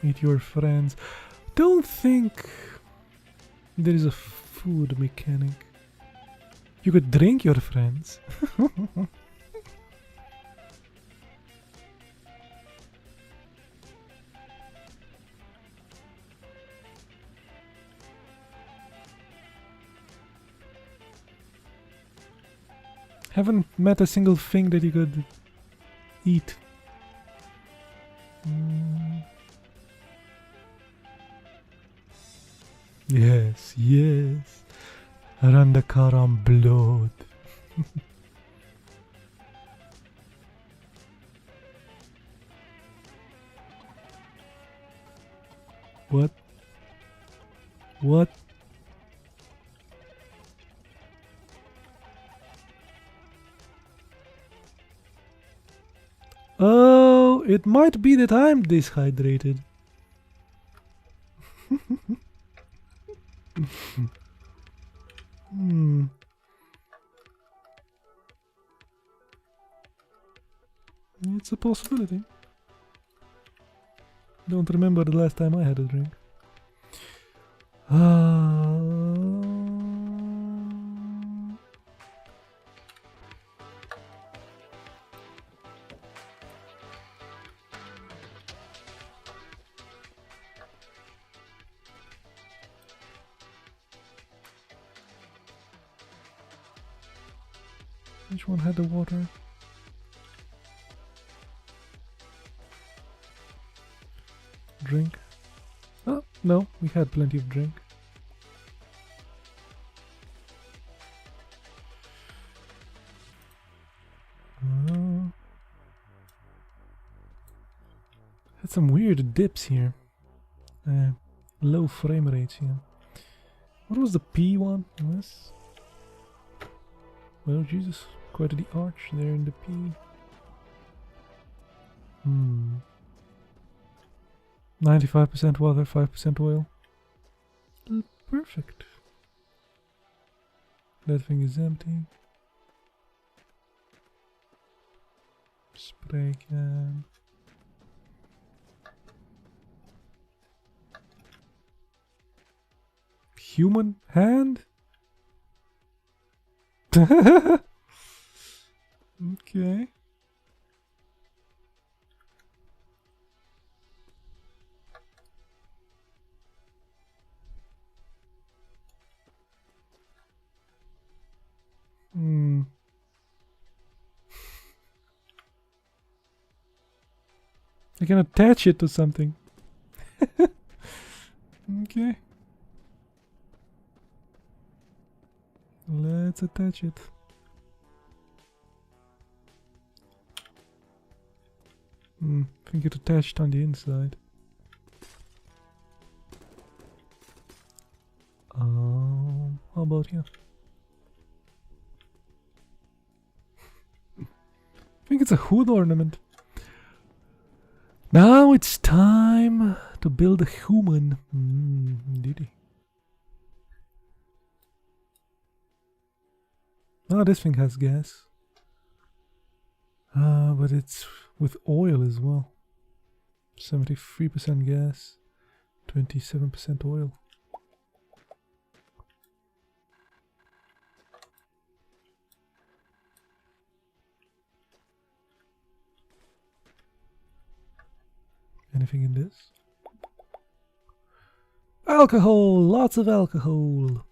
Eat your friends. Don't think there is a food mechanic. You could drink your friends. Haven't met a single thing that you could eat. Yes, yes. Run the car on blood. What? What? Oh, it might be that I'm dehydrated. It's a possibility. Don't remember the last time I had a drink. Which one had the water? Drink. Oh, no, we had plenty of drink. Had some weird dips here. Low frame rates here. What was the P one? Yes. Well, Jesus, quite the arch there in the P. 95% water, 5% oil. Perfect. That thing is empty. Spray can. Human hand? Okay. I can attach it to something. Okay. Let's attach it. I think it attached on the inside. How about here? I think it's a hood ornament. Now it's time to build a human. Did he? Oh, this thing has gas. But it's with oil as well. 73% gas, 27% oil. Anything in this? Alcohol! Lots of alcohol!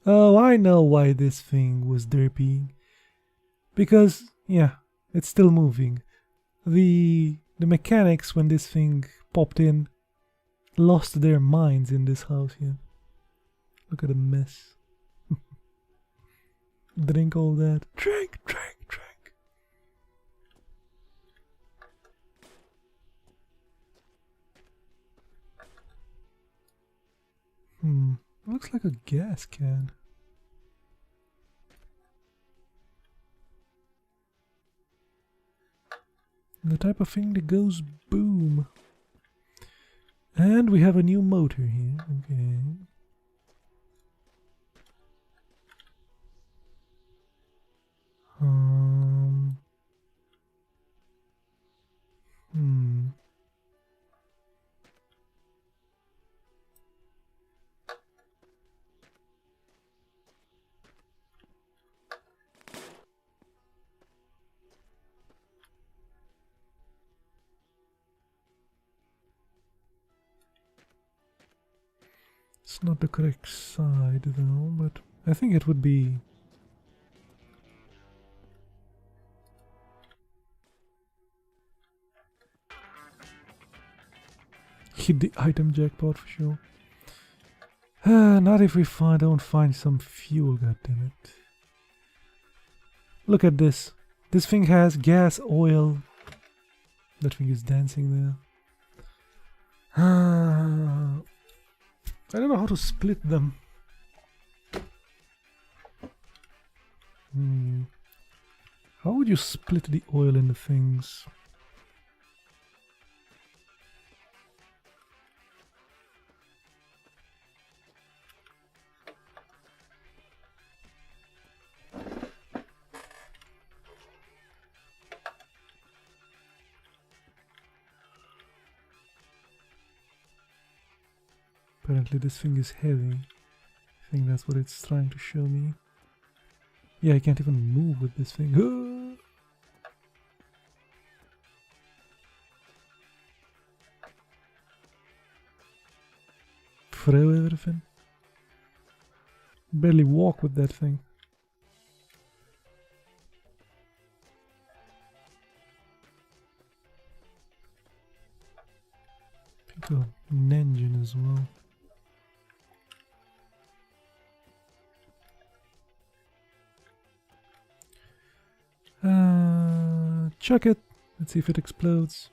Oh, I know why this thing was derping. Because, yeah, it's still moving. The mechanics when this thing popped in lost their minds in this house here. Look at the mess. Drink all that. Drink, drink, drink. Looks like a gas can. The type of thing that goes boom. And we have a new motor here. Okay. It's not the correct side though, but I think it would be. Hit the item jackpot for sure. Not if we don't find some fuel, goddammit. Look at this. This thing has gas, oil. That thing is dancing there. I don't know how to split them. How would you split the oil in the things? Apparently this thing is heavy. I think that's what it's trying to show me. Yeah, I can't even move with this thing. Throw everything. Barely walk with that thing. Pick up an engine as well. Chuck it. Let's see if it explodes.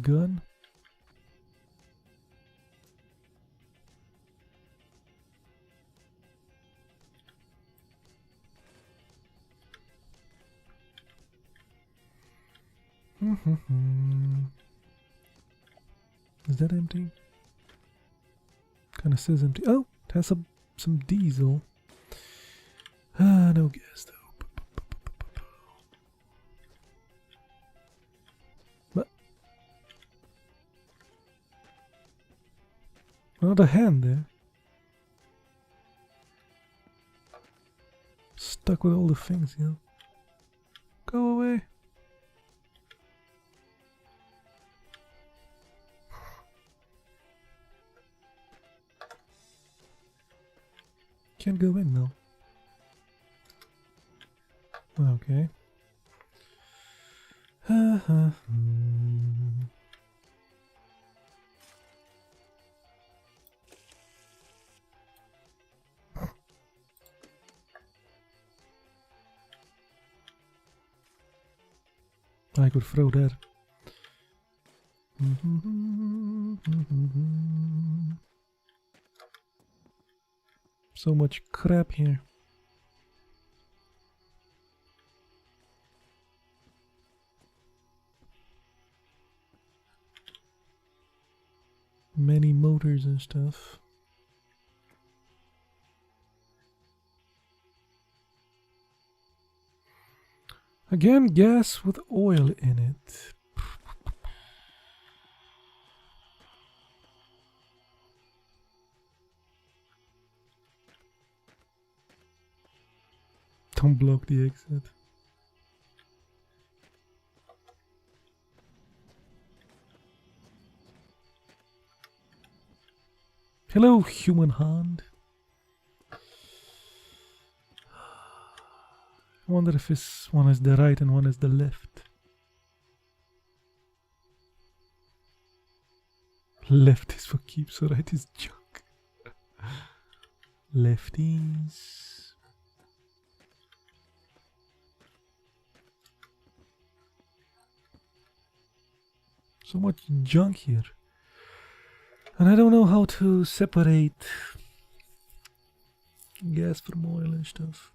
Gun. Is that empty? Kind of says empty. Oh, it has some diesel. No gas though. But another hand there. Stuck with all the things, you know. Go away. Can't go in though. Okay. I could throw that. So much crap here. Many motors and stuff. Again, gas with oil in it. Don't block the exit. Hello, human hand. I wonder if this one is the right and one is the left. Left is for keeps, right is junk. Lefties. So much junk here. And I don't know how to separate gas from oil and stuff.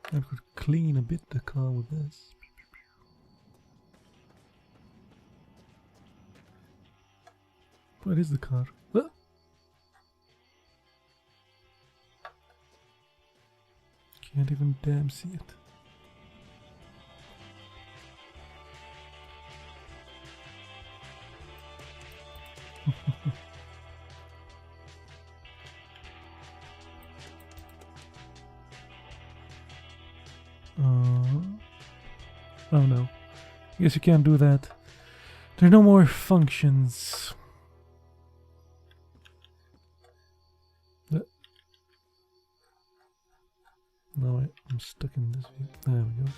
I could clean a bit the car with this. What is the car? Ah! Can't even damn see it. Oh no. I guess you can't do that. There are no more functions. No, I'm stuck in this view. There we go.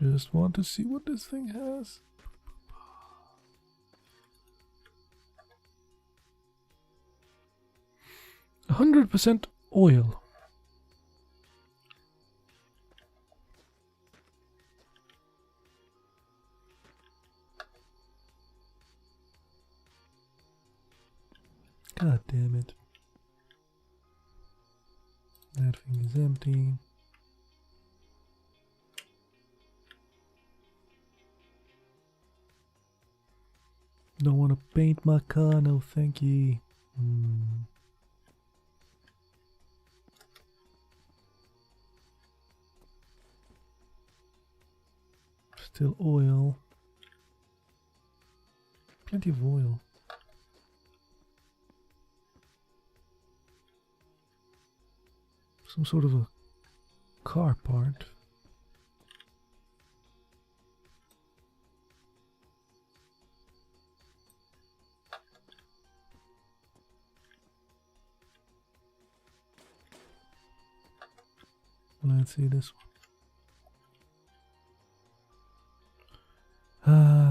Just want to see what this thing has. 100% oil. God damn it. That thing is empty. Don't want to paint my car, no thank you. Still oil. Plenty of oil. Some sort of a car part. Let's see this one.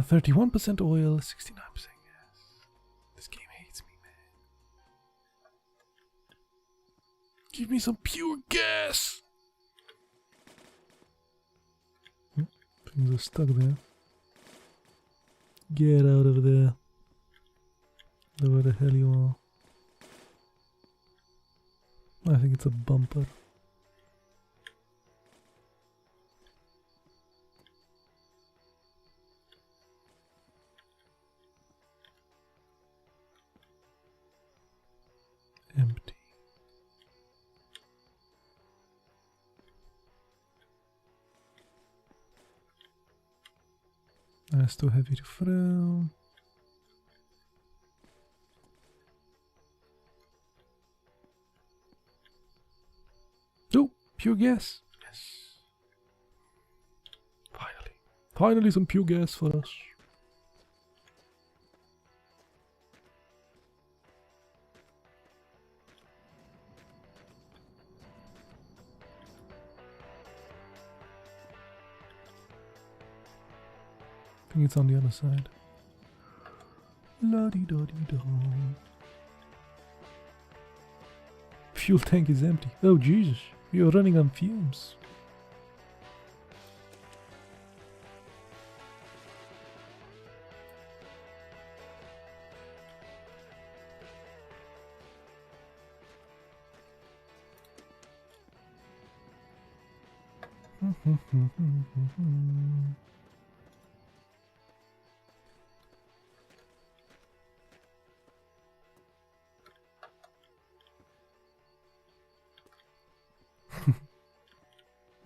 31% oil, 69% gas. This game hates me, man. Give me some pure gas! Things are stuck there. Get out of there. Where the hell you are? I think it's a bumper. Empty. That's too heavy to throw. Oh, pure gas. Yes. Finally. Finally some pure gas for us. I think it's on the other side. La-dee-da-dee-da. Fuel tank is empty. Oh Jesus, we are running on fumes.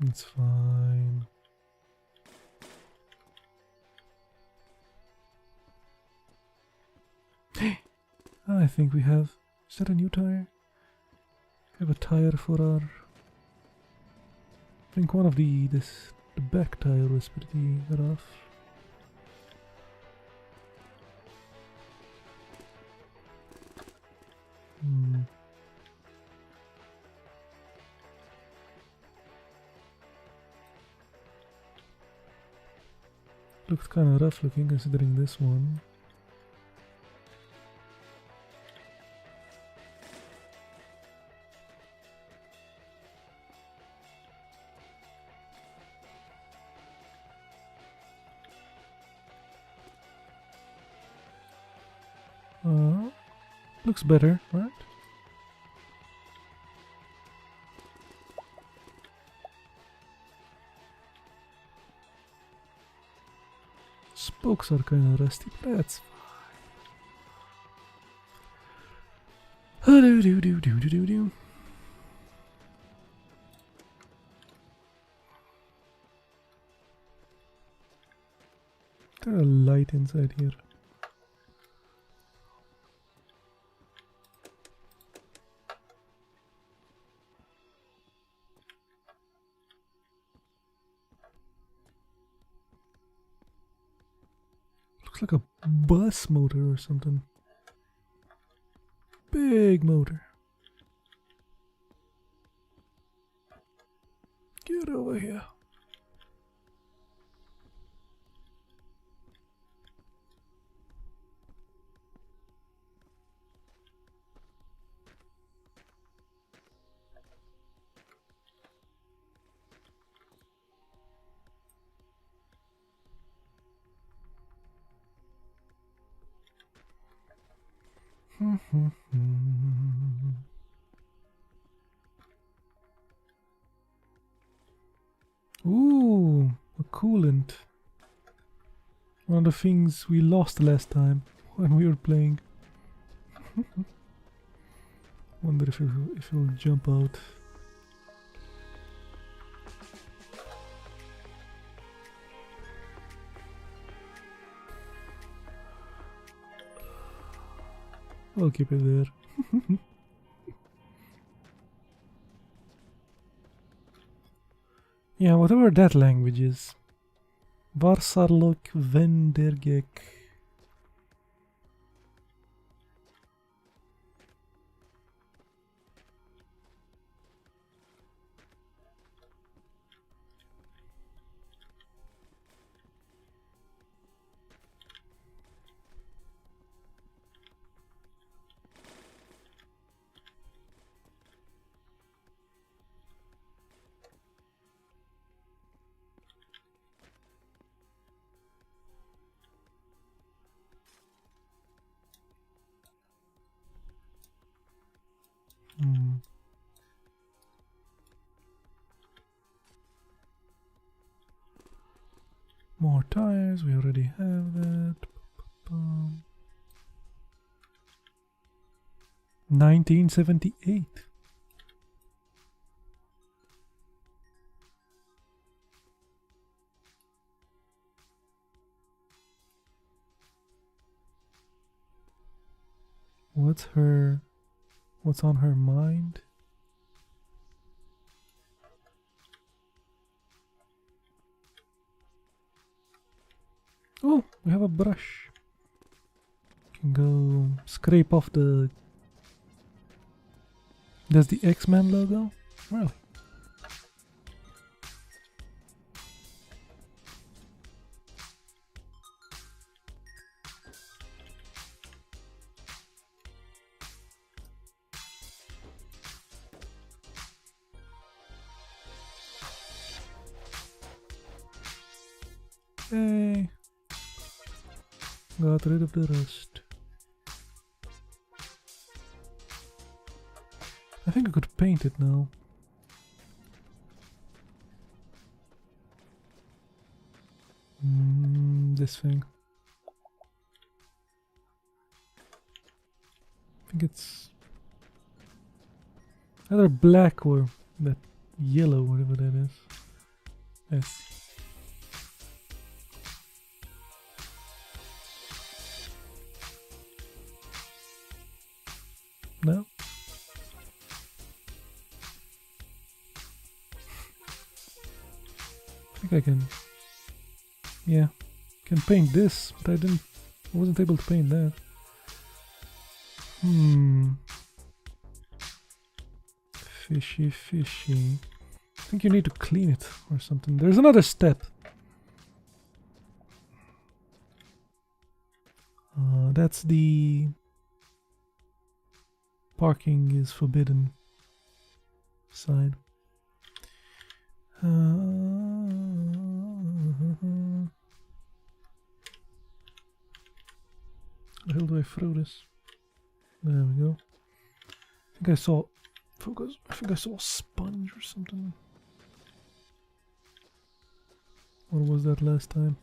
It's fine. I think we have. Is that a new tire? We have a tire for our. I think one of the back tire was pretty rough. Looks kind of rough looking considering this one. Looks better, right? Spokes are kind of rusty, but that's fine. Do. There's a light inside here. Looks like a bus motor or something. Big motor. Get over here. Ooh, a coolant. One of the things we lost last time when we were playing. Wonder if it'll jump out. I'll keep it there. Yeah, whatever that language is. Varsarlok Vendergek. More tires, we already have that. 1978. What's on her mind? Oh, we have a brush. Can go scrape off the... There's the X-Men logo? Really? Hey, got rid of the rust. I think I could paint it now. This thing. I think it's either black or that yellow, whatever that is. Yes. No? I think I can... Yeah. Can paint this, but I wasn't able to paint that. Fishy, fishy. I think you need to clean it or something. There's another step. That's the... Parking is forbidden sign. How the hell do I throw this? There we go. I think I saw... Focus. I think I saw a sponge or something. What was that last time?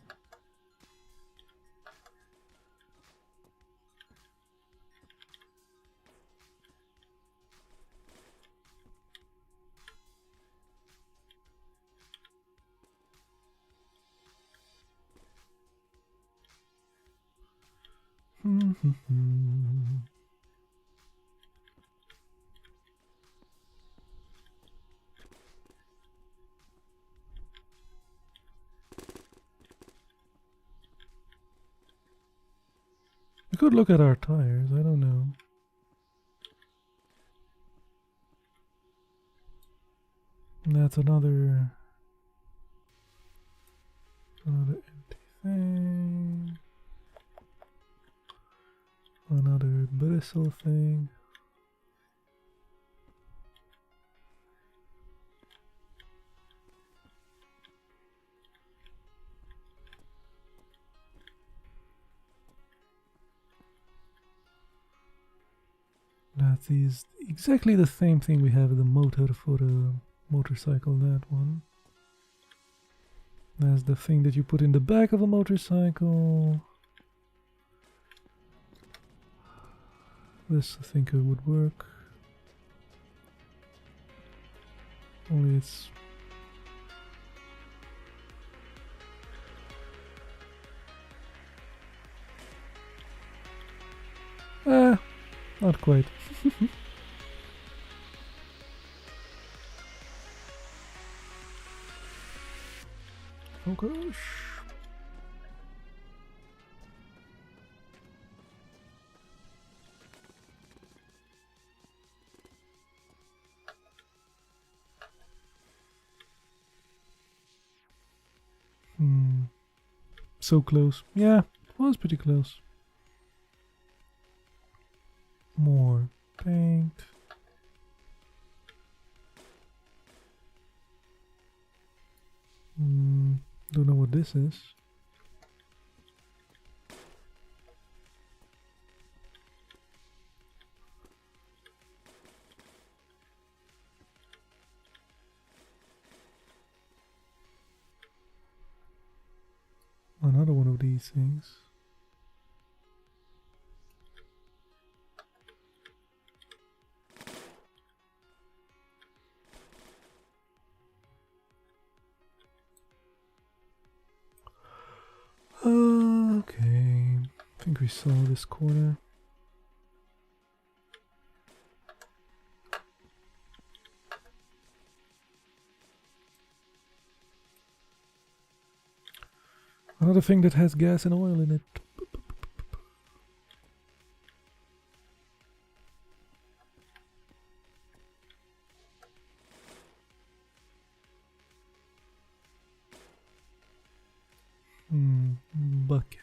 We could look at our tires, I don't know. And that's another empty thing. Another bristle thing. That is exactly the same thing we have the motor for the motorcycle, that one. That's the thing that you put in the back of a motorcycle. This I think it would work. Only it's... not quite. Focus. So close. Yeah, it was pretty close. More paint. Don't know what this is. Another one of these things. Okay, I think we saw this corner. Another thing that has gas and oil in it. Bucket.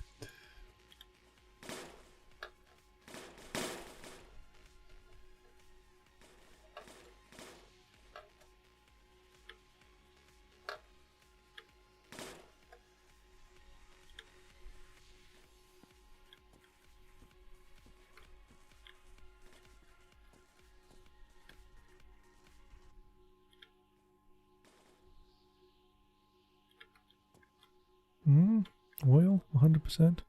Oil, 100%.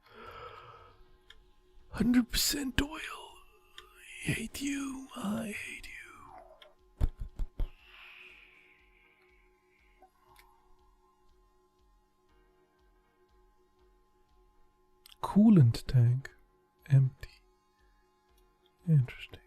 100% oil. I hate you. I hate you. Coolant tank. Empty. Interesting.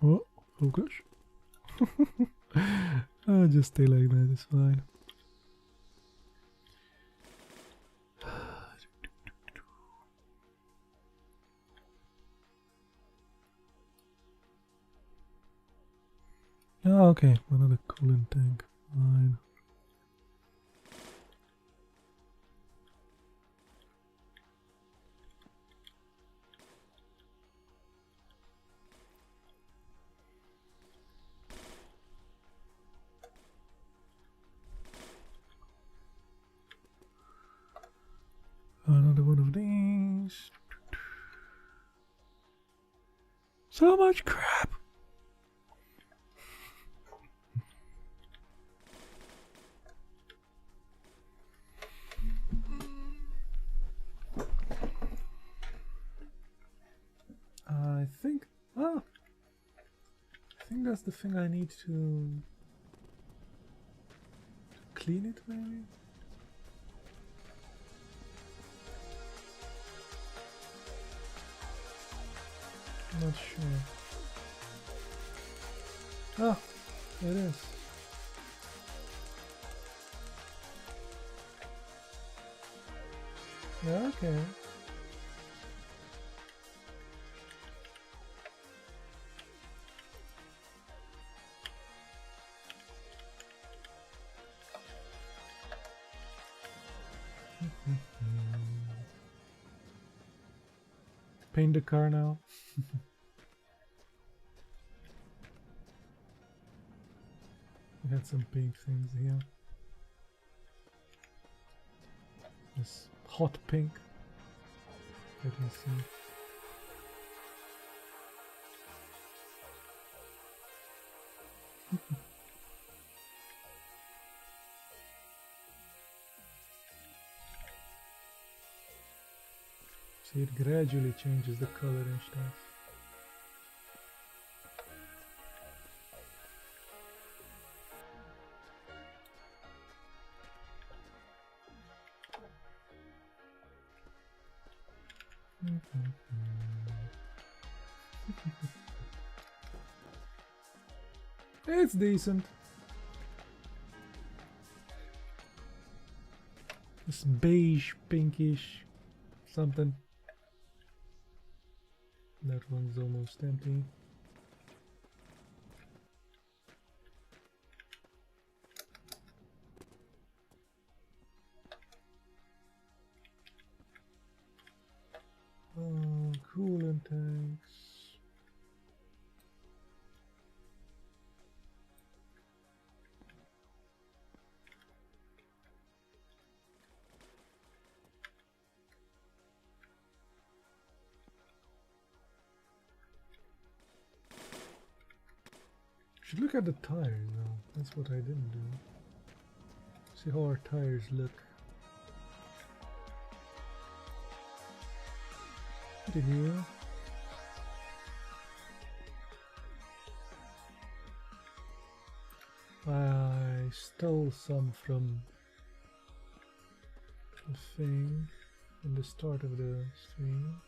Oh, focus. I'll just stay like that, it's fine. Oh, okay, another coolant tank. Fine. Another one of these. So much crap. I think that's the thing I need to clean it, maybe. Not sure. Ah, it is. Yeah, okay. Paint the car now. We had some pink things here. This hot pink. Let me see. See, it gradually changes the color and stuff. It's decent. This beige, pinkish, something. That one's almost empty. Oh, coolant tanks. Should look at the tires now. That's what I didn't do. See how our tires look. What here? I stole some from the thing in the start of the stream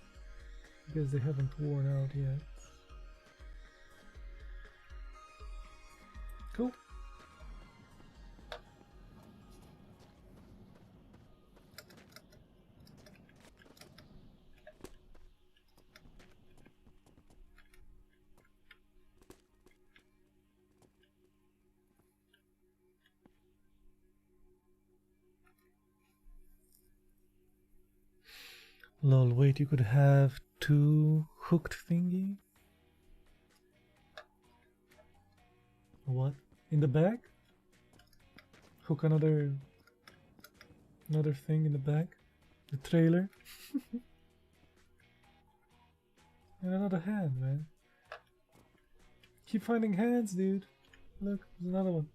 because they haven't worn out yet. Cool. Lol, wait, you could have two hooked thingy? What? In the back? Hook another thing in the back? The trailer? And another hand, man. Keep finding hands, dude. Look, there's another one.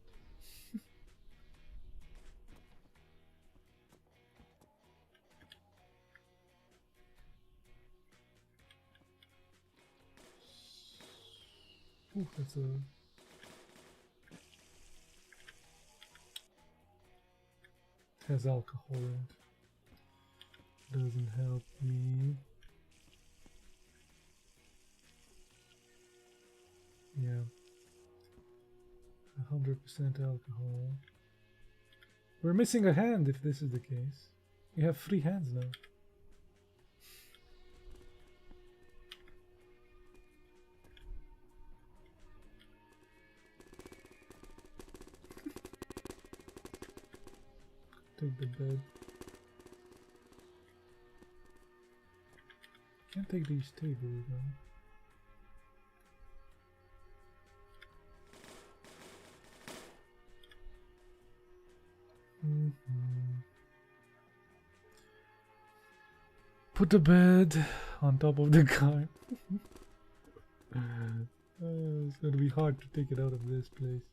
Ooh, that's a... has alcohol in it. Doesn't help me. Yeah. 100% alcohol. We're missing a hand if this is the case. We have 3 hands now. Take the bed. Can't take these tables now. Put the bed on top of the car. It's gonna be hard to take it out of this place.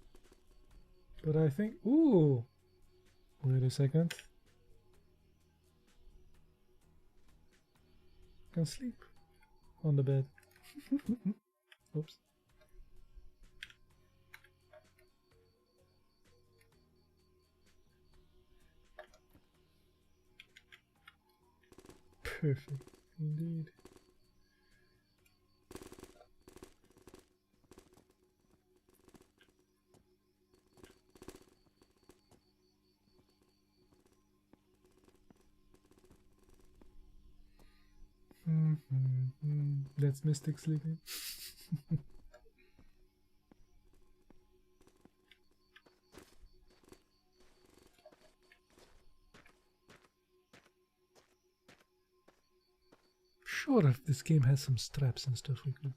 But I think... Ooh! Wait a second. I can sleep on the bed. Oops. Perfect, indeed. That's Mystic sleeping. sure if this game has some straps and stuff we could.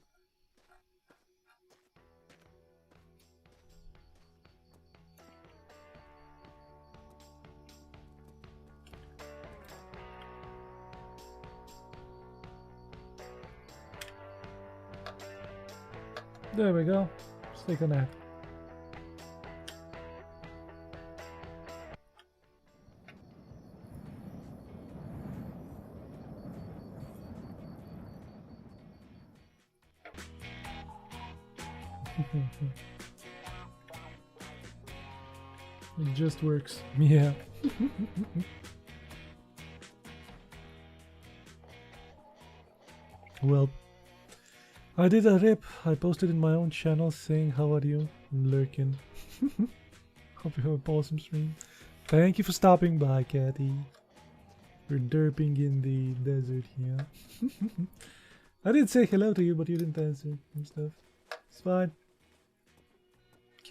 There we go. Let's take a nap. It just works. Yeah. Well, I did a rip. I posted in my own channel saying how are you? I'm lurking. Hope you have an awesome stream. Thank you for stopping by, Catty. We're derping in the desert here. I did say hello to you, but you didn't answer and stuff. It's fine.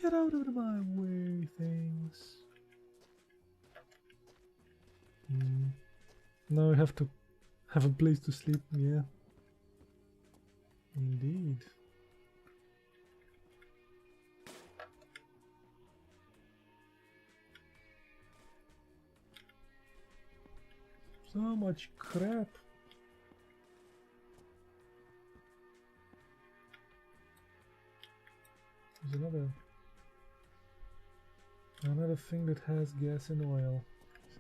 Get out of my way, things. Now I have to have a place to sleep. Yeah. Indeed. So much crap. There's another thing that has gas and oil,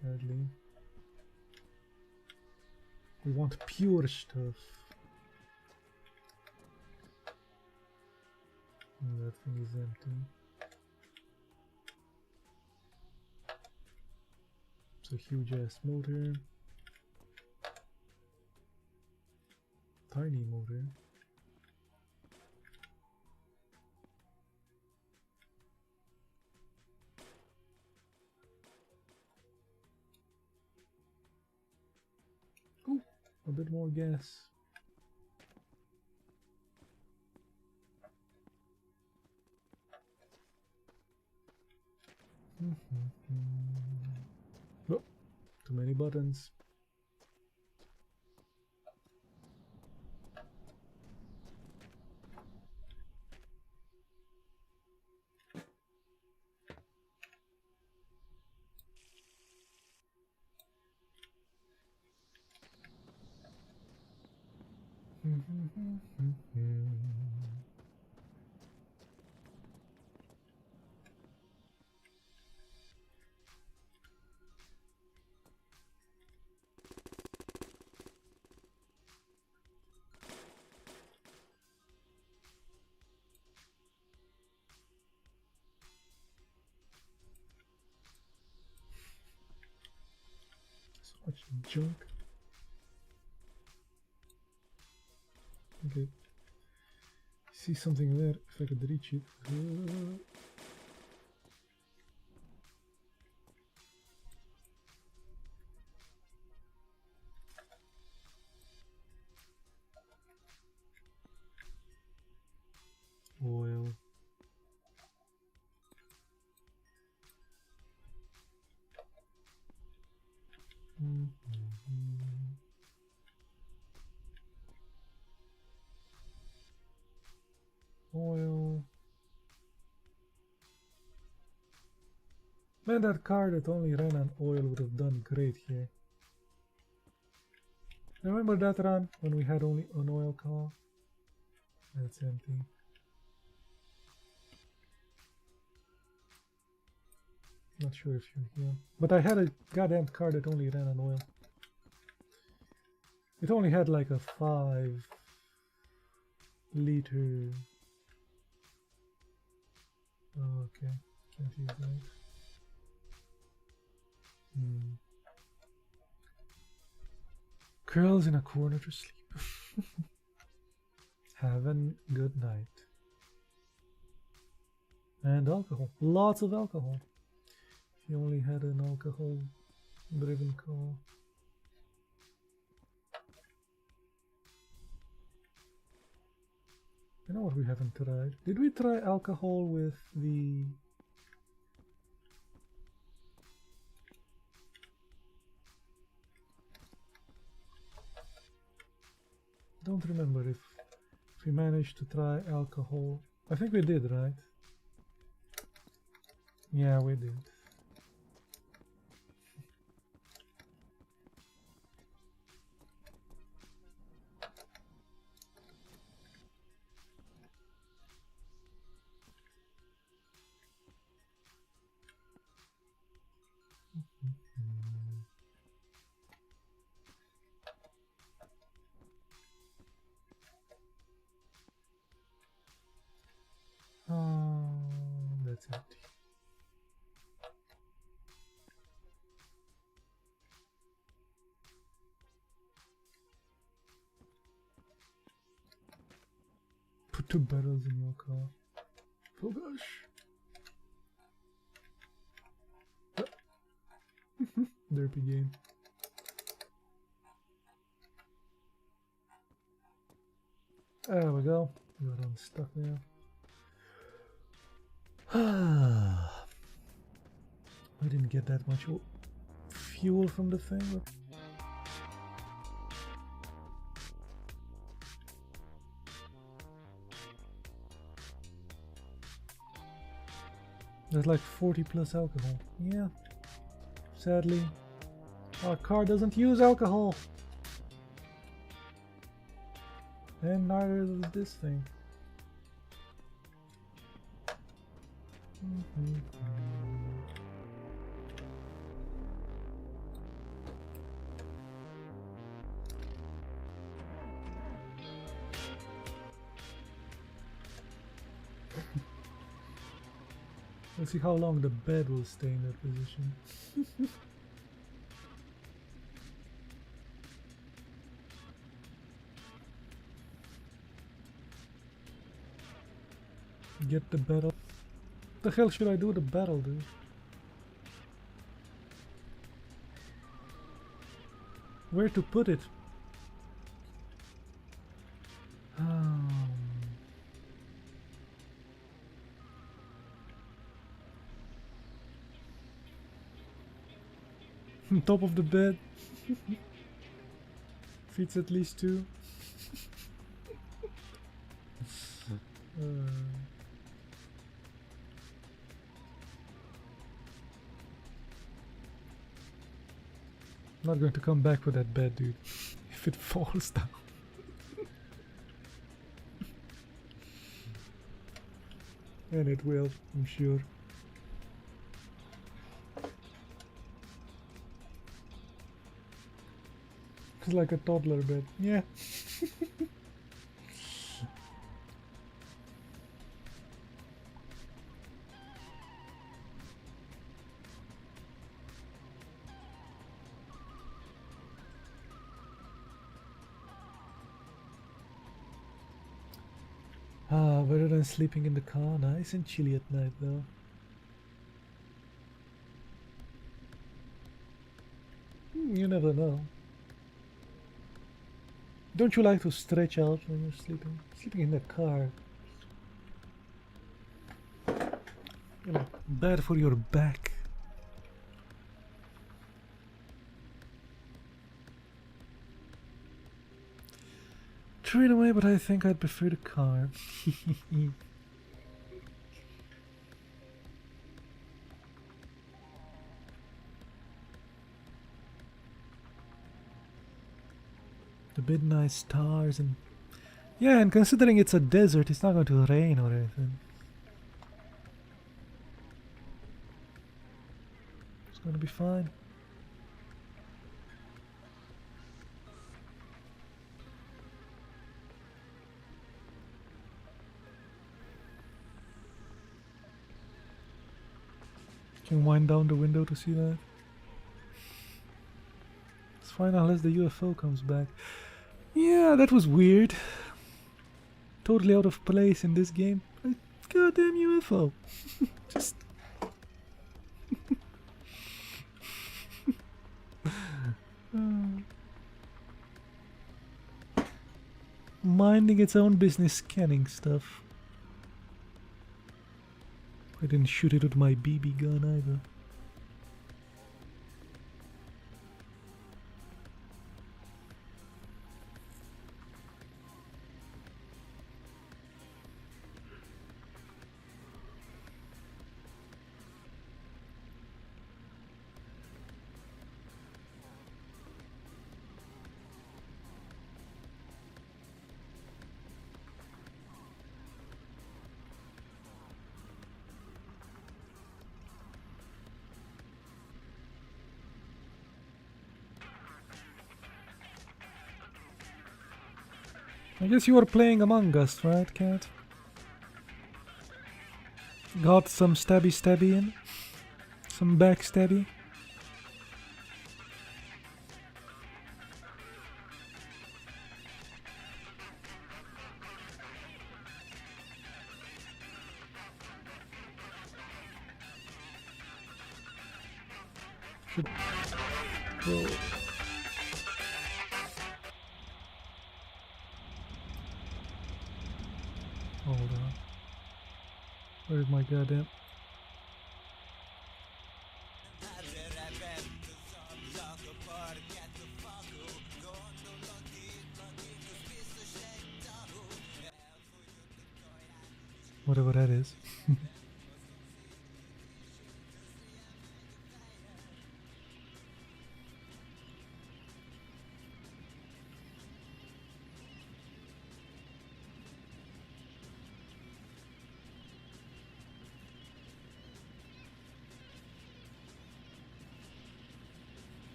sadly. We want pure stuff. And that thing is empty. It's a huge ass motor. Tiny motor. Ooh, a bit more gas. Oh, too many buttons. So much junk. Okay. See something there, if I could reach it. Oil. Oil. Man, that car that only ran on oil would have done great here. Remember that run when we had only an oil car? That's empty. Not sure if you're here. But I had a goddamn car that only ran on oil. It only had like a 5-liter. Oh, okay. Can't use that. Curls in a corner to sleep. Have a good night. And alcohol. Lots of alcohol. If you only had an alcohol-driven car. You know what we haven't tried? Did we try alcohol with the... Don't remember if we managed to try alcohol. I think we did, right? Yeah, we did. That's empty. Put 2 barrels in your car. Oh gosh. Derpy game. There we go. You're unstuck now. I didn't get that much fuel from the thing, but there's like 40 plus alcohol. Yeah. Sadly, our car doesn't use alcohol. And neither does this thing. Let's see how long the bed will stay in that position. Get the bed up. What the hell should I do with the barrel, dude? Where to put it? On top of the bed. Fits at least 2. I'm not going to come back for that bed, dude. If it falls down. And it will, I'm sure. It's like a toddler bed. Yeah. Better than sleeping in the car. Nice and chilly at night, though. You never know. Don't you like to stretch out when you're sleeping? Sleeping in the car. You know, bad for your back. True in a way, but I think I'd prefer the car. The midnight stars and yeah, and considering it's a desert, it's not going to rain or anything. It's going to be fine. Can wind down the window to see that. It's fine unless the UFO comes back. Yeah, that was weird. Totally out of place in this game. A goddamn UFO. Just minding its own business, scanning stuff. I didn't shoot it with my BB gun either. I guess you were playing Among Us, right, Cat? Got some stabby in? Some backstabby? Should... Whoa. Hold on. Where's my goddamn... Whatever that is.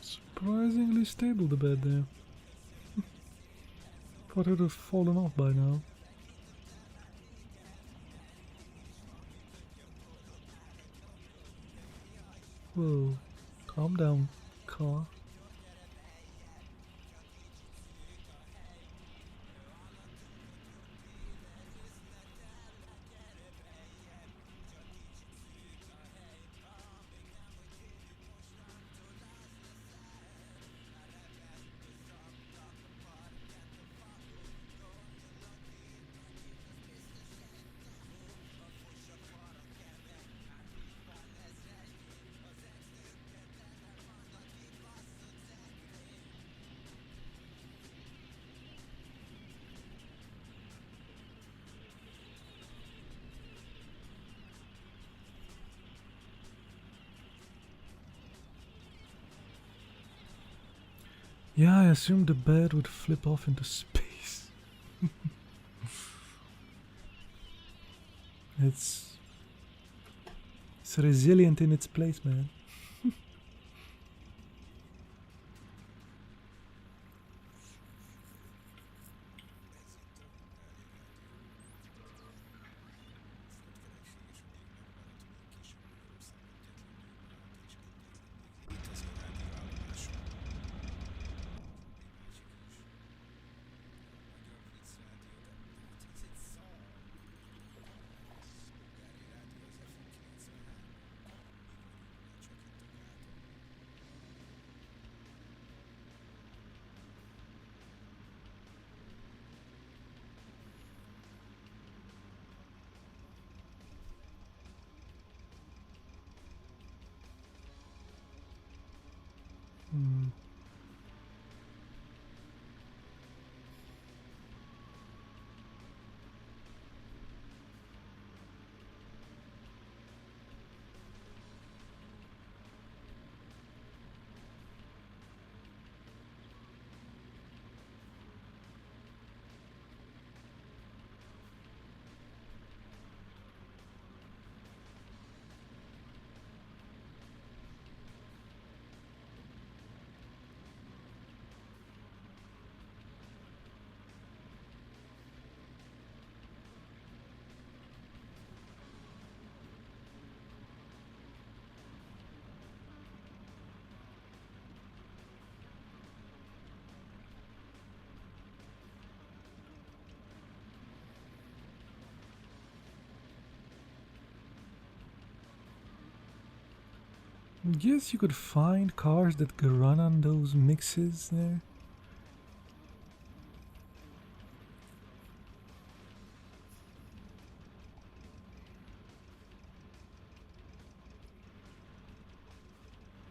Surprisingly stable, the bed there. Thought it would have fallen off by now. Whoa, calm down, car. Yeah, I assumed the bed would flip off into space. It's resilient in its place, man. Hmm. Guess you could find cars that could run on those mixes there.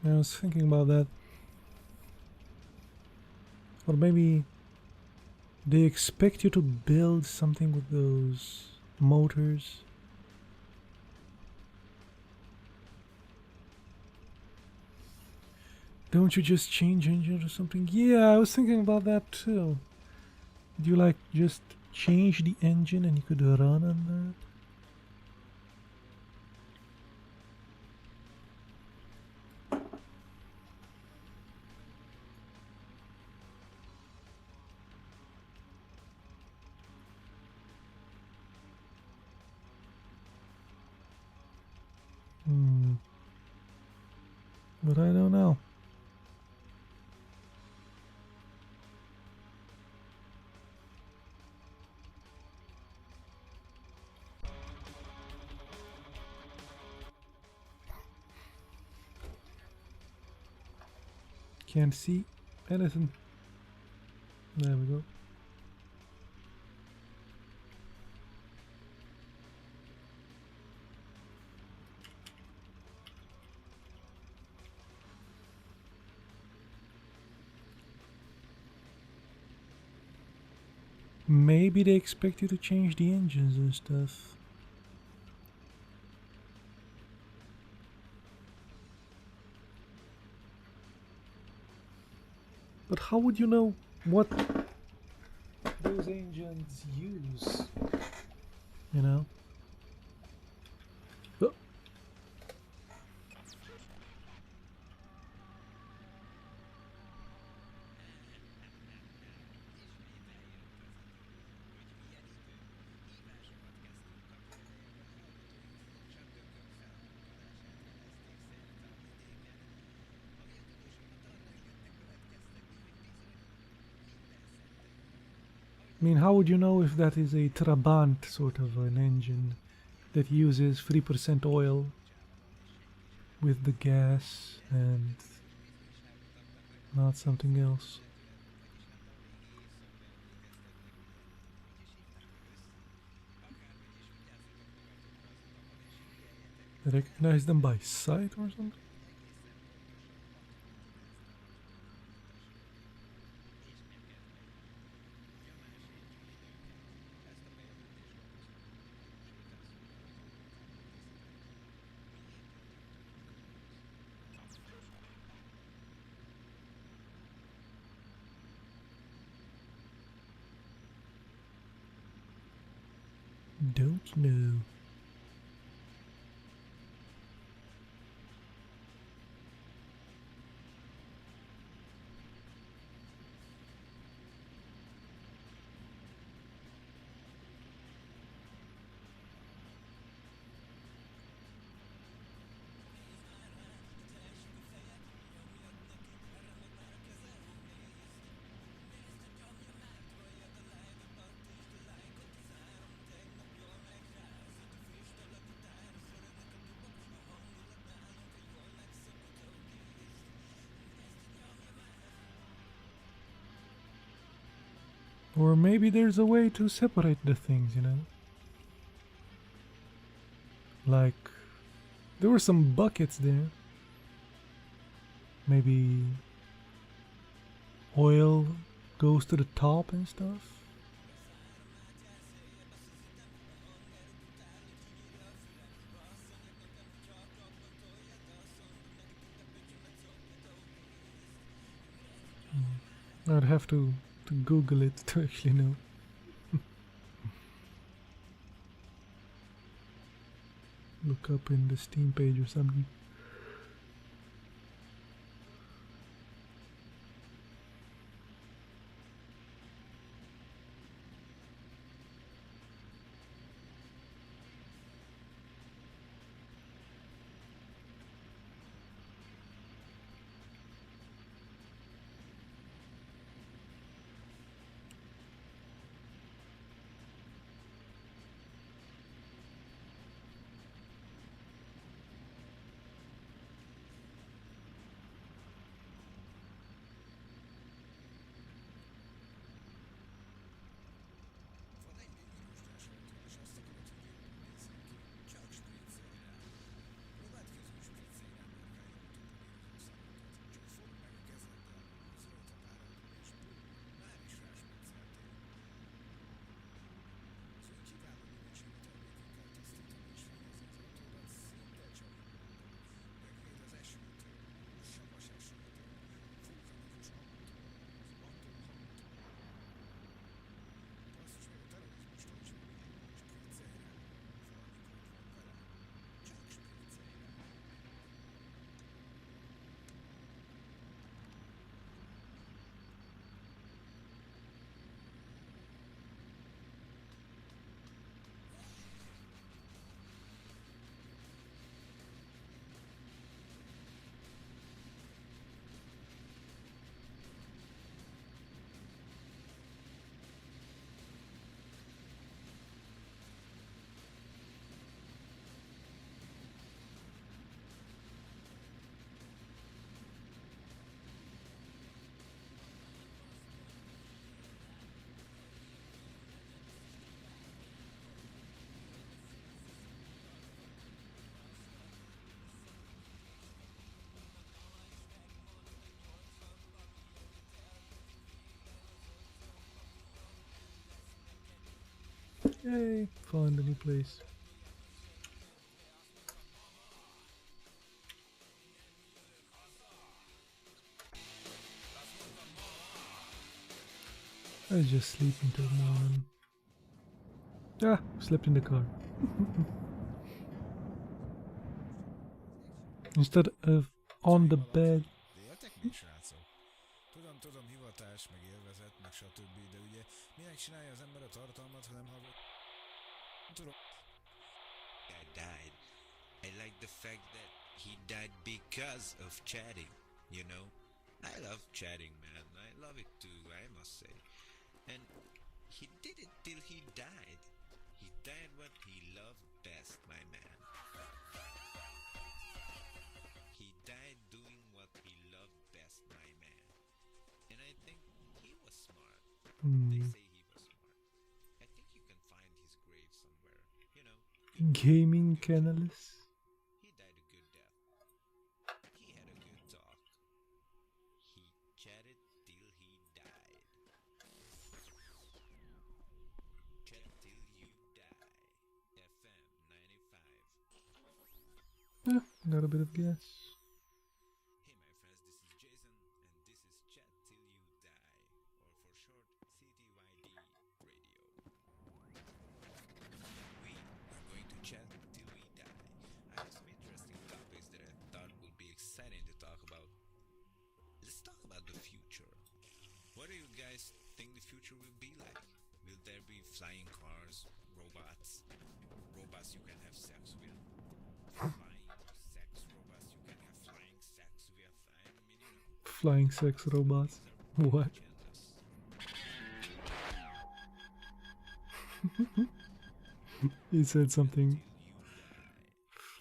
I was thinking about that. Or maybe They expect you to build something with those motors. Don't you just change engine or something? Yeah, I was thinking about that too. Do you like just change the engine and you could run on that? But I don't know. Can't see anything. There we go. Maybe they expect you to change the engines and stuff. But how would you know what those engines use? You know? Oh. I mean, how would you know if that is a Trabant sort of an engine that uses 3% oil with the gas and not something else? Recognize them by sight or something? Don't know. Or maybe there's a way to separate the things, you know? Like, there were some buckets there. Maybe oil goes to the top and stuff. I'd have to Google it to actually know. Look up in the Steam page or something. Yay! Find a new place. I just sleep until morning. Ah, slept in the car. Instead of on the bed.
Éltek még, srácok? Tudom, hivatás, meg élvezet, meg stb. De ugye minek csinálja az ember a tartalmat, ha nem hallgat? Tudom.
Guy died. I like the fact that he died because of chatting, you know? I love chatting, man. I love it too, I must say. And he did it till he died. He died what he loved best, my man. He died doing what he loved best, my man. And I think he was smart. They say he was smart. I think you can find his grave somewhere, you know?
Gaming canals.
He died a good death. He had a good talk. He chatted till he died. Chat till you die. FM 95.
Got a bit of gas.
Hey my friends, this is Jason and this is Chat Till You Die, or for short CTYD Radio. We are going to chat till we die. I have some interesting topics that I thought would be exciting to talk about. Let's talk about the future. What do you guys think the future will be like? Will there be flying cars, robots you can have sex with? Flying sex robots you can have flying sex with? I mean, you know.
Flying sex robots. What? He said something.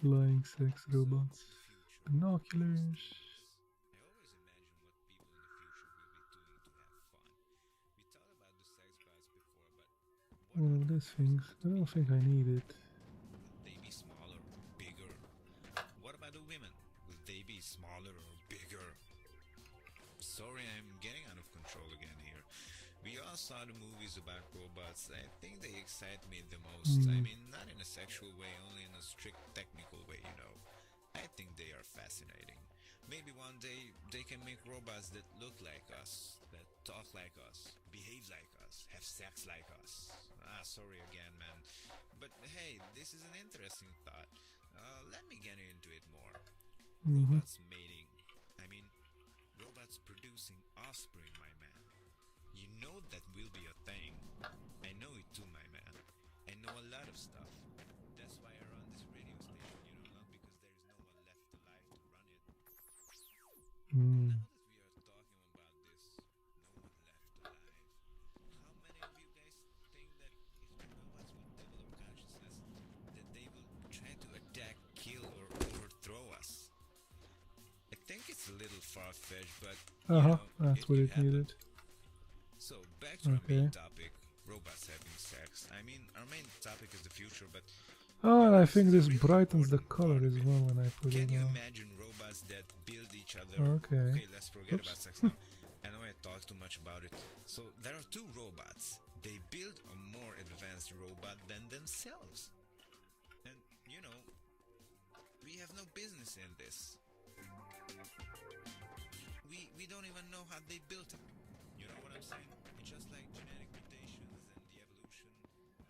Flying sex robots. Binoculars.
I always imagine what people in the future will be doing to have fun. We thought about the sex bots before, but what
One of these things. I don't think I need it.
will they be smaller or bigger? What about the women? Will they be smaller or bigger? Sorry, I'm getting out of control again here. We all saw the movies about robots. I think they excite me the most. I mean, not in a sexual way, only in a strict technical way, you know. I think they are fascinating. Maybe one day they can make robots that look like us, that talk like us, behave like us, have sex like us. Sorry again, man. But hey, this is an interesting thought. Let me get into it more. Robots mating. I mean, robots producing offspring, my man. You know that will be a thing. I know it too, my man. I know a lot of stuff. That's why I run this radio station, you know, not because there is no one left alive to run it. Now that we are talking about this, no one left alive. How many of you guys think that if the robots would develop consciousness, that they will try to attack, kill, or overthrow us? I think it's a little far-fetched, but you know,
That's what
could
it
happen.
needed.
So back to our main topic, robots having sex. I mean, our main topic is the future, but
Oh, and I
this
think
is a
this
really
brightens the
important
color
part
as
of it.
well when I put
Can
it
you
on.
imagine robots that build each other?
Okay.
Let's forget about sex now. I know I talked too much about it. So there are two robots. They build a more advanced robot than themselves. And you know, we have no business in this. We don't even know how they built it. You know what I'm saying? It's just like genetic mutations and the evolution.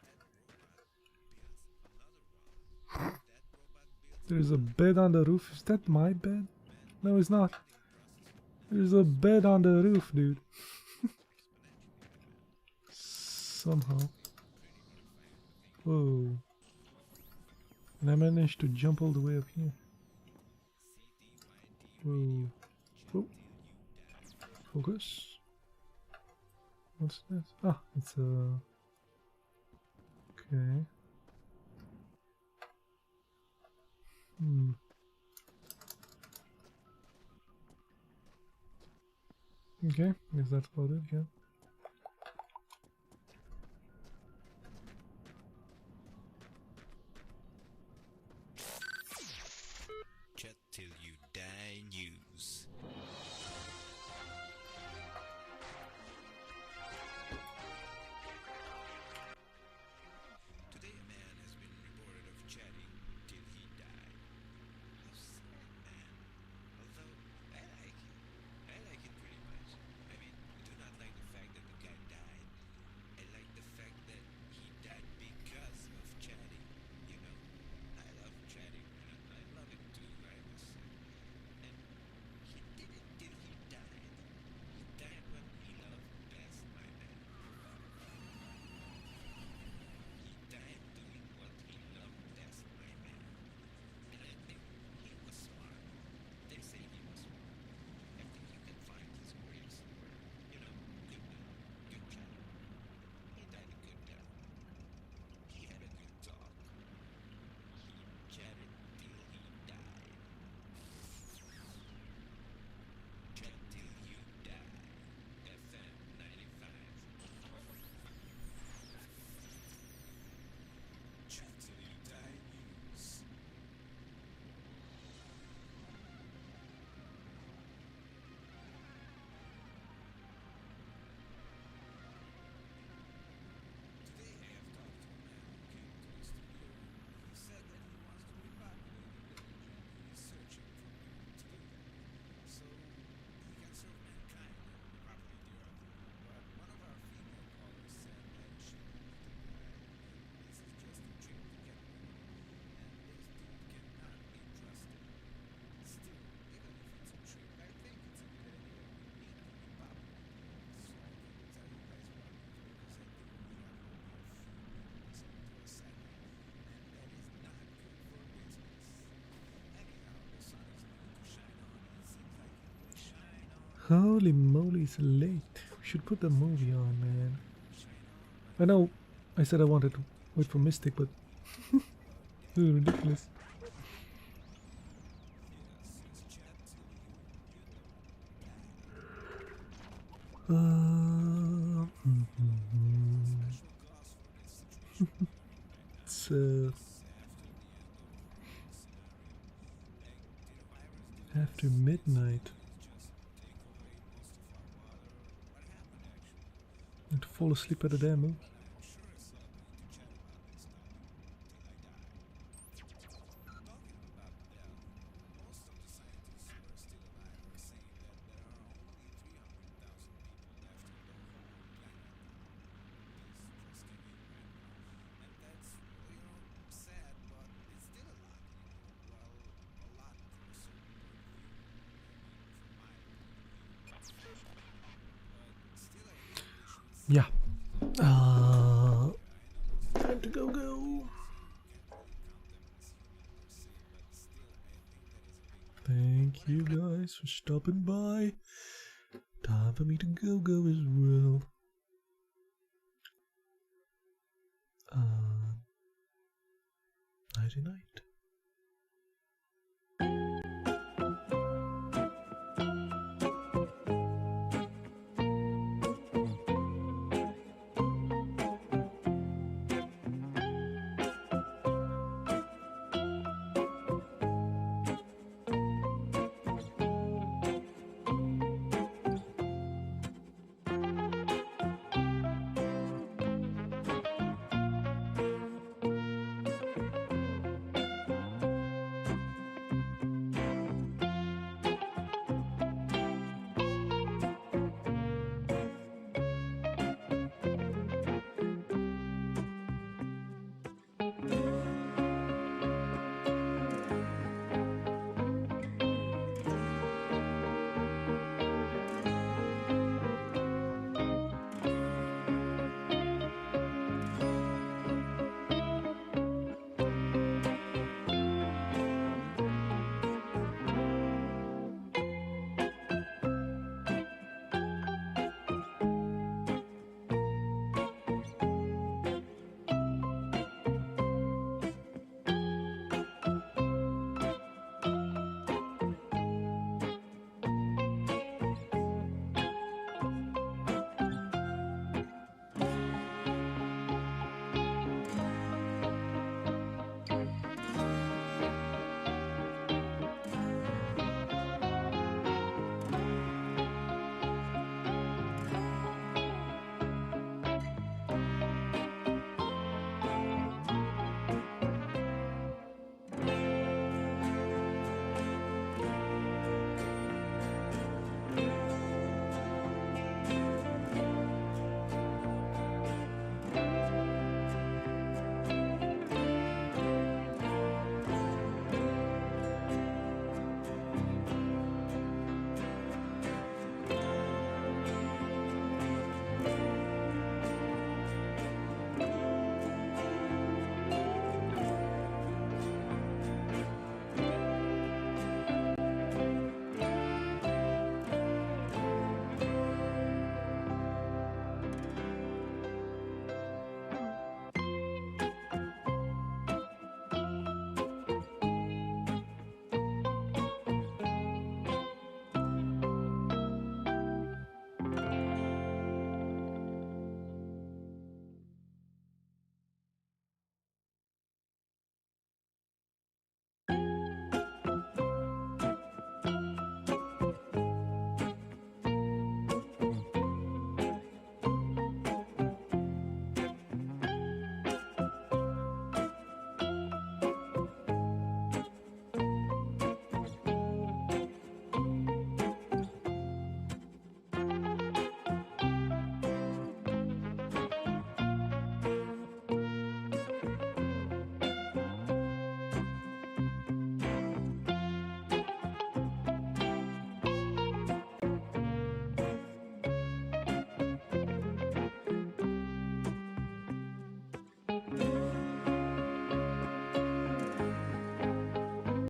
That robot builds another one. That robot builds
There's a bed on the roof. Is that my bed? No, it's not. There's a bed on the roof, dude. Somehow. Whoa. And I managed to jump all the way up here. Whoa. Oh. Focus. What's that? Ah, it's a... Okay. Okay, guess that's about it, yeah.
Chat Till You Die News.
Holy moly, it's late. We should put the movie on, man. I know I said I wanted to wait for Mystic, but this is ridiculous. So after midnight, and to fall asleep at a damn movie. Yeah. Time to go. Thank you guys for stopping by. Time for me to go as well. Nighty night.